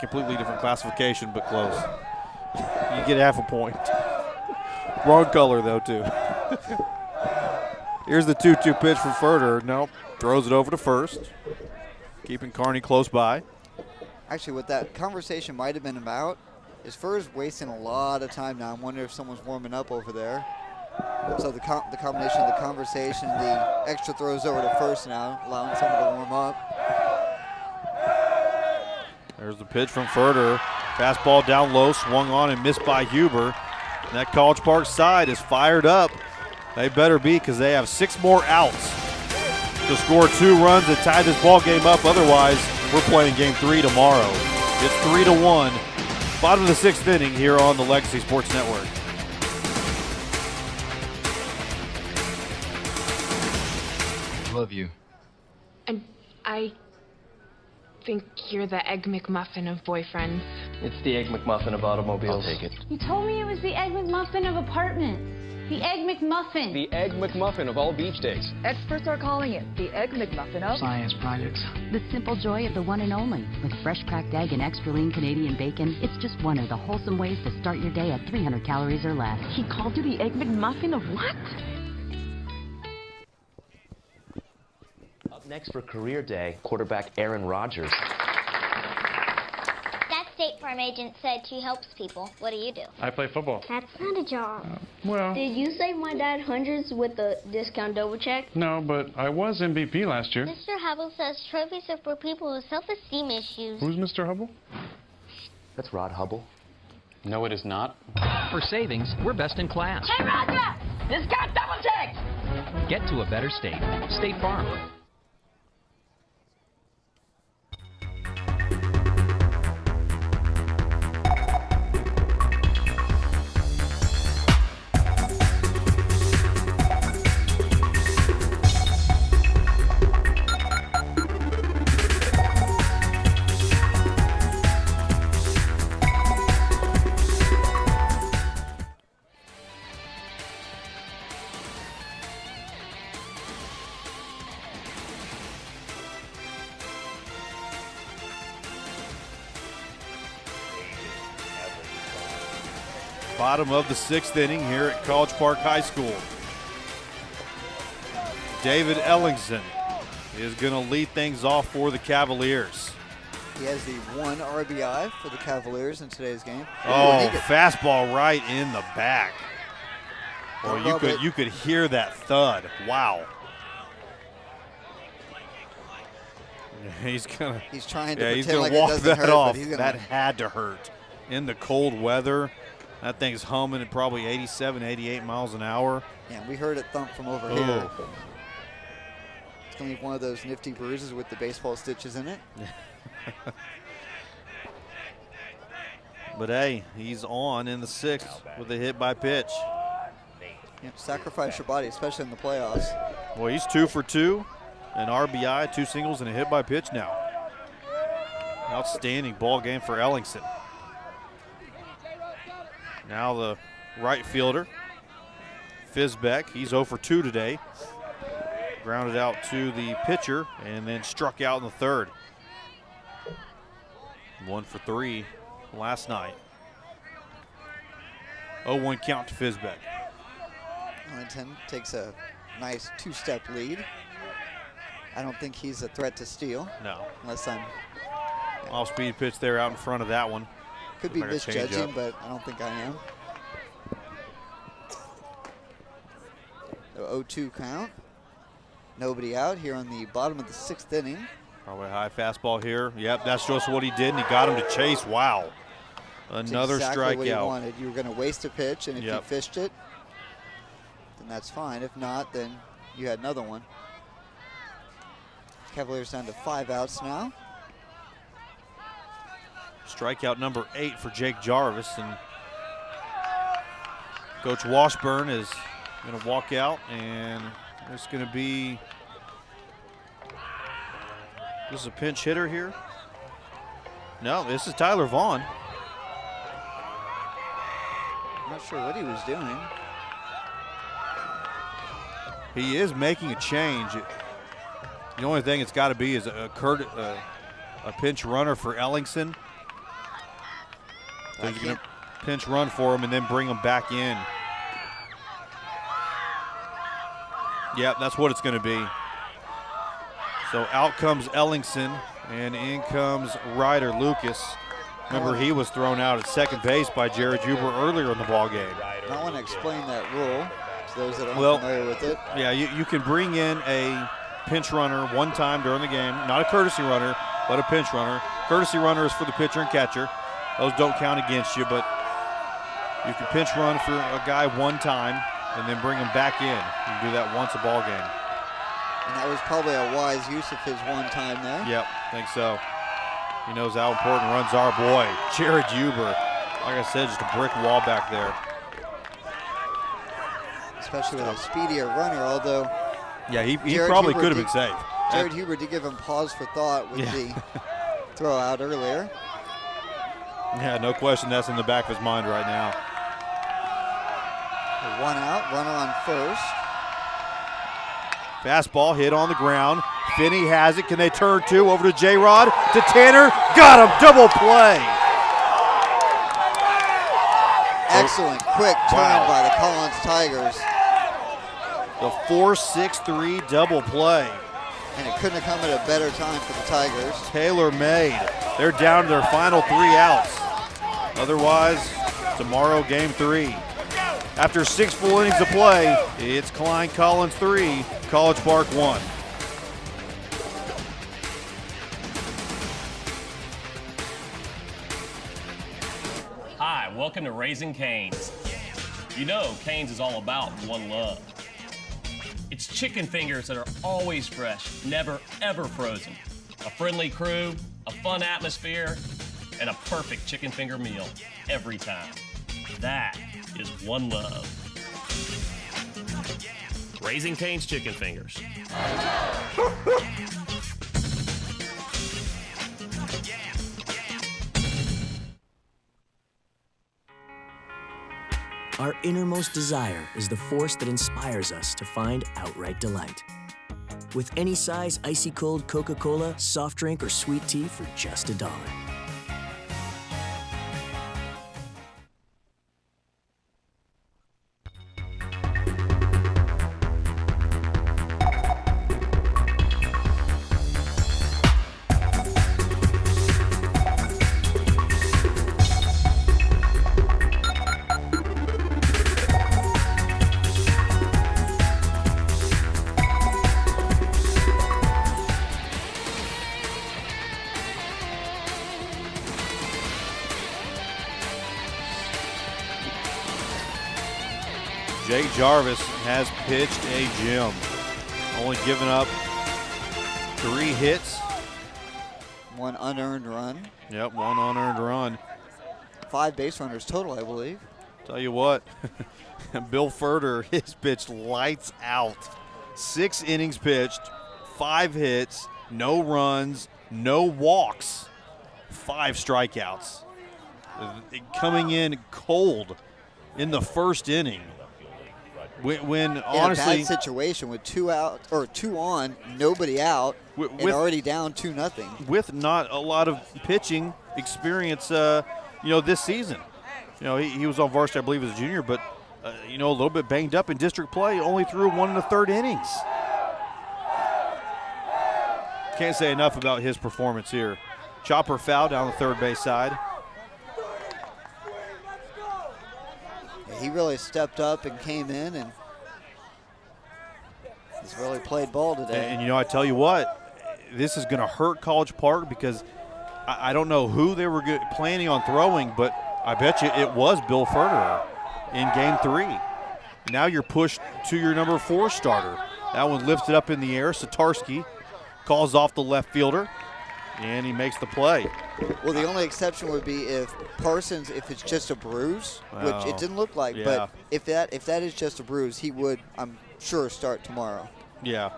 Speaker 1: completely different classification, but close. You get half a point. Wrong color, though, too. Here's the 2-2 pitch from Furter. Nope. Throws it over to first. Keeping Kearney close by.
Speaker 2: Actually, what that conversation might have been about is Furr's wasting a lot of time now. I'm wondering if someone's warming up over there. So the combination of the conversation, the extra throws over to first now, allowing someone to warm up.
Speaker 1: There's the pitch from Furter. Fastball down low, swung on and missed by Huber. And that College Park side is fired up. They better be, because they have 6 more outs to score 2 runs and tie this ball game up. Otherwise, we're playing game 3 tomorrow. It's 3-1. Bottom of the 6th inning here on the Legacy Sports Network.
Speaker 26: Love you.
Speaker 18: And I think you're the Egg McMuffin of boyfriends.
Speaker 17: It's the Egg McMuffin of automobiles.
Speaker 26: I'll take it.
Speaker 19: You told me it was the Egg McMuffin of apartments. The Egg McMuffin.
Speaker 17: The Egg McMuffin of all beach days.
Speaker 20: Experts are calling it the Egg McMuffin of
Speaker 11: Science projects.
Speaker 21: The simple joy of the one and only. With fresh cracked egg and extra lean Canadian bacon, it's just one of the wholesome ways to start your day at 300 calories or less.
Speaker 20: He called you the Egg McMuffin of what?
Speaker 23: Up next for Career Day, quarterback Aaron Rodgers.
Speaker 24: That's State farm agent said she helps people. What do you do?
Speaker 25: I play football.
Speaker 24: That's not a job.
Speaker 25: Well,
Speaker 24: Did you save my dad hundreds with the discount double check?
Speaker 25: no, but I was MVP last year.
Speaker 24: Mr. Hubble says trophies are for people with self-esteem issues.
Speaker 25: Who's Mr. Hubble?
Speaker 23: That's Rod Hubble.
Speaker 7: No, it is not.
Speaker 8: For savings, we're best in class.
Speaker 24: Hey, Roger! This got double checked!
Speaker 8: Get to a better state. State Farm.
Speaker 1: Bottom of the 6th inning here at College Park High School. David Ellingson is going to lead things off for the Cavaliers.
Speaker 2: He has the 1 RBI for the Cavaliers in today's game.
Speaker 1: Oh, fastball right in the back. Well, you could hear that thud. Wow. He's trying to pretend like
Speaker 2: walk
Speaker 1: it doesn't
Speaker 2: that
Speaker 1: hurt,
Speaker 2: off.
Speaker 1: but he's that had to hurt. In the cold weather, that thing's humming at probably 87, 88 miles an hour.
Speaker 2: Yeah, we heard it thump from over here. It's going to be one of those nifty bruises with the baseball stitches in it.
Speaker 1: But hey, he's on in the 6th with a hit by pitch.
Speaker 2: Yep, sacrifice your body, especially in the playoffs.
Speaker 1: Well, he's 2 for 2, an RBI, 2 singles, and a hit by pitch now. Outstanding ball game for Ellingson. Now the right fielder, Fizbeck, he's 0 for 2 today. Grounded out to the pitcher and then struck out in the 3rd. 1 for 3 last night. 0-1 count to Fizbeck.
Speaker 2: Ellington takes a nice 2-step lead. I don't think he's a threat to steal.
Speaker 1: No.
Speaker 2: Unless I'm...
Speaker 1: Off-speed pitch there out in front of that one.
Speaker 2: Could be misjudging, but I don't think I am. The 0-2 count. Nobody out here on the bottom of the 6th inning.
Speaker 1: Probably a high fastball here. Yep, that's just what he did, and he got him to chase. Wow. Another
Speaker 2: exactly what he
Speaker 1: strikeout.
Speaker 2: wanted. You were going to waste a pitch, and if you fished it, then that's fine. If not, then you had another one. Cavaliers down to 5 outs now.
Speaker 1: Strikeout number 8 for Jake Jarvis, and Coach Washburn is going to walk out, and it's going to be, this is a pinch hitter here. No, this is Tyler Vaughn.
Speaker 2: I'm not sure what he was doing.
Speaker 1: He is making a change. The only thing it's got to be is a pinch runner for Ellingson. So he's going to pinch run for him and then bring him back in. Yep, that's what it's going to be. So out comes Ellingson, and in comes Ryder Lucas. Remember, he was thrown out at second base by Jared Huber earlier in the ball game.
Speaker 2: I want to explain that rule to those that aren't familiar with it.
Speaker 1: Yeah, you can bring in a pinch runner one time during the game, not a courtesy runner, but a pinch runner. Courtesy runner is for the pitcher and catcher. Those don't count against you, but you can pinch run for a guy one time and then bring him back in. You can do that once a ball game.
Speaker 2: And that was probably a wise use of his one time there.
Speaker 1: Yep, I think so. He knows how important runs are. Boy, Jared Huber, like I said, just a brick wall back there.
Speaker 2: Especially with a speedier runner, although
Speaker 1: yeah, he probably could have been saved.
Speaker 2: Jared Huber did give him pause for thought with the throw out earlier.
Speaker 1: Yeah, no question that's in the back of his mind right now.
Speaker 2: 1 out, runner on first.
Speaker 1: Fastball hit on the ground. Finney has it. Can they turn 2 over to J-Rod? To Tanner. Got him. Double play.
Speaker 2: Excellent quick turn by the Collins Tigers.
Speaker 1: The 4-6-3 double play.
Speaker 2: And it couldn't have come at a better time for the Tigers.
Speaker 1: Tailor made. They're down to their final 3 outs. Otherwise, tomorrow, game 3. After 6 full innings of play, it's Klein Collins 3, College Park 1.
Speaker 3: Hi, welcome to Raising Cane's. You know Cane's is all about one love. It's chicken fingers that are always fresh, never ever frozen. A friendly crew, a fun atmosphere, and a perfect chicken finger meal every time. That is one love. Raising Cane's Chicken Fingers.
Speaker 5: Our innermost desire is the force that inspires us to find outright delight. With any size icy cold Coca-Cola, soft drink, or sweet tea for just $1.
Speaker 1: Jake Jarvis has pitched a gem. Only given up 3 hits.
Speaker 2: 1 unearned run.
Speaker 1: Yep, 1 unearned run.
Speaker 2: 5 base runners total, I believe.
Speaker 1: Tell you what, Bill Furter has pitched lights out. 6 innings pitched, 5 hits, no runs, no walks, 5 strikeouts. Coming in cold in the first inning. When honestly,
Speaker 2: in a bad situation with 2 out or 2 on, nobody out, and already down 2-0.
Speaker 1: With not a lot of pitching experience, this season. He was on varsity, I believe, as a junior, but a little bit banged up in district play. Only threw 1 1/3 innings. Can't say enough about his performance here. Chopper foul down the third base side.
Speaker 2: He really stepped up and came in, and he's really played ball today.
Speaker 1: And I tell you what, this is going to hurt College Park because I don't know who they were planning on throwing, but I bet you it was Bill Furter in game 3. Now you're pushed to your number 4 starter. That one lifted up in the air. Satarski calls off the left fielder, and he makes the play.
Speaker 2: Well, the only exception would be if Parsons, if it's just a bruise, which it didn't look like, but if that is just a bruise, he would, I'm sure, start tomorrow.
Speaker 1: Yeah.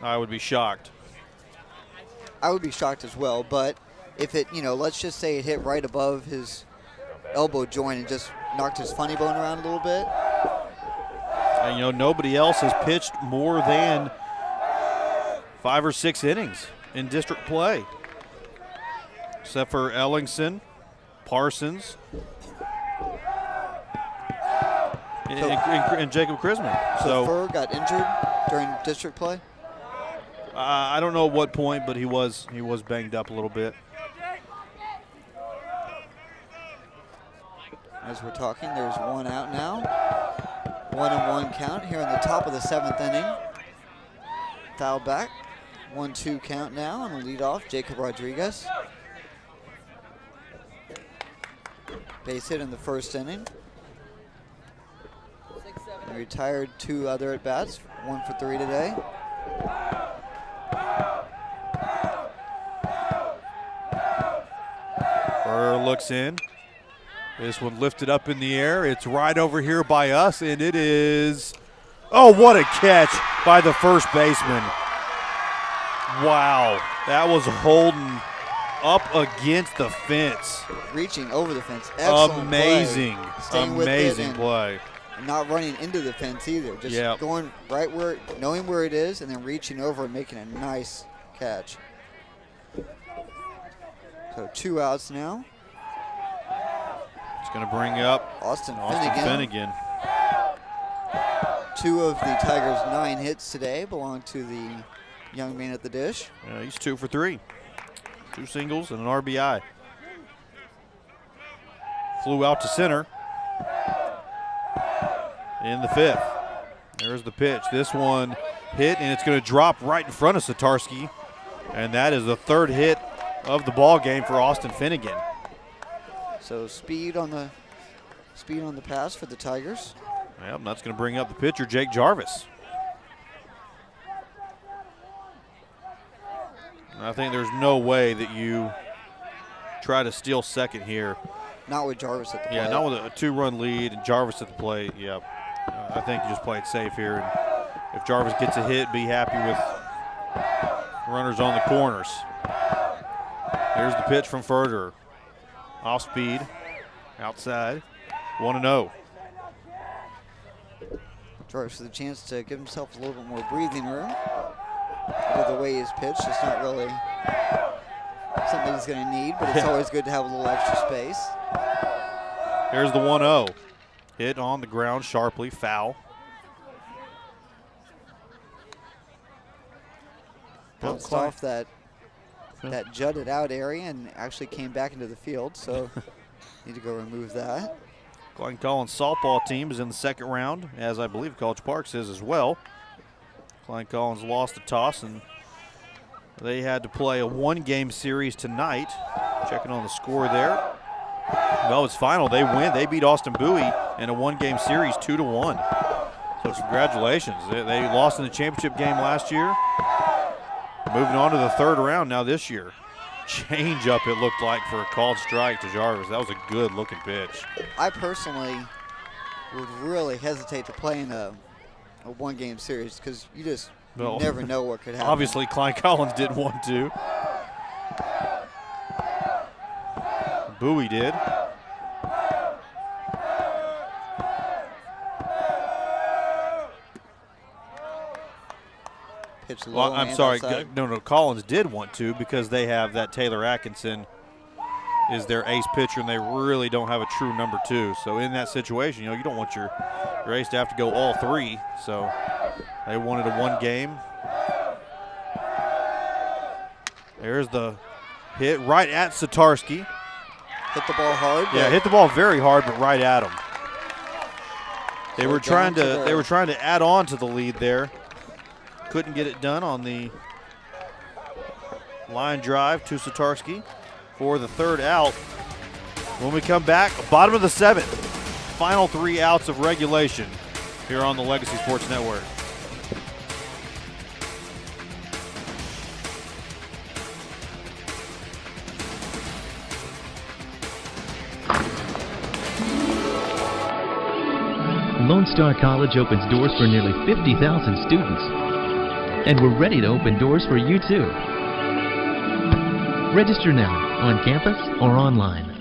Speaker 1: I would be shocked.
Speaker 2: I would be shocked as well, but if it, let's just say it hit right above his elbow joint and just knocked his funny bone around a little bit.
Speaker 1: And, nobody else has pitched more than 5 or 6 innings in district play, except for Ellingson, Parsons, and Jacob Chrisman.
Speaker 2: So Fur got injured during district play?
Speaker 1: I don't know at what point, but he was banged up a little bit.
Speaker 2: As we're talking, there's 1 out now. 1-1 count here in the top of the 7th inning. Foul back. 1-2 count now on the leadoff, Jacob Rodriguez. Base hit in the first inning. He retired 2 other at-bats, 1 for 3 today.
Speaker 1: Burr looks in. This one lifted up in the air. It's right over here by us, and it is, oh, what a catch by the first baseman. Wow, that was Holden up against the fence.
Speaker 2: Reaching over the fence. Excellent
Speaker 1: amazing,
Speaker 2: play. Staying
Speaker 1: amazing
Speaker 2: with it
Speaker 1: play.
Speaker 2: And not running into the fence either. Just going right where, knowing where it is, and then reaching over and making a nice catch. So 2 outs now.
Speaker 1: It's going to bring up
Speaker 2: Austin
Speaker 1: Finnegan.
Speaker 2: 2 of the Tigers' 9 hits today belong to the young man at the dish.
Speaker 1: Yeah, he's 2 for 3. 2 singles and an RBI. flew out to center in the 5th. There's the pitch. This one hit, and it's going to drop right in front of Satarsky. And that is the 3rd hit of the ball game for Austin Finnegan.
Speaker 2: So speed on the pass for the Tigers.
Speaker 1: Yep, and that's going to bring up the pitcher, Jake Jarvis. And I think there's no way that you try to steal second here.
Speaker 2: Not with Jarvis at the plate.
Speaker 1: Yeah, not with a 2-run lead and Jarvis at the plate. Yep. I think you just play it safe here. And if Jarvis gets a hit, be happy with runners on the corners. Here's the pitch from Furter. Off speed, outside, 1-0.
Speaker 2: Jarvis with a chance to give himself a little bit more breathing room. With the way he's pitched, it's not really something he's going to need, but it's always good to have a little extra space.
Speaker 1: Here's the 1-0. Hit on the ground sharply, foul.
Speaker 2: Bounced off that jutted out area and actually came back into the field, so need to go remove that.
Speaker 1: Klein Collins softball team is in the 2nd round, as I believe College Parks is as well. Klein Collins lost the toss, and they had to play a 1-game series tonight. Checking on the score there. Well, it's final. They win. They beat Austin Bowie in a 1-game series 2-1. So congratulations. They lost in the championship game last year. Moving on to the 3rd round now this year. Change up, it looked like, for a called strike to Jarvis. That was a good looking pitch.
Speaker 2: I personally would really hesitate to play in a 1-game series because you never know what could happen.
Speaker 1: Obviously, Klein Collins didn't want to. Bowie did.
Speaker 2: Pitch low
Speaker 1: Well, I'm
Speaker 2: and
Speaker 1: sorry.
Speaker 2: outside.
Speaker 1: No, Collins did want to because they have that Taylor Atkinson is their ace pitcher, and they really don't have a true number 2. So in that situation, you don't want your ace to have to go all 3. So they wanted a 1 game. There's the hit right at Satarsky.
Speaker 2: Hit the ball hard.
Speaker 1: Yeah, hit the ball very hard, but right at him. They were trying to add on to the lead there. Couldn't get it done on the line drive to Satarsky for the 3rd out. When we come back, bottom of the 7th, final 3 outs of regulation here on the Legacy Sports Network.
Speaker 8: Lone Star College opens doors for nearly 50,000 students. And we're ready to open doors for you too. Register now, on campus or online.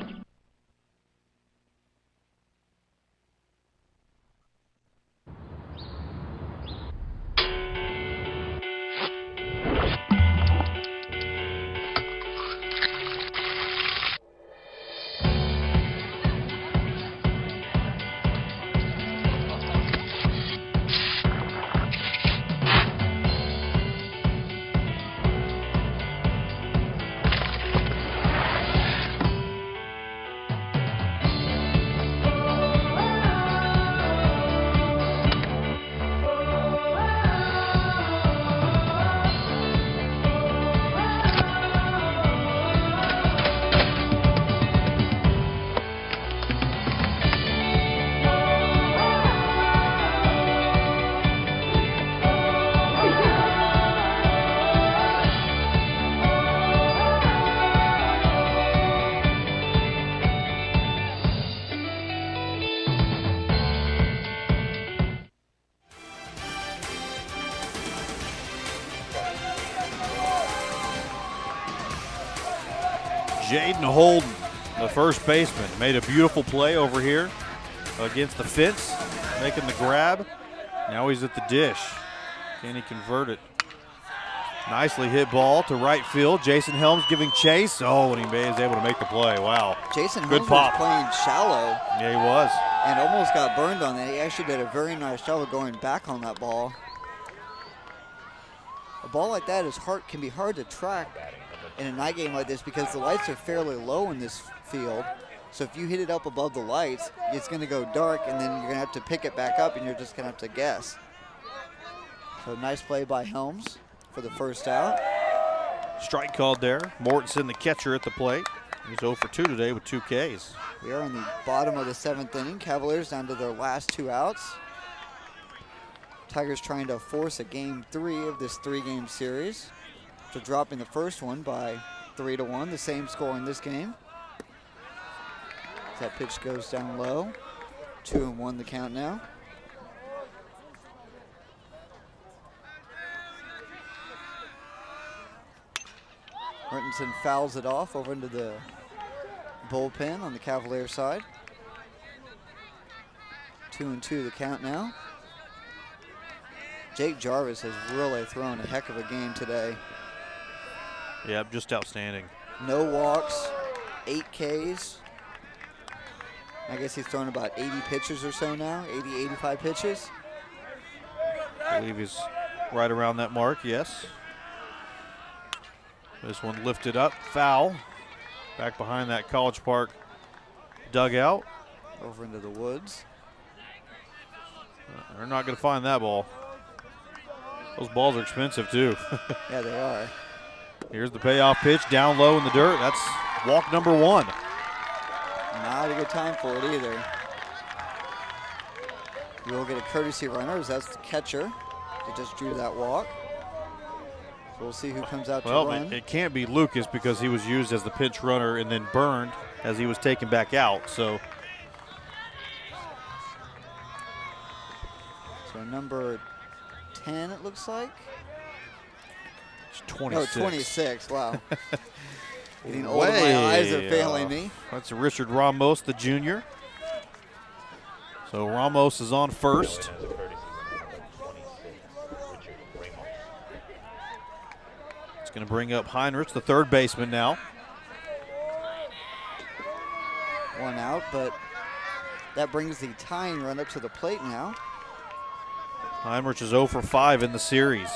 Speaker 1: Jaden Holden, the first baseman, made a beautiful play over here against the fence, making the grab. Now he's at the dish. Can he convert it? Nicely hit ball to right field. Jason Helms giving chase. Oh, and he is able to make the play. Wow.
Speaker 2: Jason
Speaker 1: Good
Speaker 2: Helms
Speaker 1: pop.
Speaker 2: was playing shallow.
Speaker 1: Yeah, he was.
Speaker 2: And almost got burned on that. He actually did a very nice job of going back on that ball. A ball like that can be hard to track in a night game like this because the lights are fairly low in this field. So if you hit it up above the lights, it's going to go dark, and then you're going to have to pick it back up, and you're just going to have to guess. So nice play by Helms for the first out.
Speaker 1: Strike called there. Mortensen, the catcher, at the plate. He's 0 for 2 today with 2 Ks.
Speaker 2: We are in the bottom of the 7th inning. Cavaliers down to their last 2 outs. Tigers trying to force a game 3 of this 3-game series. After dropping the first one by 3-1, the same score in this game. That pitch goes down low. 2-1 the count now. Mortensen fouls it off over into the bullpen on the Cavalier side. 2-2 the count now. Jake Jarvis has really thrown a heck of a game today.
Speaker 1: Yeah, just outstanding.
Speaker 2: No walks, 8 Ks. I guess he's thrown about 80 pitches or so now, 80, 85 pitches.
Speaker 1: I believe he's right around that mark, yes. This one lifted up, foul. Back behind that College Park dugout.
Speaker 2: Over into the woods.
Speaker 1: They're not going to find that ball. Those balls are expensive too.
Speaker 2: Yeah, they are.
Speaker 1: Here's the payoff pitch, down low in the dirt. That's walk number 1.
Speaker 2: Not a good time for it either. We'll get a courtesy runner, as that's the catcher. He just drew that walk. So we'll see who comes out to run.
Speaker 1: Well, it can't be Lucas because he was used as the pinch runner and then burned as he was taken back out. So
Speaker 2: number 10, it looks like.
Speaker 1: It's 26.
Speaker 2: No, 26, wow. Getting older, my eyes are failing me.
Speaker 1: That's Richard Ramos, the junior. So Ramos is on first. It's going to bring up Heinrich, the third baseman now.
Speaker 2: 1 out, but that brings the tying run up to the plate now.
Speaker 1: Heinrich is 0 for 5 in the series.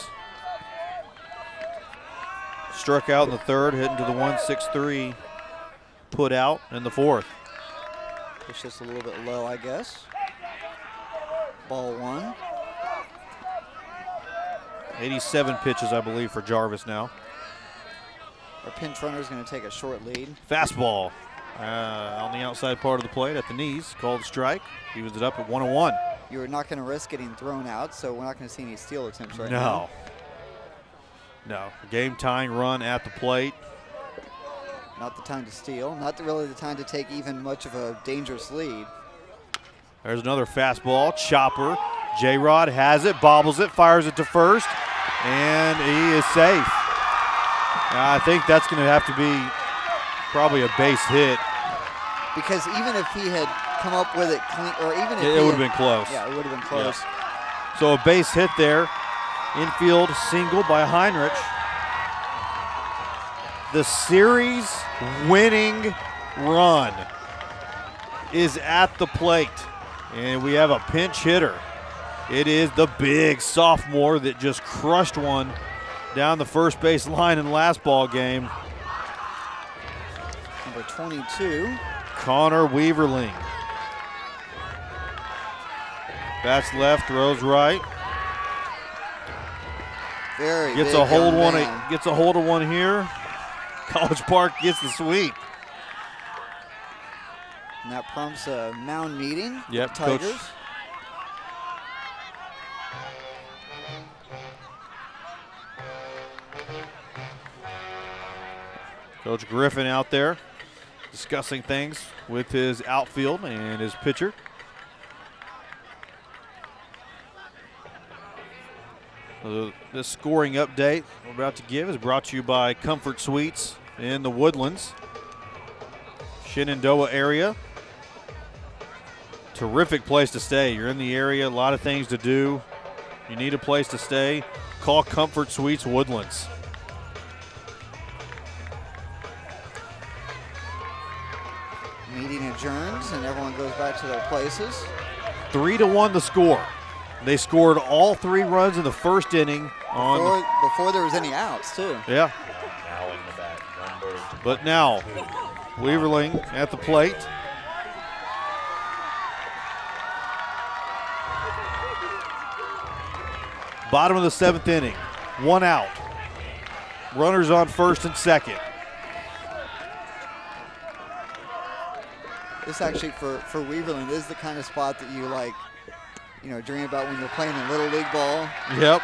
Speaker 1: Struck out in the third, hitting to the 1-6-3. Put out in the fourth.
Speaker 2: It's just a little bit low, I guess. Ball 1.
Speaker 1: 87 pitches, I believe, for Jarvis now.
Speaker 2: Our pinch runner is going to take a short lead.
Speaker 1: Fastball on the outside part of the plate at the knees. Called strike. He was it up at 1-1.
Speaker 2: You're not going to risk getting thrown out, so we're not going to see any steal attempts right now.
Speaker 1: No. Game tying run at the plate.
Speaker 2: Not the time to steal. Not really the time to take even much of a dangerous lead.
Speaker 1: There's another fastball. Chopper. J-Rod has it, bobbles it, fires it to first, and he is safe. I think that's going to have to be probably a base hit.
Speaker 2: Because even if he had come up with it clean, or even if
Speaker 1: it would have been close.
Speaker 2: Yeah, it would have been close.
Speaker 1: Yeah. So a base hit there. Infield single by Heinrich. The series winning run is at the plate. And we have a pinch hitter. It is the big sophomore that just crushed one down the first base line in last ball game.
Speaker 2: Number 22.
Speaker 1: Connor Weaverling. Bats left, throws right.
Speaker 2: Very
Speaker 1: gets
Speaker 2: big
Speaker 1: a hold one.
Speaker 2: man.
Speaker 1: Gets a hold of one here. College Park gets the sweep.
Speaker 2: And that prompts a mound meeting.
Speaker 1: Yep,
Speaker 2: Tigers.
Speaker 1: Coach Griffin out there discussing things with his outfield and his pitcher. This scoring update we're about to give is brought to you by Comfort Suites in the Woodlands, Shenandoah area. Terrific place to stay. You're in the area, a lot of things to do. You need a place to stay, call Comfort Suites Woodlands.
Speaker 2: Meeting adjourns and everyone goes back to their places.
Speaker 1: 3-1 the score. They scored all 3 runs in the first inning.
Speaker 2: Before there was any outs, too.
Speaker 1: Yeah. But now, Weaverling at the plate. Bottom of the 7th inning. 1 out. Runners on first and second.
Speaker 2: This actually, for Weaverland, is the kind of spot that you dream about when you're playing in Little League ball.
Speaker 1: Yep.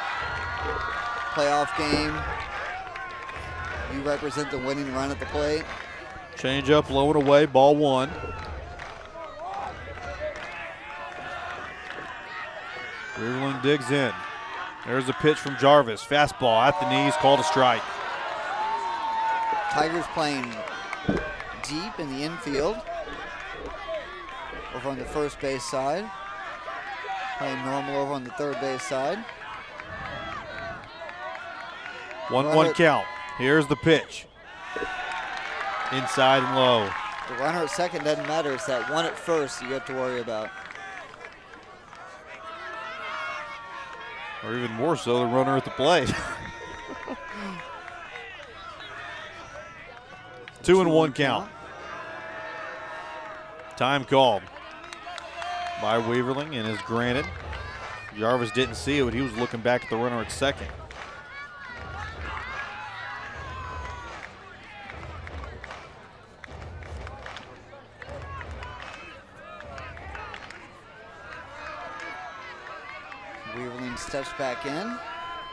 Speaker 2: Playoff game. You represent the winning run at the plate.
Speaker 1: Change up, low and away, ball 1. Weaverland digs in. There's a pitch from Jarvis. Fastball at the knees, called a strike.
Speaker 2: Tigers playing deep in the infield. Over on the first base side. Playing normal over on the third base side.
Speaker 1: 1-1 count. Here's the pitch. Inside and low.
Speaker 2: The runner at second doesn't matter. It's that one at first you have to worry about.
Speaker 1: Or even more so, the runner at the plate. 2-1 count. Time called by Weaverling and is granted. Jarvis didn't see it, but he was looking back at the runner at second.
Speaker 2: Weaverling steps back in.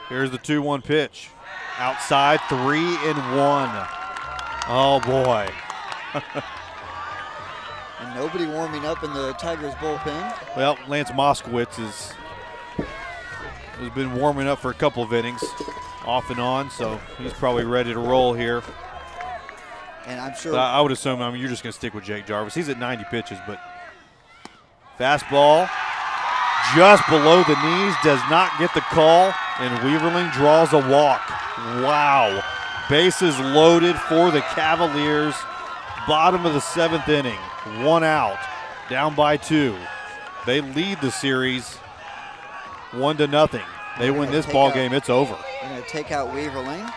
Speaker 1: Here's the 2-1 pitch. Outside, 3-1. Oh boy.
Speaker 2: And nobody warming up in the Tigers bullpen.
Speaker 1: Well, Lance Moskowitz has been warming up for a couple of innings, off and on, so he's probably ready to roll here.
Speaker 2: And I'm sure.
Speaker 1: I would assume, you're just going to stick with Jake Jarvis. He's at 90 pitches, but fastball just below the knees, does not get the call, and Weaverling draws a walk. Wow. Bases loaded for the Cavaliers. Bottom of the 7th inning. 1 out. Down by 2. They lead the series 1-0. They win this ball game, it's over.
Speaker 2: They're going to take out Weaverling.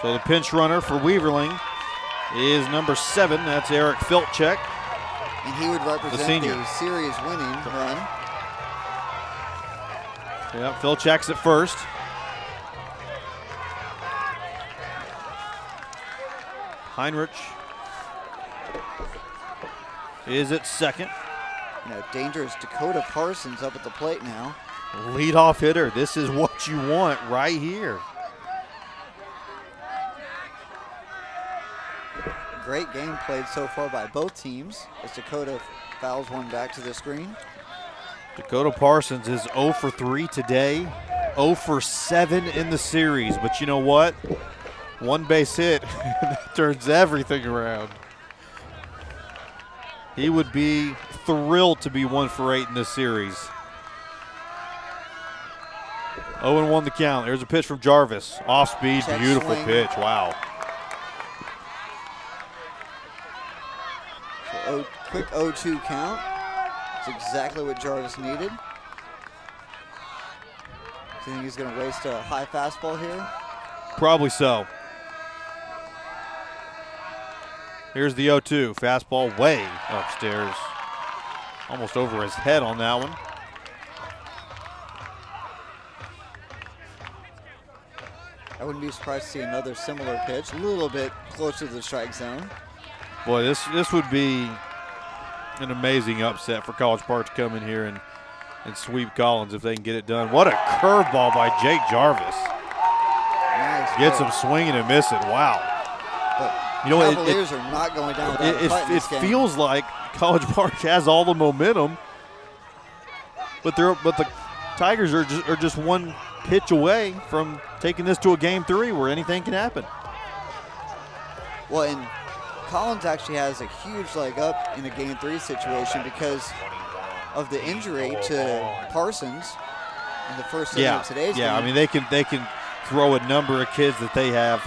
Speaker 1: So the pinch runner for Weaverling is number 7. That's Eric Filchek.
Speaker 2: And he would represent the series winning run.
Speaker 1: Yeah, Filchek's at first. Heinrich is at second.
Speaker 2: Dangerous Dakota Parsons up at the plate now.
Speaker 1: Leadoff hitter. This is what you want right here.
Speaker 2: Great game played so far by both teams as Dakota fouls one back to the screen.
Speaker 1: Dakota Parsons is 0 for 3 today, 0 for 7 in the series. But you know what? One base hit that turns everything around. He would be thrilled to be 1 for 8 in this series. 0-1 the count. There's a pitch from Jarvis. Off speed, beautiful pitch. Wow.
Speaker 2: So quick 0-2 count. That's exactly what Jarvis needed. Do you think he's going to waste a high fastball here?
Speaker 1: Probably so. Here's the 0-2. Fastball way upstairs. Almost over his head on that one.
Speaker 2: I wouldn't be surprised to see another similar pitch, a little bit closer to the strike zone.
Speaker 1: Boy, this would be an amazing upset for College Park to come in here and sweep Collins if they can get it done. What a curveball by Jake Jarvis.
Speaker 2: Nice.
Speaker 1: Gets him swinging and missing. Wow.
Speaker 2: But
Speaker 1: you know,
Speaker 2: Cavaliers are not going down without a fight in this game.
Speaker 1: It feels like College Park has all the momentum, but the Tigers are just one pitch away from taking this to a game 3 where anything can happen.
Speaker 2: Well, and Collins actually has a huge leg up in a game 3 situation because of the injury to Parsons in the first inning of today's game.
Speaker 1: Yeah, I mean they can throw a number of kids that they have.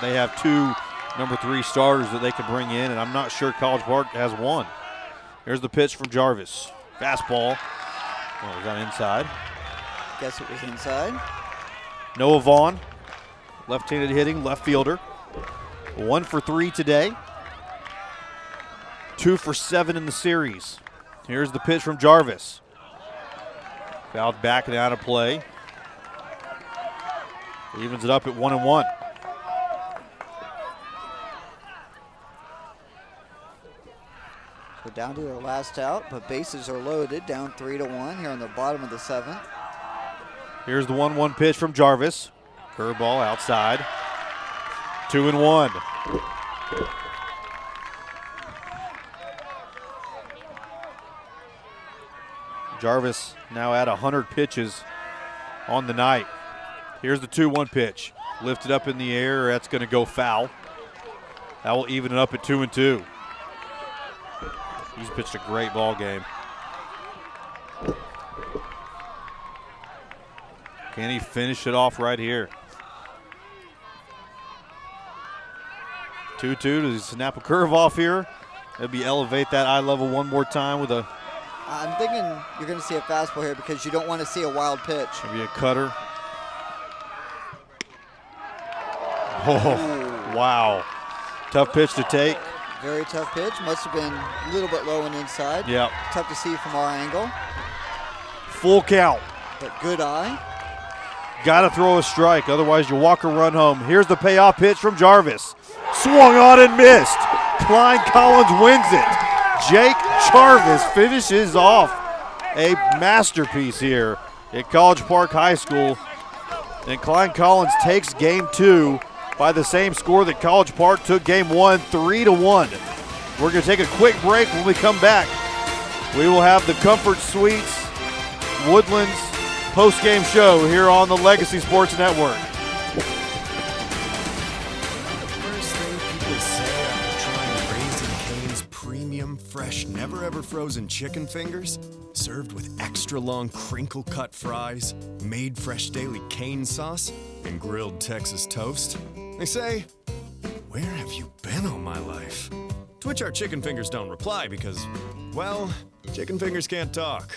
Speaker 1: They have 2 number 3 starters that they can bring in, and I'm not sure College Park has one. Here's the pitch from Jarvis. Fastball. Oh, was that inside?
Speaker 2: Guess it was inside.
Speaker 1: Noah Vaughn, left-handed hitting, left fielder. 1 for 3 today. 2 for 7 in the series. Here's the pitch from Jarvis. Fouled back and out of play. Evens it up at 1-1.
Speaker 2: So down to their last out, but bases are loaded, down 3-1 here on the bottom of the 7th.
Speaker 1: Here's the 1-1 pitch from Jarvis. Curveball outside. 2-1. Jarvis now at 100 pitches on the night. Here's the 2-1 pitch. Lifted up in the air, that's going to go foul. That will even it up at 2-2. He's pitched a great ball game. Can he finish it off right here? 2-2 to snap a curve off here. Maybe elevate that eye level one more time with a.
Speaker 2: I'm thinking you're going to see a fastball here because you don't want to see a wild pitch.
Speaker 1: Maybe a cutter. Oh, wow. Tough pitch to take.
Speaker 2: Very tough pitch. Must have been a little bit low and inside.
Speaker 1: Yep.
Speaker 2: Tough to see from our angle.
Speaker 1: Full count.
Speaker 2: But good eye.
Speaker 1: Got to throw a strike, otherwise you walk or run home. Here's the payoff pitch from Jarvis. Swung on and missed. Klein Collins wins it. Jake Jarvis finishes off a masterpiece here at College Park High School. And Klein Collins takes game 2 by the same score that College Park took game 1, 3-1. We're going to take a quick break. When we come back, we will have the Comfort Suites Woodlands post-game show here on the Legacy Sports Network.
Speaker 4: First thing people say after trying Raising Cane's premium, fresh, never-ever frozen chicken fingers, served with extra-long crinkle-cut fries, made fresh daily cane sauce, and grilled Texas toast, they say, "Where have you been all my life?" To which our chicken fingers don't reply because, well, chicken fingers can't talk.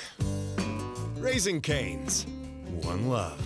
Speaker 4: Raising Cane's, one love.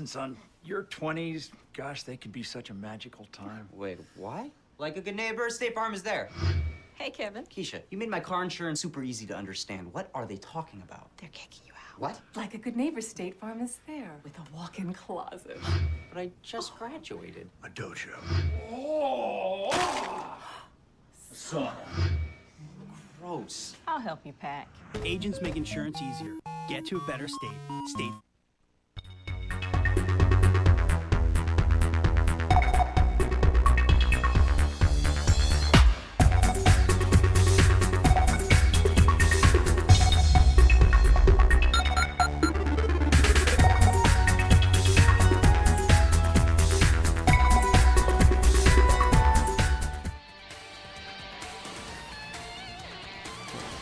Speaker 9: Son, your 20s, gosh, they could be such a magical time.
Speaker 10: Wait, what? Like a good neighbor, State Farm is there.
Speaker 14: Hey, Kevin.
Speaker 10: Keisha, you made my car insurance super easy to understand. What are they talking about?
Speaker 14: They're kicking you out.
Speaker 10: What?
Speaker 20: Like a good neighbor, State Farm is there with a walk-in closet.
Speaker 10: But I just graduated.
Speaker 9: A dojo.
Speaker 10: Son. Gross.
Speaker 19: I'll help you pack.
Speaker 11: Agents make insurance easier. Get to a better state. State.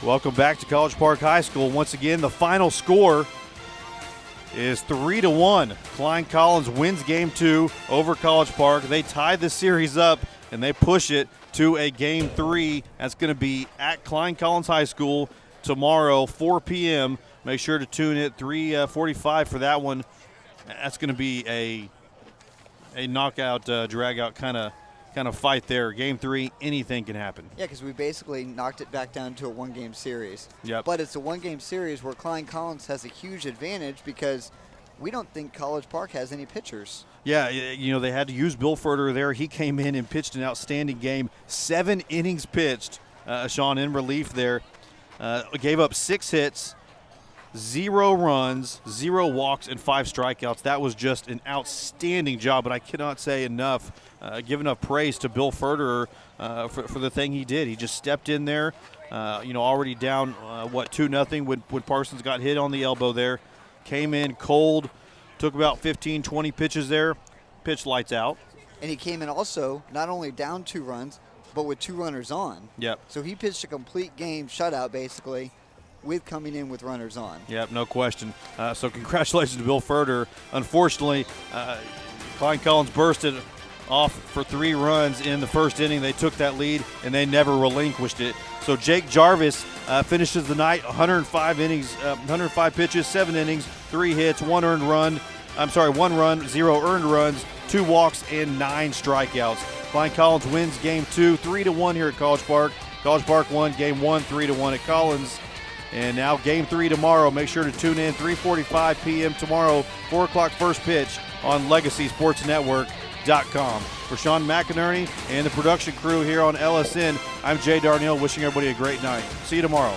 Speaker 1: Welcome back to College Park High School. Once again, the final score is 3-1. Klein Collins wins game 2 over College Park. They tie the series up and they push it to a game 3. That's going to be at Klein Collins High School tomorrow, 4 p.m. Make sure to tune in at 3:45 for that one. That's going to be a knockout, drag-out kind of fight there. Game 3, anything can happen.
Speaker 2: Yeah, because we basically knocked it back down to a one-game series.
Speaker 1: Yep.
Speaker 2: But it's a one-game series where Klein Collins has a huge advantage because we don't think College Park has any pitchers.
Speaker 1: Yeah, you know, they had to use Bill Furter there. He came in and pitched an outstanding game. 7 innings pitched Sean, in relief there. Gave up 6 hits, 0 runs, 0 walks, and 5 strikeouts. That was just an outstanding job, but I cannot say enough, give enough praise to Bill Ferderer for the thing he did. He just stepped in there, already down, 2-0 when Parsons got hit on the elbow there. Came in cold, took about 15, 20 pitches there, pitched lights out.
Speaker 2: And he came in also not only down 2 runs, but with 2 runners on.
Speaker 1: Yep.
Speaker 2: So he pitched a complete game shutout, basically, with coming in with runners on.
Speaker 1: Yep, no question. So congratulations to Bill Ferderer. Unfortunately, Klein Collins bursted off for 3 runs in the first inning. They took that lead, and they never relinquished it. So Jake Jarvis finishes the night 105 innings, 105 pitches, 7 innings, 3 hits, 1 run, 0 earned runs, 2 walks, and 9 strikeouts. Klein Collins wins Game 2, 3-1 here at College Park. College Park won Game 1, 3-1 at Collins. And now Game 3 tomorrow. Make sure to tune in 3:45 p.m. tomorrow, 4 o'clock first pitch on LegacySportsNetwork.com. For Sean McInerney and the production crew here on LSN, I'm Jay Darnell, wishing everybody a great night. See you tomorrow.